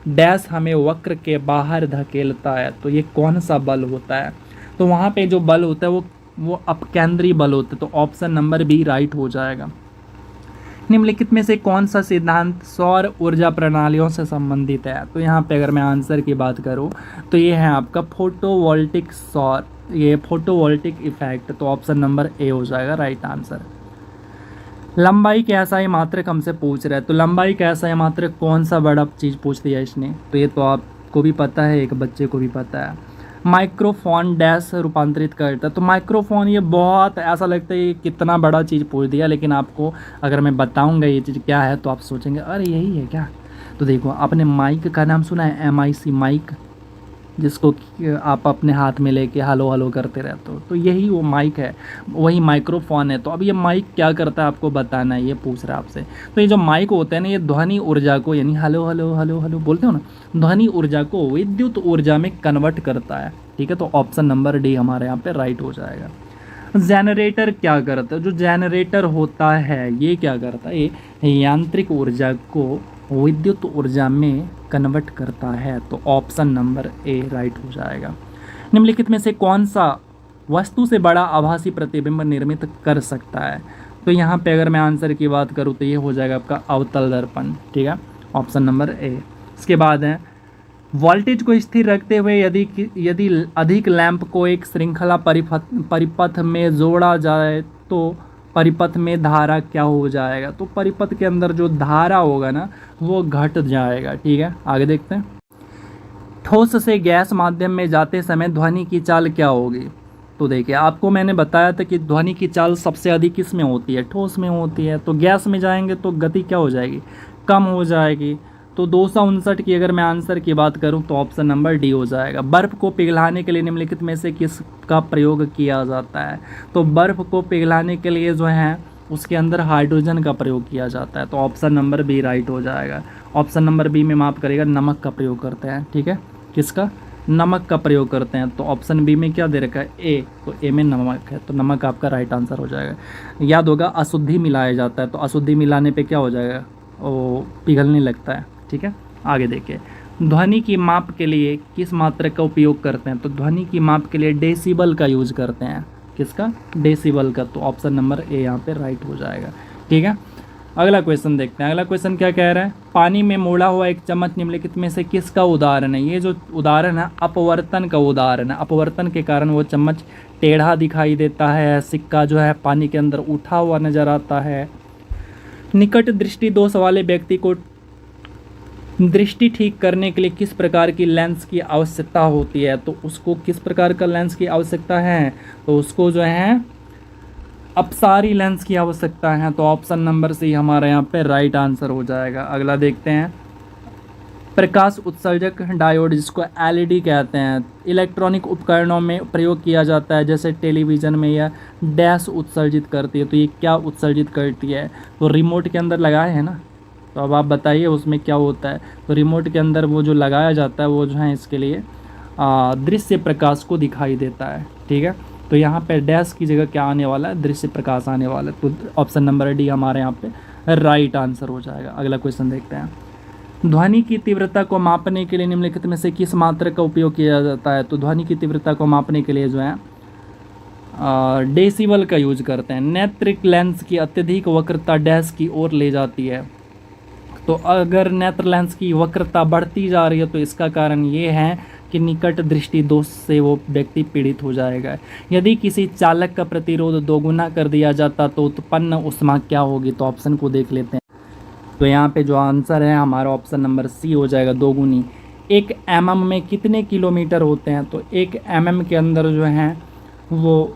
डैश हमें वक्र के बाहर धकेलता है। तो ये कौन सा बल होता है, तो वहाँ पे जो बल होता है वो अपकेंद्री बल होता है। तो ऑप्शन नंबर बी राइट हो जाएगा। निम्नलिखित में से कौन सा सिद्धांत सौर ऊर्जा प्रणालियों से संबंधित है। तो यहाँ पे अगर मैं आंसर की बात करूँ तो ये है आपका फोटोवोल्टिक इफेक्ट। तो ऑप्शन नंबर ए हो जाएगा राइट आंसर। लंबाई के एसआई मात्रक हमसे पूछ रहा है, तो लंबाई का एसआई मात्रक कौन सा बड़ा चीज़ पूछ दिया इसने, तो ये तो आपको भी पता है, एक बच्चे को भी पता है। माइक्रोफोन डैश रूपांतरित करता है, तो माइक्रोफोन ये बहुत ऐसा लगता है ये कितना बड़ा चीज़ पूछ दिया, लेकिन आपको अगर मैं बताऊंगा ये चीज़ क्या है तो आप सोचेंगे अरे यही है क्या। तो देखो आपने माइक का नाम सुना है, MIC माइक, जिसको आप अपने हाथ में लेके हलो हलो करते रहते हो, तो यही वो माइक है, वही माइक्रोफोन है। तो अब ये माइक क्या करता है आपको बताना है, ये पूछ रहा है आपसे। तो ये जो माइक होता है ना, ये ध्वनि ऊर्जा को, यानी हलो हलो हलो हलो बोलते हो ना, ध्वनि ऊर्जा को विद्युत ऊर्जा में कन्वर्ट करता है, ठीक है। तो ऑप्शन नंबर डी हमारे यहाँ पे राइट हो जाएगा। जनरेटर क्या करता है, जो जनरेटर होता है ये क्या करता है, ये यांत्रिक ऊर्जा को विद्युत ऊर्जा में कन्वर्ट करता है। तो ऑप्शन नंबर ए राइट हो जाएगा। निम्नलिखित में से कौन सा वस्तु से बड़ा आभासी प्रतिबिंब निर्मित कर सकता है। तो यहाँ पे अगर मैं आंसर की बात करूँ तो ये हो जाएगा आपका अवतल दर्पण, ठीक है, ऑप्शन नंबर ए। इसके बाद है वोल्टेज को स्थिर रखते हुए यदि अधिक लैंप को एक श्रृंखला परिपथ में जोड़ा जाए तो परिपथ में धारा क्या हो जाएगा। तो परिपथ के अंदर जो धारा होगा ना वो घट जाएगा, ठीक है। आगे देखते हैं, ठोस से गैस माध्यम में जाते समय ध्वनि की चाल क्या होगी। तो देखिए आपको मैंने बताया था कि ध्वनि की चाल सबसे अधिक किस में होती है, ठोस में होती है। तो गैस में जाएंगे तो गति क्या हो जाएगी, कम हो जाएगी। तो 259 की अगर मैं आंसर की बात करूं तो ऑप्शन नंबर डी हो जाएगा। बर्फ़ को पिघलाने के लिए निम्नलिखित में से किसका प्रयोग किया जाता है। तो बर्फ़ को पिघलाने के लिए जो है उसके अंदर हाइड्रोजन का प्रयोग किया जाता है। तो ऑप्शन नंबर बी राइट हो जाएगा। ऑप्शन नंबर बी में माफ़ करेगा, नमक का प्रयोग करते हैं, ठीक है। किसका, नमक का प्रयोग करते हैं। तो ऑप्शन बी में क्या दे रखा है, ए। तो ए में नमक है, तो नमक आपका राइट आंसर हो जाएगा। याद होगा अशुद्धि मिलाया जाता है, तो अशुद्धि मिलाने पे क्या हो जाएगा, वो पिघलने लगता है, ठीक है। आगे देखिए, ध्वनि की माप के लिए किस मात्रक का उपयोग करते हैं। तो ध्वनि की माप के लिए डेसिबल का यूज करते हैं। किसका, डेसिबल का। तो ऑप्शन नंबर ए यहाँ पे राइट हो जाएगा, ठीक है। अगला क्वेश्चन देखते हैं। अगला क्वेश्चन क्या कह रहा है, पानी में मोड़ा हुआ एक चम्मच निम्नलिखित में से किसका उदाहरण है। ये जो उदाहरण है अपवर्तन का उदाहरण है। अपवर्तन के कारण वो चम्मच टेढ़ा दिखाई देता है, सिक्का जो है पानी के अंदर उठा हुआ नजर आता है। निकट दृष्टि दोष वाले व्यक्ति को दृष्टि ठीक करने के लिए किस प्रकार की लेंस की आवश्यकता होती है। तो उसको किस प्रकार का लेंस की आवश्यकता है, तो उसको जो है अपसारी लेंस की आवश्यकता है। तो ऑप्शन नंबर सी हमारे यहाँ पे राइट आंसर हो जाएगा। अगला देखते हैं, प्रकाश उत्सर्जक डायोड जिसको LED कहते हैं, इलेक्ट्रॉनिक उपकरणों में प्रयोग किया जाता है, जैसे टेलीविज़न में यह डैश उत्सर्जित करती है। तो ये क्या उत्सर्जित करती है, तो रिमोट के अंदर लगाए हैं ना, तो अब आप बताइए उसमें क्या होता है। तो रिमोट के अंदर वो जो लगाया जाता है वो जो है इसके लिए दृश्य प्रकाश को दिखाई देता है, ठीक है। तो यहाँ पे डैश की जगह क्या आने वाला है, दृश्य प्रकाश आने वाला है। तो ऑप्शन नंबर डी हमारे यहाँ पे राइट आंसर हो जाएगा। अगला क्वेश्चन देखते हैं, ध्वनि की तीव्रता को मापने के लिए निम्नलिखित में से किस मात्रक का उपयोग किया जाता है। तो ध्वनि की तीव्रता को मापने के लिए जो है डेसिबल का यूज करते हैं। नेत्रिक लेंस की अत्यधिक वक्रता डैश की ओर ले जाती है। तो अगर नेत्र लेंस की वक्रता बढ़ती जा रही है तो इसका कारण ये है कि निकट दृष्टि दोष से वो व्यक्ति पीड़ित हो जाएगा। यदि किसी चालक का प्रतिरोध दोगुना कर दिया जाता तो उत्पन्न ऊष्मा क्या होगी। तो ऑप्शन को देख लेते हैं। तो यहाँ पे जो आंसर है हमारा ऑप्शन नंबर सी हो जाएगा, दोगुनी। 1 mm में कितने किलोमीटर होते हैं। तो 1 mm के अंदर जो है वो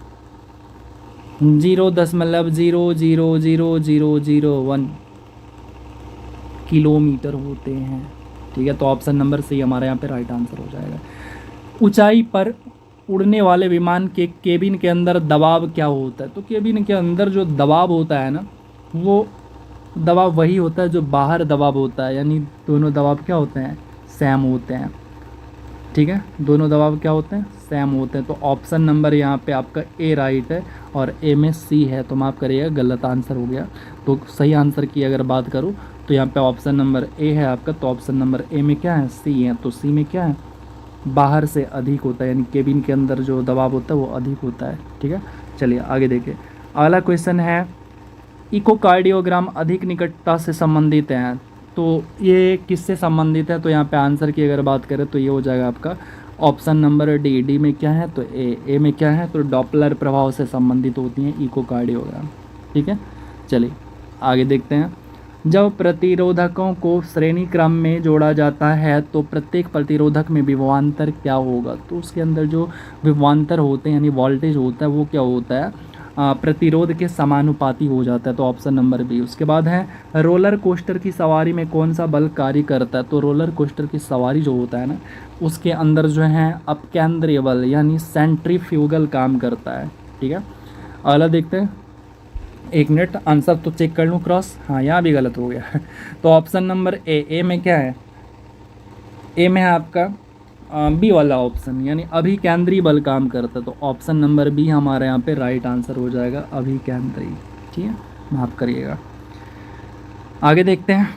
0.0000001 किलोमीटर होते हैं। ठीक है, तो ऑप्शन नंबर सी हमारे यहाँ पे राइट आंसर हो जाएगा। ऊंचाई पर उड़ने वाले विमान के केबिन के अंदर दबाव क्या होता है? तो केबिन के अंदर जो दबाव होता है ना, वो दबाव वही होता है जो बाहर दबाव होता है, यानी दोनों दबाव क्या होते हैं? सेम होते हैं। ठीक है, दोनों दबाव क्या होते हैं? सेम होते हैं। तो ऑप्शन नंबर यहाँ पे आपका ए राइट है और ए में सी है, तो माफ़ करिएगा गलत आंसर हो गया। तो सही आंसर की अगर बात करूँ तो यहाँ पे ऑप्शन नंबर ए है आपका। तो ऑप्शन नंबर ए में क्या है? सी है। तो सी में क्या है? बाहर से अधिक होता है, यानी केबिन के अंदर जो दबाव होता है वो अधिक होता है। ठीक है, चलिए आगे देखिए। अगला क्वेश्चन है, इकोकार्डियोग्राम अधिक निकटता से संबंधित हैं। तो ये किससे संबंधित है? तो यहाँ पे आंसर की अगर बात करें तो ये हो जाएगा आपका ऑप्शन नंबर डी। डी में क्या है? तो ए में क्या है? तो डॉपलर प्रभाव से संबंधित होती हैं इकोकार्डियोग्राम। ठीक है, चलिए आगे देखते हैं। जब प्रतिरोधकों को श्रेणी क्रम में जोड़ा जाता है तो प्रत्येक प्रतिरोधक में विभवांतर क्या होगा? तो उसके अंदर जो विभवांतर होते हैं यानी वोल्टेज होता है वो क्या होता है? प्रतिरोध के समानुपाती हो जाता है। तो ऑप्शन नंबर बी। उसके बाद है, रोलर कोस्टर की सवारी में कौन सा बल कार्य करता है? तो रोलर कोस्टर की सवारी जो होता है ना, उसके अंदर जो है अपकेंद्रीय बल यानी सेंट्रीफ्यूगल काम करता है। ठीक है, अगला देखते हैं। एक मिनट, आंसर तो चेक कर लूँ क्रॉस। हाँ, यहाँ भी गलत हो गया। तो ऑप्शन नंबर ए में क्या है? ए में है आपका बी वाला ऑप्शन, यानी अभिकेंद्री बल काम करता है। तो ऑप्शन नंबर बी हमारे यहाँ पे राइट आंसर हो जाएगा, अभिकेंद्री। ठीक है, माफ़ करिएगा। आगे देखते हैं,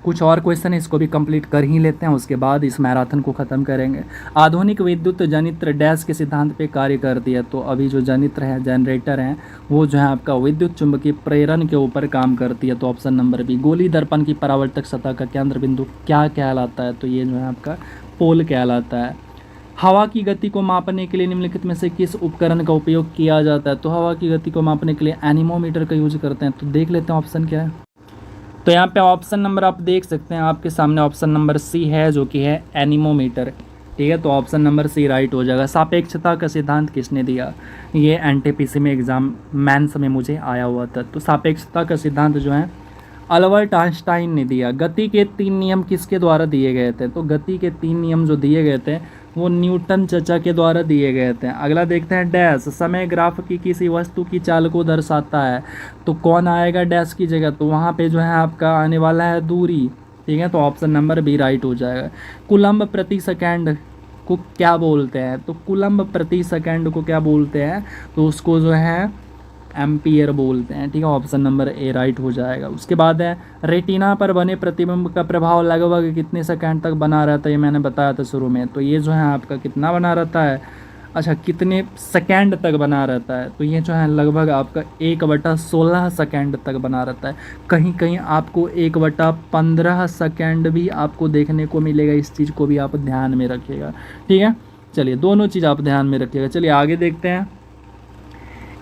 कुछ और क्वेश्चन है, इसको भी कंप्लीट कर ही लेते हैं, उसके बाद इस मैराथन को ख़त्म करेंगे। आधुनिक विद्युत जनित्र डैश के सिद्धांत पे कार्य करती है। तो अभी जो जनित्र है, जनरेटर हैं, वो जो है आपका विद्युत चुंबकीय प्रेरण के ऊपर काम करती है। तो ऑप्शन नंबर बी। गोली दर्पण की परावर्तक सतह का केंद्र बिंदु क्या कहलाता है? तो ये जो है आपका पोल कहलाता है। हवा की गति को मापने के लिए निम्नलिखित में से किस उपकरण का उपयोग किया जाता है? तो हवा की गति को मापने के लिए एनीमोमीटर का यूज करते हैं। तो देख लेते हैं ऑप्शन क्या है। तो यहाँ पे ऑप्शन नंबर आप देख सकते हैं, आपके सामने ऑप्शन नंबर सी है जो कि है एनीमोमीटर। ठीक है, तो ऑप्शन नंबर सी राइट हो जाएगा। सापेक्षता का सिद्धांत किसने दिया? ये एनटीपीसी में एग्जाम मेंस में मुझे आया हुआ था। तो सापेक्षता का सिद्धांत जो है अल्बर्ट आइंस्टाइन ने दिया। गति के 3 नियम किसके द्वारा दिए गए थे? तो गति के 3 नियम जो दिए गए थे वो न्यूटन चचा के द्वारा दिए गए थे। अगला देखते हैं, डैश समय ग्राफ की किसी वस्तु की चाल को दर्शाता है। तो कौन आएगा डैश की जगह? तो वहाँ पे जो है आपका आने वाला है दूरी। ठीक है, तो ऑप्शन नंबर बी राइट हो जाएगा। कूलम्ब प्रति सेकेंड को क्या बोलते हैं? तो कूलम्ब प्रति सेकेंड को क्या बोलते हैं? तो उसको जो है एम्पियर बोलते हैं। ठीक है, ऑप्शन नंबर ए राइट हो जाएगा। उसके बाद है, रेटिना पर बने प्रतिबिंब का प्रभाव लगभग कितने सेकंड तक बना रहता है? ये मैंने बताया था शुरू में। तो ये जो है आपका कितना बना रहता है? अच्छा, कितने सेकंड तक बना रहता है? तो ये जो है लगभग आपका 1/16 सेकंड तक बना रहता है। कहीं कहीं आपको 1/15 सेकंड भी आपको देखने को मिलेगा। इस चीज़ को भी आप ध्यान में रखिएगा। ठीक है, चलिए दोनों चीज़ आप ध्यान में रखिएगा। चलिए आगे देखते हैं।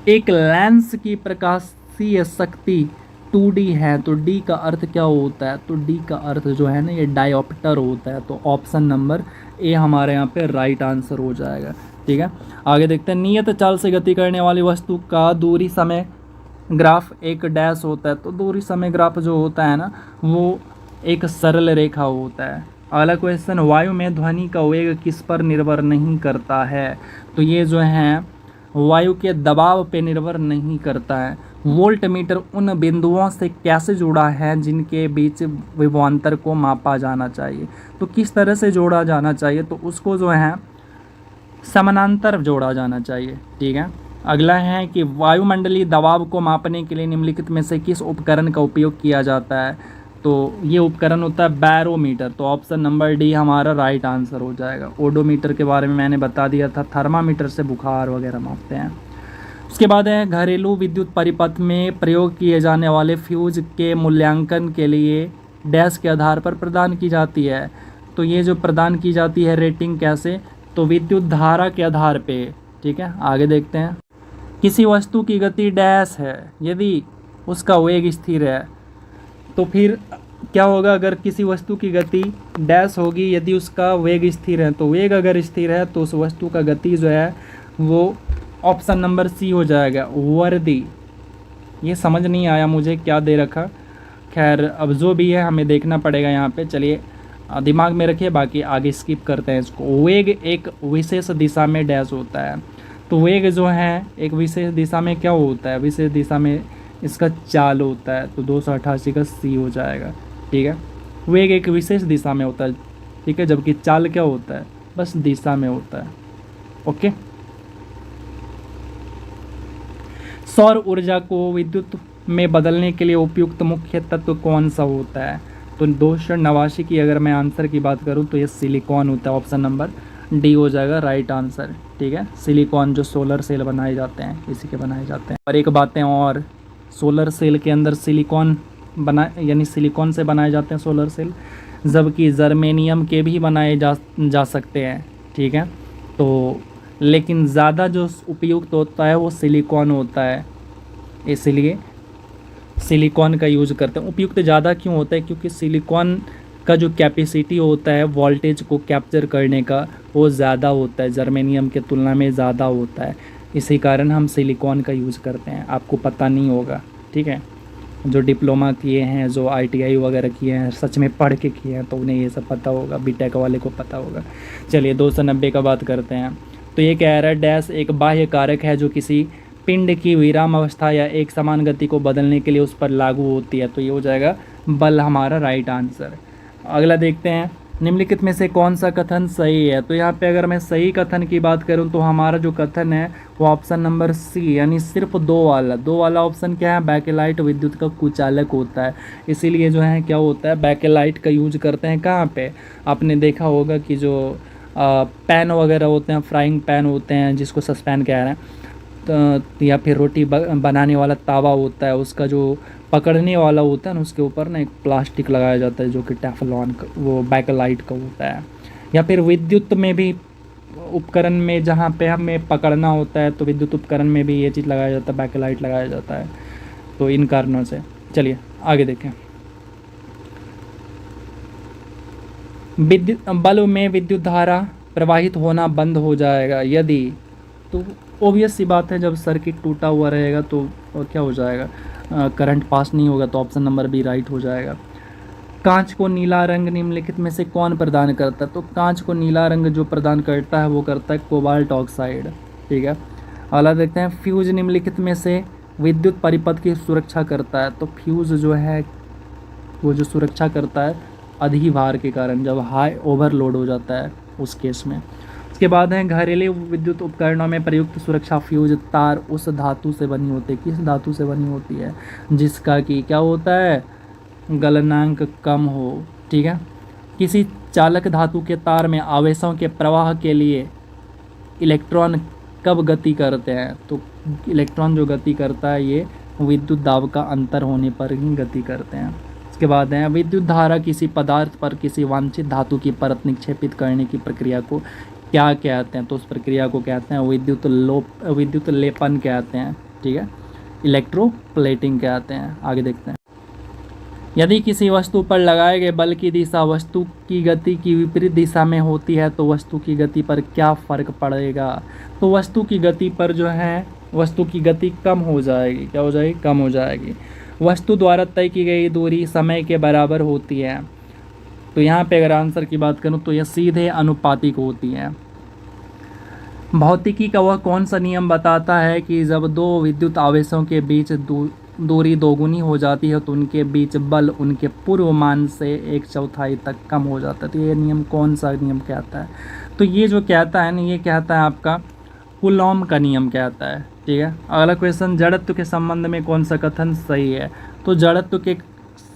एक लेंस की प्रकाशीय शक्ति 2D है, तो D का अर्थ क्या होता है? तो D का अर्थ जो है ना, ये डायोप्टर होता है। तो ऑप्शन नंबर ए हमारे यहाँ पे राइट आंसर हो जाएगा। ठीक है, आगे देखते हैं। नियत चाल से गति करने वाली वस्तु का दूरी समय ग्राफ एक डैश होता है। तो दूरी समय ग्राफ जो होता है ना, वो एक सरल रेखा होता है। अगला क्वेश्चन, वायु में ध्वनि का वेग किस पर निर्भर नहीं करता है? तो ये जो है वायु के दबाव पे निर्भर नहीं करता है। वोल्ट मीटर उन बिंदुओं से कैसे जुड़ा है जिनके बीच विभवांतर को मापा जाना चाहिए? तो किस तरह से जोड़ा जाना चाहिए? तो उसको जो है समानांतर जोड़ा जाना चाहिए। ठीक है, अगला है कि वायुमंडलीय दबाव को मापने के लिए निम्नलिखित में से किस उपकरण का उपयोग किया जाता है? तो ये उपकरण होता है बैरोमीटर। तो ऑप्शन नंबर डी हमारा राइट आंसर हो जाएगा। ओडोमीटर के बारे में मैंने बता दिया था, थर्मामीटर से बुखार वगैरह मापते हैं। उसके बाद है, घरेलू विद्युत परिपथ में प्रयोग किए जाने वाले फ्यूज के मूल्यांकन के लिए डैश के आधार पर प्रदान की जाती है। तो ये जो प्रदान की जाती है रेटिंग कैसे? तो विद्युत धारा के आधार पे। ठीक है, आगे देखते हैं। किसी वस्तु की गति डैश है यदि उसका वेग स्थिर है। तो फिर क्या होगा? अगर किसी वस्तु की गति डैश होगी यदि उसका वेग स्थिर है। तो वेग अगर स्थिर है तो उस वस्तु का गति जो है वो ऑप्शन नंबर सी हो जाएगा वर्दी। ये समझ नहीं आया मुझे क्या दे रखा, खैर अब जो भी है हमें देखना पड़ेगा यहाँ पे। चलिए दिमाग में रखिए, बाकी आगे स्किप करते हैं इसको। वेग एक विशेष दिशा में डैश होता है, तो वेग जो है एक विशेष दिशा में क्या होता है, विशेष दिशा में इसका चाल होता है, तो 288 का सी हो जाएगा। ठीक है, वेग एक विशेष दिशा में होता है, ठीक है, जबकि चाल क्या होता है, बस दिशा में होता है। ओके, सौर ऊर्जा को विद्युत में बदलने के लिए उपयुक्त मुख्य तत्व कौन सा होता है, तो 289 की अगर मैं आंसर की बात करूं तो ये सिलिकॉन होता है। ऑप्शन नंबर डी हो जाएगा राइट आंसर। ठीक है, सिलिकॉन जो सोलर सेल बनाए जाते हैं इसी के बनाए जाते हैं। और एक बातें और, सोलर सेल के अंदर सिलिकॉन यानी सिलिकॉन से बनाए जाते हैं सोलर सेल, जबकि जर्मेनियम के भी बनाए जा सकते हैं। ठीक है, तो लेकिन ज़्यादा जो उपयुक्त होता है वो सिलिकॉन होता है, इसलिए सिलिकॉन का यूज करते हैं। उपयुक्त ज़्यादा क्यों होता है, क्योंकि सिलिकॉन का जो कैपेसिटी होता है वोल्टेज को कैप्चर करने का वो ज़्यादा होता है, जर्मेनियम के तुलना में ज़्यादा होता है, इसी कारण हम सिलिकॉन का यूज़ करते हैं। आपको पता नहीं होगा, ठीक है, जो डिप्लोमा किए हैं, जो ITI वगैरह किए हैं, सच में पढ़ के किए हैं, तो उन्हें ये सब पता होगा, बीटेक वाले को पता होगा। चलिए 290 का बात करते हैं। तो ये कह रहा है डैश एक बाह्य कारक है जो किसी पिंड की विराम अवस्था या एक समान गति को बदलने के लिए उस पर लागू होती है, तो ये हो जाएगा बल हमारा राइट आंसर। अगला देखते हैं, निम्नलिखित में से कौन सा कथन सही है, तो यहाँ पे अगर मैं सही कथन की बात करूँ तो हमारा जो कथन है वो ऑप्शन नंबर सी, यानी सिर्फ दो वाला ऑप्शन क्या है, बैकेलाइट विद्युत का कुचालक होता है, इसीलिए जो है क्या होता है बैकेलाइट का यूज करते हैं। कहाँ पे आपने देखा होगा कि जो पैन वगैरह होते हैं, फ्राइंग पैन होते हैं जिसको सस्पैन कह रहे हैं, तो या फिर रोटी बनाने वाला तावा होता है, उसका जो पकड़ने वाला होता है ना उसके ऊपर ना एक प्लास्टिक लगाया जाता है जो कि टेफलॉन का, वो बैकेलाइट का होता है। या फिर विद्युत में भी उपकरण में जहाँ पे हमें पकड़ना होता है तो विद्युत उपकरण में भी ये चीज़ लगाया जाता है, बैकेलाइट लगाया जाता है, तो इन कारणों से। चलिए आगे देखें, विद्युत बल्ब में विद्युत धारा प्रवाहित होना बंद हो जाएगा यदि, तो ओबियस सी बात है जब सर्किट टूटा हुआ रहेगा तो क्या हो जाएगा, करंट पास नहीं होगा, तो ऑप्शन नंबर बी राइट हो जाएगा। कांच को नीला रंग निम्नलिखित में से कौन प्रदान करता है, तो कांच को नीला रंग जो प्रदान करता है वो करता है कोबाल्ट ऑक्साइड। ठीक है, अगला देखते हैं, फ्यूज निम्नलिखित में से विद्युत परिपथ की सुरक्षा करता है, तो फ्यूज जो है वो जो सुरक्षा करता है अधिभार के कारण, जब हाई ओवरलोड हो जाता है उस केस में। उसके बाद है घरेलू विद्युत उपकरणों में प्रयुक्त सुरक्षा फ्यूज तार उस धातु से बनी होती है, किस धातु से बनी होती है, जिसका कि क्या होता है गलनांक कम हो। ठीक है, किसी चालक धातु के तार में आवेशों के प्रवाह के लिए इलेक्ट्रॉन कब गति करते हैं, तो इलेक्ट्रॉन जो गति करता है ये विद्युत दाब का अंतर होने पर ही गति करते हैं। उसके बाद है विद्युत धारा किसी पदार्थ पर किसी वांछित धातु की परत निक्षेपित करने की प्रक्रिया को क्या कहते हैं, तो उस प्रक्रिया को कहते हैं विद्युत लेपन कहते हैं। ठीक है, इलेक्ट्रोप्लेटिंग कहते हैं। आगे देखते हैं, यदि किसी वस्तु पर लगाए गए बल की दिशा वस्तु की गति की विपरीत दिशा में होती है तो वस्तु की गति पर क्या फर्क पड़ेगा, तो वस्तु की गति पर जो है वस्तु की गति कम हो जाएगी, क्या हो जाएगी, कम हो जाएगी। वस्तु द्वारा तय की गई दूरी समय के बराबर होती है, तो यहाँ पे अगर आंसर की बात करूँ तो यह सीधे अनुपातिक होती है। भौतिकी का वह कौन सा नियम बताता है कि जब दो विद्युत आवेशों के बीच दूरी दोगुनी हो जाती है तो उनके बीच बल उनके पूर्व मान से 1/4 तक कम हो जाता है, तो ये नियम कौन सा नियम कहता है, तो ये जो कहता है ना ये कहता है आपका कूलॉम का नियम कहता है। ठीक है, अगला क्वेश्चन, जड़त्व के संबंध में कौन सा कथन सही है, तो जड़त्व के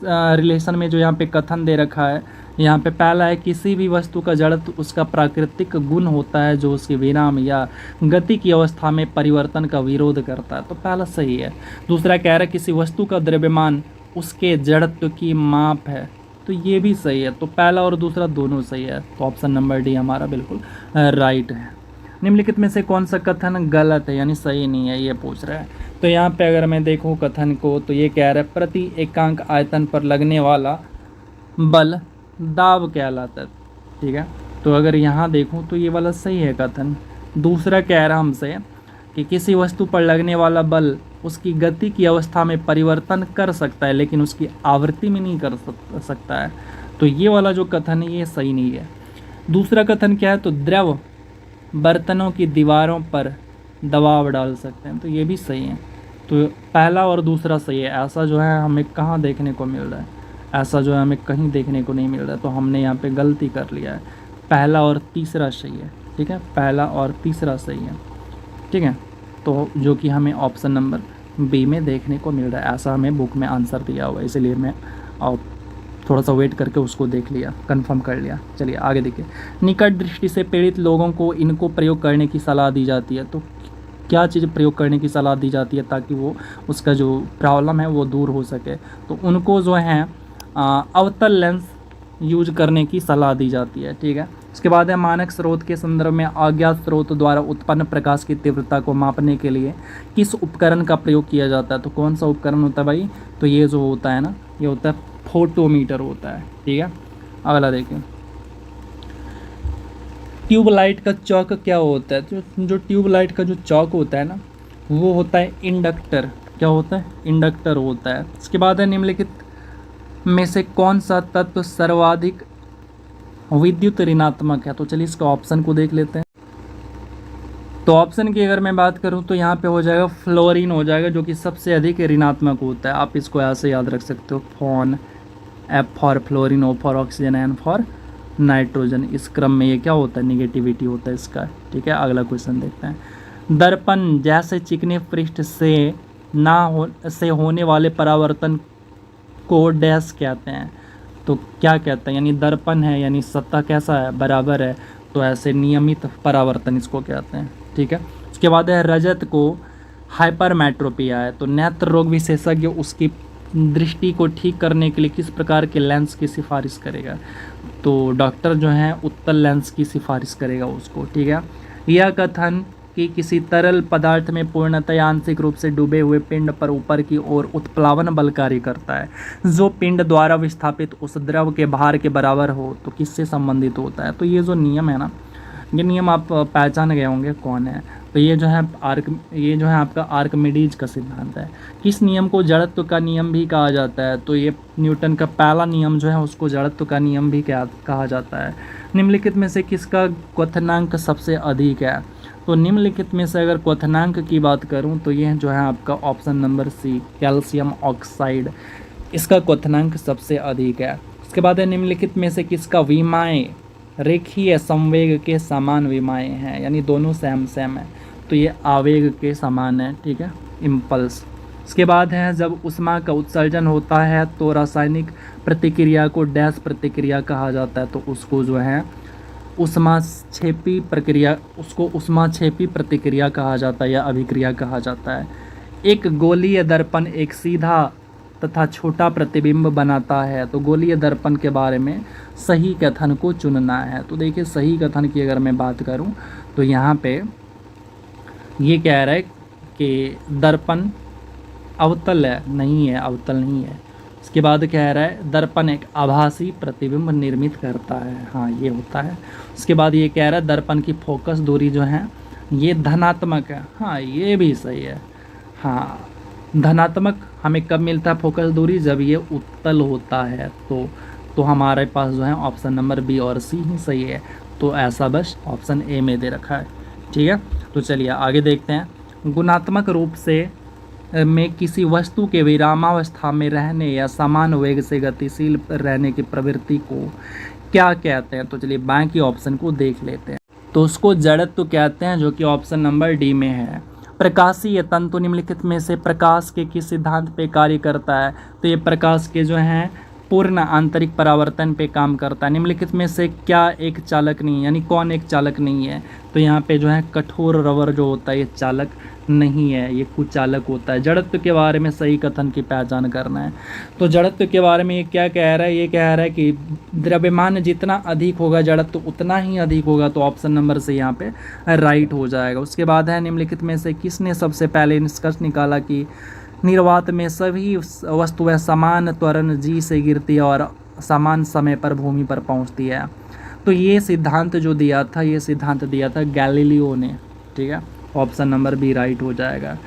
रिलेशन में जो यहाँ पे कथन दे रखा है, यहाँ पे पहला है किसी भी वस्तु का जड़त्व उसका प्राकृतिक गुण होता है जो उसके विराम या गति की अवस्था में परिवर्तन का विरोध करता है, तो पहला सही है। दूसरा कह रहा है किसी वस्तु का द्रव्यमान उसके जड़त्व की माप है, तो ये भी सही है, तो पहला और दूसरा दोनों सही है, तो ऑप्शन नंबर डी हमारा बिल्कुल राइट है। निम्नलिखित में से कौन सा कथन गलत है यानी सही नहीं है, ये पूछ रहा है। तो यहाँ पे अगर मैं देखूँ कथन को तो ये कह रहा है प्रति एकांक आयतन पर लगने वाला बल दाब कहलाता है। ठीक है, तो अगर यहाँ देखूँ तो ये वाला सही है कथन। दूसरा कह रहा हमसे कि किसी वस्तु पर लगने वाला बल उसकी गति की अवस्था में परिवर्तन कर सकता है लेकिन उसकी आवृत्ति में नहीं कर सकता है। तो ये वाला जो कथन है ये सही नहीं है। दूसरा कथन क्या है, तो द्रव बर्तनों की दीवारों पर दबाव डाल सकते हैं, तो ये भी सही है। तो पहला और दूसरा सही है। ऐसा जो है हमें कहाँ देखने को मिल रहा है, ऐसा जो है हमें कहीं देखने को नहीं मिल रहा है, तो हमने यहाँ पे गलती कर लिया है। पहला और तीसरा सही है, ठीक है, पहला और तीसरा सही है, ठीक है। तो जो कि हमें ऑप्शन नंबर बी में देखने को मिल रहा है, ऐसा हमें बुक में आंसर दिया हुआ है, इसलिए मैं थोड़ा सा वेट करके उसको देख लिया, कंफर्म कर लिया। चलिए आगे देखिए। निकट दृष्टि से पीड़ित लोगों को इनको प्रयोग करने की सलाह दी जाती है। तो क्या चीज़ प्रयोग करने की सलाह दी जाती है ताकि वो उसका जो प्रॉब्लम है वो दूर हो सके, तो उनको जो है अवतल लेंस यूज करने की सलाह दी जाती है, ठीक है। उसके बाद है मानक स्रोत के संदर्भ में अज्ञात स्रोत द्वारा उत्पन्न प्रकाश की तीव्रता को मापने के लिए किस उपकरण का प्रयोग किया जाता है। तो कौन सा उपकरण होता है भाई, तो ये जो होता है ना, ये होता है फोटोमीटर होता है, ठीक है। अगला देखिए, ट्यूबलाइट का चौक क्या होता है। जो ट्यूबलाइट का जो चौक होता है ना, वो होता है इंडक्टर। क्या होता है, इंडक्टर होता है। इसके बाद है निम्नलिखित में से कौन सा तत्व सर्वाधिक विद्युत ऋणात्मक है। तो चलिए इसका ऑप्शन को देख लेते हैं। तो ऑप्शन की अगर मैं बात करूं तो यहाँ पे हो जाएगा फ्लोरीन हो जाएगा, जो कि सबसे अधिक ऋणात्मक होता है। आप इसको ऐसे याद रख सकते हो, phone, F for fluorine, O for oxygen, N for nitrogen. इस क्रम में ये क्या होता है, निगेटिविटी होता है इसका, ठीक है। अगला क्वेश्चन देखते हैं। दर्पण जैसे चिकने पृष्ठ से होने वाले परावर्तन को डैश कहते हैं। तो क्या कहते हैं, यानी दर्पण है यानी सतह कैसा है, बराबर है, तो ऐसे नियमित परावर्तन इसको कहते हैं, ठीक है। उसके बाद है रजत को हाइपरमेट्रोपिया है। तो नेत्र रोग विशेषज्ञ उसकी दृष्टि को ठीक करने के लिए किस प्रकार के लेंस की सिफारिश करेगा। तो डॉक्टर जो है उत्तल लेंस की सिफारिश करेगा उसको, ठीक है। यह कथन कि किसी तरल पदार्थ में पूर्णतया आंशिक रूप से डूबे हुए पिंड पर ऊपर की ओर उत्प्लावन बल कार्य करता है, जो पिंड द्वारा विस्थापित उस द्रव के भार के बराबर हो, तो किससे संबंधित होता है। तो ये जो नियम है ना, ये नियम आप पहचान गए होंगे कौन है। तो ये जो है आपका आर्किमिडीज का सिद्धांत है। किस नियम को जड़त्व का नियम भी कहा जाता है। तो ये न्यूटन का पहला नियम जो है उसको जड़त्व का नियम भी कहा जाता है। निम्नलिखित में से किसका क्वथनांक सबसे अधिक है। तो निम्नलिखित में से अगर क्वथनांक की बात करूं तो यह जो है आपका option number C, calcium oxide, इसका क्वथनांक सबसे अधिक है। उसके बाद है निम्नलिखित में से किसका विमाएँ रेखीय संवेग के समान विमाएँ हैं, यानी दोनों सेम है, तो ये आवेग के समान है, ठीक है, इम्पल्स। इसके बाद है जब ऊष्मा का उत्सर्जन होता है तो रासायनिक प्रतिक्रिया को डैश प्रतिक्रिया कहा जाता है। तो उसको जो है ऊष्माक्षेपी प्रतिक्रिया कहा जाता है या अभिक्रिया कहा जाता है। एक गोलीय दर्पण एक सीधा तथा छोटा प्रतिबिंब बनाता है। तो गोलीय दर्पण के बारे में सही कथन को चुनना है। तो देखिए सही कथन की अगर मैं बात करूं तो यहाँ पे ये कह रहा है कि दर्पण अवतल नहीं है। इसके बाद कह रहा है दर्पण एक आभासी प्रतिबिंब निर्मित करता है, हाँ ये होता है। उसके बाद ये कह रहा है दर्पण की फोकस दूरी जो है ये धनात्मक है, हाँ ये भी सही है। हाँ, धनात्मक हमें कब मिलता है फोकस दूरी, जब ये उत्तल होता है। तो हमारे पास जो है ऑप्शन नंबर बी और सी ही सही है। तो ऐसा बस ऑप्शन ए में दे रखा है, ठीक है। तो चलिए आगे देखते हैं। गुणात्मक रूप से में किसी वस्तु के विरामावस्था में रहने या समान वेग से गतिशील रहने की प्रवृत्ति को क्या कहते हैं। तो चलिए बाकी ऑप्शन को देख लेते हैं। तो उसको जड़त्व कहते हैं, जो कि ऑप्शन नंबर डी में है। प्रकाशीय तंतु निम्नलिखित में से प्रकाश के किस सिद्धांत पे कार्य करता है। तो ये प्रकाश के जो हैं पूर्ण आंतरिक परावर्तन पे काम करता है। निम्नलिखित में से क्या एक चालक नहीं है, यानी कौन एक चालक नहीं है। तो यहाँ पे जो है कठोर रबर जो होता है ये चालक नहीं है, ये कुचालक होता है। जड़त्व के बारे में सही कथन की पहचान करना है। तो जड़त्व के बारे में ये क्या कह रहा है, ये कह रहा है कि द्रव्यमान जितना अधिक होगा जड़त्व उतना ही अधिक होगा। तो ऑप्शन नंबर से यहाँ पे राइट हो जाएगा। उसके बाद है निम्नलिखित में से किसने सबसे पहले निष्कर्ष निकाला कि निर्वात में सभी वस्तुएं समान त्वरण जी से गिरती है और समान समय पर भूमि पर पहुंचती है। तो ये सिद्धांत जो दिया था, ये सिद्धांत दिया था गैलीलियो ने, ठीक है। ऑप्शन नंबर बी राइट हो जाएगा।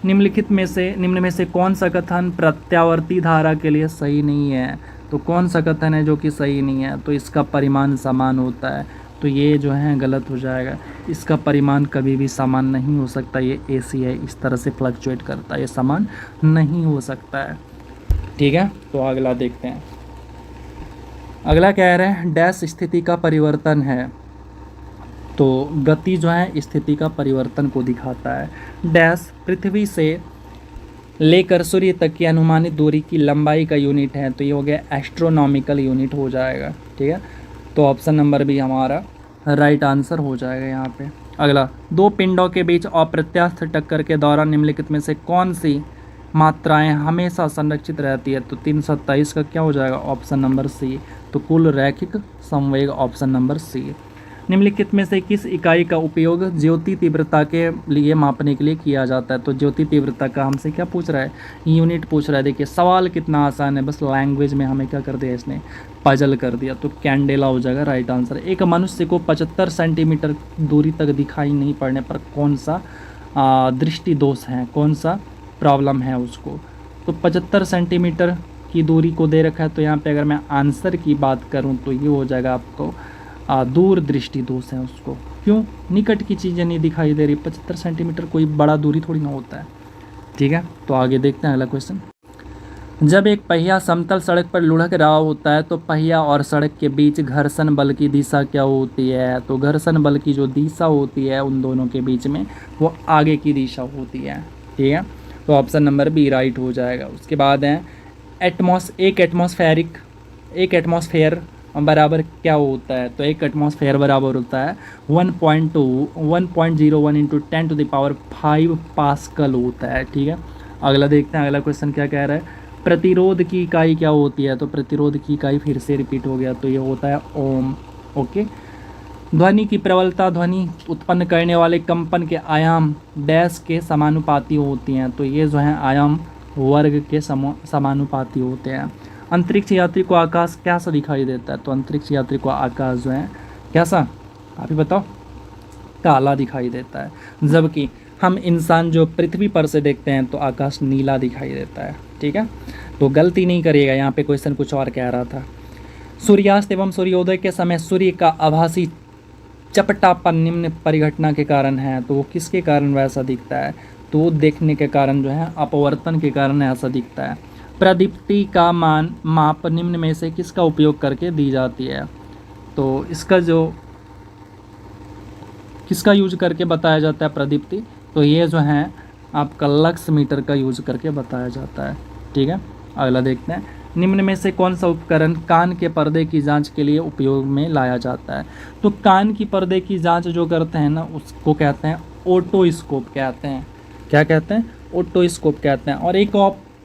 निम्न में से कौन सा कथन प्रत्यावर्ती धारा के लिए सही नहीं है? तो कौन सा कथन है जो कि सही नहीं है? तो इसका परिमाण समान होता है, तो ये जो है गलत हो जाएगा। इसका परिमाण कभी भी समान नहीं हो सकता, ये एसी है, इस तरह से फ्लक्चुएट करता है, ये समान नहीं हो सकता है। ठीक है, तो अगला देखते हैं। अगला कह रहे हैं डैश स्थिति का परिवर्तन है। तो गति जो है स्थिति का परिवर्तन को दिखाता है। डैश पृथ्वी से लेकर सूर्य तक की अनुमानित दूरी की लंबाई का यूनिट है, तो ये हो गया एस्ट्रोनॉमिकल यूनिट हो जाएगा। ठीक है, तो ऑप्शन नंबर बी हमारा राइट आंसर हो जाएगा यहाँ पे। अगला, दो पिंडों के बीच अप्रत्यास्थ टक्कर के दौरान निम्नलिखित में से कौन सी मात्राएं हमेशा संरक्षित रहती है? तो 327 का क्या हो जाएगा? Option number C. तो कुल रैखिक संवेग, ऑप्शन नंबर सी। निम्नलिखित में से किस इकाई का उपयोग ज्योति तीव्रता के लिए मापने के लिए किया जाता है? तो ज्योति तीव्रता का हमसे क्या पूछ रहा है? यूनिट पूछ रहा है। देखिए सवाल कितना आसान है, बस लैंग्वेज में हमें क्या कर दिया, इसने पजल कर दिया। तो कैंडेला हो जाएगा राइट आंसर। एक मनुष्य को 75 सेंटीमीटर दूरी तक दिखाई नहीं पड़ने पर कौन सा दृष्टि दोष है, कौन सा प्रॉब्लम है उसको? तो 75 सेंटीमीटर की दूरी को दे रखा है, तो यहाँ पे अगर मैं आंसर की बात करूँ तो ये हो जाएगा आपको दूर दृष्टि दोष है उसको। क्यों? निकट की चीज़ें नहीं दिखाई दे रही। 75 सेंटीमीटर कोई बड़ा दूरी थोड़ी ना होता है। ठीक है, तो आगे देखते हैं अगला क्वेश्चन। जब एक पहिया समतल सड़क पर लुढ़क रहा होता है तो पहिया और सड़क के बीच घर्षण बल की दिशा क्या होती है? तो घर्षण बल की जो दिशा होती है उन दोनों के बीच में, वो आगे की दिशा होती है। ठीक है, तो ऑप्शन नंबर बी राइट हो जाएगा। उसके बाद है एक एटमॉस्फेयर बराबर क्या होता है? तो एक एटमॉस्फेयर बराबर होता है 1.01 इंटू 10⁵ पास्कल होता है। ठीक है, अगला देखते हैं। अगला क्वेश्चन क्या कह रहा है? प्रतिरोध की इकाई क्या होती है? तो प्रतिरोध की इकाई फिर से रिपीट हो गया, तो ये होता है ओम। ओके, ध्वनि की प्रबलता ध्वनि उत्पन्न करने वाले कंपन के आयाम डैश के समानुपाती होती हैं, तो ये जो है आयाम वर्ग के समानुपाती होते हैं। अंतरिक्ष यात्री को आकाश कैसा दिखाई देता है? तो अंतरिक्ष यात्री को आकाश जो है कैसा, आप ही बताओ? काला दिखाई देता है, जबकि हम इंसान जो पृथ्वी पर से देखते हैं तो आकाश नीला दिखाई देता है। ठीक है, तो गलती नहीं करिएगा, यहाँ पे क्वेश्चन कुछ और कह रहा था। सूर्यास्त एवं सूर्योदय के समय सूर्य का आभासी चपटापन निम्न परिघटना के कारण है, तो वो किसके कारण वैसा दिखता है? तो देखने के कारण जो है अपवर्तन के कारण ऐसा दिखता है। प्रदीप्ति का माप निम्न में से किसका उपयोग करके दी जाती है? तो इसका जो किसका यूज करके बताया जाता है प्रदीप्ति? तो ये जो है आपका लक्स मीटर का यूज करके बताया जाता है। ठीक है, अगला देखते हैं। निम्न में से कौन सा उपकरण कान के पर्दे की जांच के लिए उपयोग में लाया जाता है? तो कान की पर्दे की जांच जो करते हैं ना, उसको कहते हैं ओटोस्कोप कहते हैं। क्या कहते हैं? ओटोस्कोप कहते हैं। और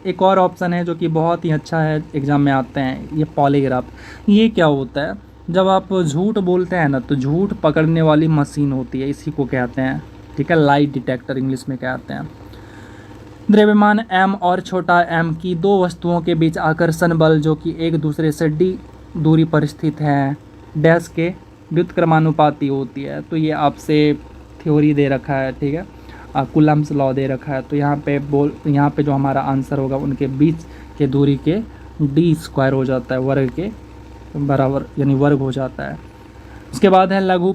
एक और ऑप्शन है जो कि बहुत ही अच्छा है, एग्जाम में आते हैं, ये पॉलीग्राफ। ये क्या होता है? जब आप झूठ बोलते हैं ना, तो झूठ पकड़ने वाली मशीन होती है, इसी को कहते हैं। ठीक है, लाइट डिटेक्टर इंग्लिश में कहते हैं। द्रव्यमान m और छोटा m की दो वस्तुओं के बीच आकर्षण बल जो कि एक दूसरे से d दूरी पर स्थित है डैश के व्युत्क्रमानुपाती होती है। तो ये आपसे थ्योरी दे रखा है। ठीक है, कूलम्ब्स लॉ दे रखा है। तो यहाँ पे जो हमारा आंसर होगा उनके बीच के दूरी के d² हो जाता है, वर्ग के बराबर, यानी वर्ग हो जाता है। उसके बाद है लघु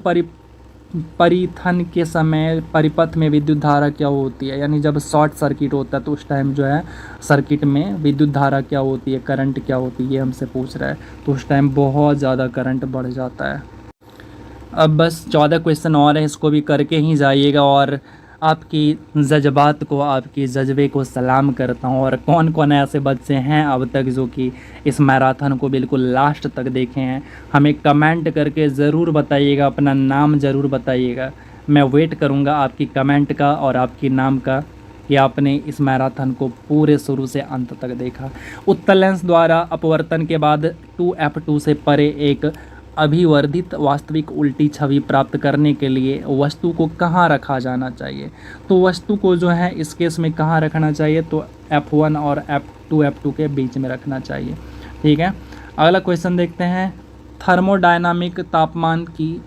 परिथन के समय परिपथ में विद्युत धारा क्या होती है? यानी जब शॉर्ट सर्किट होता है तो उस टाइम जो है सर्किट में विद्युत धारा क्या होती है, करंट क्या होती है, ये हमसे पूछ रहा है। तो उस टाइम बहुत ज़्यादा करंट बढ़ जाता है। अब बस 14 क्वेश्चन और है, इसको भी करके ही जाइएगा। और आपकी जज्बात को, आपकी जज्बे को सलाम करता हूँ। और कौन कौन ऐसे बच्चे हैं अब तक जो कि इस मैराथन को बिल्कुल लास्ट तक देखे हैं, हमें कमेंट करके ज़रूर बताइएगा, अपना नाम ज़रूर बताइएगा। मैं वेट करूँगा आपकी कमेंट का और आपकी नाम का कि आपने इस मैराथन को पूरे शुरू से अंत तक देखा। उत्तल लेंस द्वारा अपवर्तन के बाद 2f2 से परे एक अभिवर्धित वास्तविक उल्टी छवि प्राप्त करने के लिए वस्तु को कहाँ रखा जाना चाहिए? तो वस्तु को जो है इस केस में कहाँ रखना चाहिए? तो f1 और f2 के बीच में रखना चाहिए। ठीक है, अगला क्वेश्चन देखते हैं। थर्मोडायनामिक तापमान की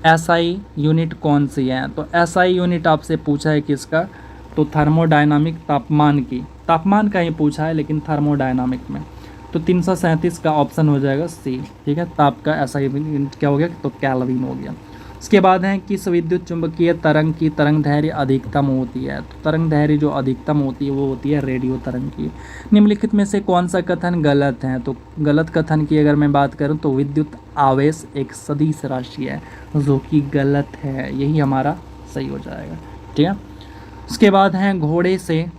एसआई यूनिट कौन सी है? तो एसआई यूनिट आपसे पूछा है किसका? तो थर्मोडायनामिक तापमान का ही पूछा है, लेकिन थर्मोडायनामिक में। तो 337 का ऑप्शन हो जाएगा सी। ठीक है, ताप का एसआई यूनिट क्या हो गया? तो केल्विन हो गया। उसके बाद है किस विद्युत चुंबकीय तरंग की तरंग दैर्घ्य अधिकतम होती है? तो तरंग दैर्घ्य जो अधिकतम होती है वो होती है रेडियो तरंग की। निम्नलिखित में से कौन सा कथन गलत है? तो गलत कथन की अगर मैं बात करूं तो विद्युत आवेश एक सदिश राशि है, जो कि गलत है। यही हमारा सही हो जाएगा। ठीक है, उसके बाद है घोड़े से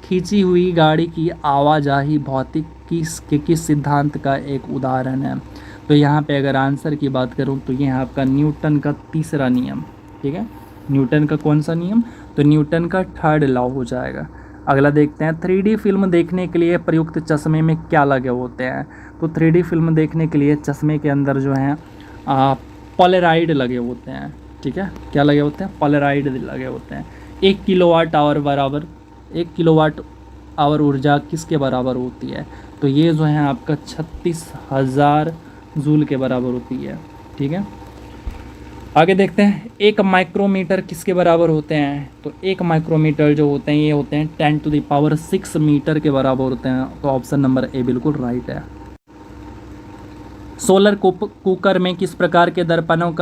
खींची हुई गाड़ी की आवाजाही भौतिक किस सिद्धांत का एक उदाहरण है? तो यहाँ पे अगर आंसर की बात करूँ तो ये है आपका न्यूटन का तीसरा नियम। ठीक है, न्यूटन का कौन सा नियम? तो न्यूटन का थर्ड लॉ हो जाएगा। अगला देखते हैं 3D फिल्म देखने के लिए प्रयुक्त चश्मे में क्या लगे होते हैं? तो 3D फिल्म देखने के लिए चश्मे के अंदर जो है पोलराइड लगे होते हैं। ठीक है, क्या लगे होते हैं? पोलराइड लगे होते हैं। 1 किलोवाट आवर बराबर 1 किलोवाट आवर ऊर्जा किसके बराबर होती है? तो ये जो है आपका 36,000 जूल के बराबर होती है। ठीक है, आगे देखते हैं 1 माइक्रोमीटर किसके बराबर होते हैं? तो 1 माइक्रोमीटर जो होते हैं ये होते हैं 10⁶ मीटर के बराबर होते हैं। तो ऑप्शन नंबर ए बिल्कुल राइट है। सोलर कुकर में किस प्रकार के दर्पणों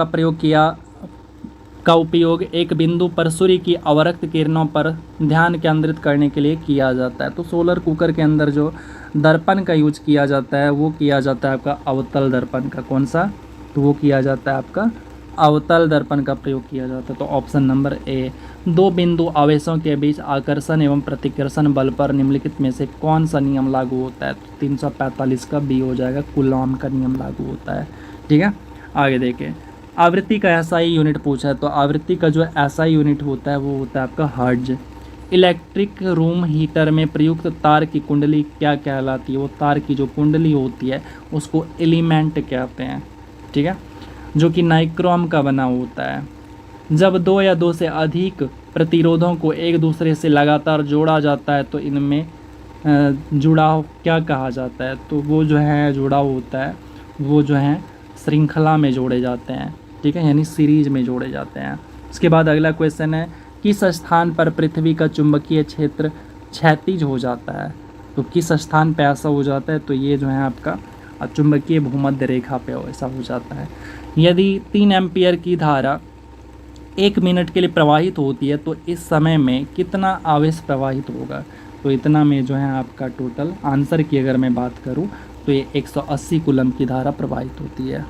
का उपयोग एक बिंदु पर सूर्य की अवरक्त किरणों पर ध्यान केंद्रित करने के लिए किया जाता है? तो सोलर कुकर के अंदर जो दर्पण का यूज किया जाता है वो किया जाता है आपका अवतल दर्पण का। कौन सा? तो वो किया जाता है आपका अवतल दर्पण का प्रयोग किया जाता है। तो ऑप्शन नंबर ए। 2 बिंदु आवेशों के बीच आकर्षण एवं प्रतिकर्षण बल पर निम्नलिखित में से कौन सा नियम लागू होता है? तो 345 का बी हो जाएगा, कूलॉम का नियम लागू होता है। ठीक है, आगे देखें आवृत्ति का एसआई यूनिट पूछा है। तो आवृत्ति का जो एसआई यूनिट होता है वो होता है आपका हर्ट्ज। इलेक्ट्रिक रूम हीटर में प्रयुक्त तार की कुंडली क्या कहलाती है? वो तार की जो कुंडली होती है उसको एलिमेंट कहते हैं। ठीक है, जो कि नाइक्रोम का बना होता है। जब 2 या 2 से अधिक प्रतिरोधों को एक दूसरे से लगातार जोड़ा जाता है तो इनमें जुड़ाव क्या कहा जाता है? तो वो जो है जुड़ाव होता है वो जो है श्रृंखला में जोड़े जाते हैं। ठीक है, यानी सीरीज में जोड़े जाते हैं। उसके बाद अगला क्वेश्चन है किस स्थान पर पृथ्वी का चुंबकीय क्षेत्र क्षैतिज हो जाता है? तो किस स्थान पे ऐसा हो जाता है? तो ये जो है आपका चुंबकीय भूमध्य रेखा पे ऐसा हो जाता है। यदि 3 एम्पियर की धारा 1 मिनट के लिए प्रवाहित होती है तो इस समय में कितना आवेश प्रवाहित होगा? तो इतना में जो है आपका टोटल आंसर की अगर मैं बात करूँ तो ये 180 कूलम की धारा प्रवाहित होती है।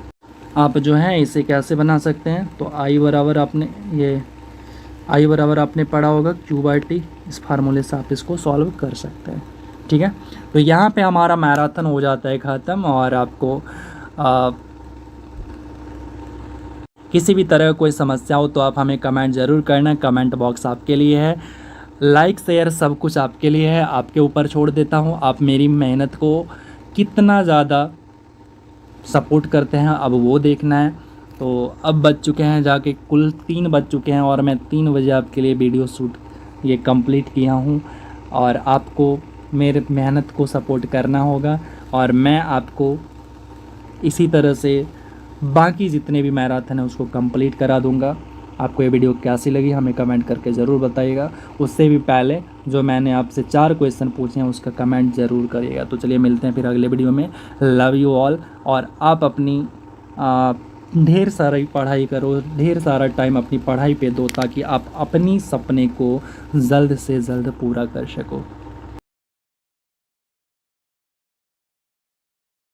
आप जो है इसे कैसे बना सकते हैं? तो आई बराबर आपने पढ़ा होगा Q/T। इस फार्मूले से आप इसको सॉल्व कर सकते हैं। ठीक है, तो यहाँ पे हमारा मैराथन हो जाता है ख़त्म। और आपको किसी भी तरह कोई समस्या हो तो आप हमें कमेंट ज़रूर करना। कमेंट बॉक्स आपके लिए है, लाइक शेयर सब कुछ आपके लिए है। आपके ऊपर छोड़ देता हूँ आप मेरी मेहनत को कितना ज़्यादा सपोर्ट करते हैं, अब वो देखना है। तो अब बज चुके हैं जाके कुल 3 बज चुके हैं और मैं 3 बजे आपके लिए वीडियो शूट ये कंप्लीट किया हूँ। और आपको मेरे मेहनत को सपोर्ट करना होगा और मैं आपको इसी तरह से बाकी जितने भी मैराथन है उसको कंप्लीट करा दूंगा। आपको ये वीडियो कैसी लगी हमें कमेंट करके ज़रूर बताइएगा। उससे भी पहले जो मैंने आपसे 4 क्वेश्चन पूछे हैं उसका कमेंट ज़रूर करिएगा। तो चलिए मिलते हैं फिर अगले वीडियो में। Love you all. और आप अपनी ढेर सारी पढ़ाई करो, ढेर सारा टाइम अपनी पढ़ाई पे दो ताकि आप अपनी सपने को जल्द से जल्द पूरा कर सको।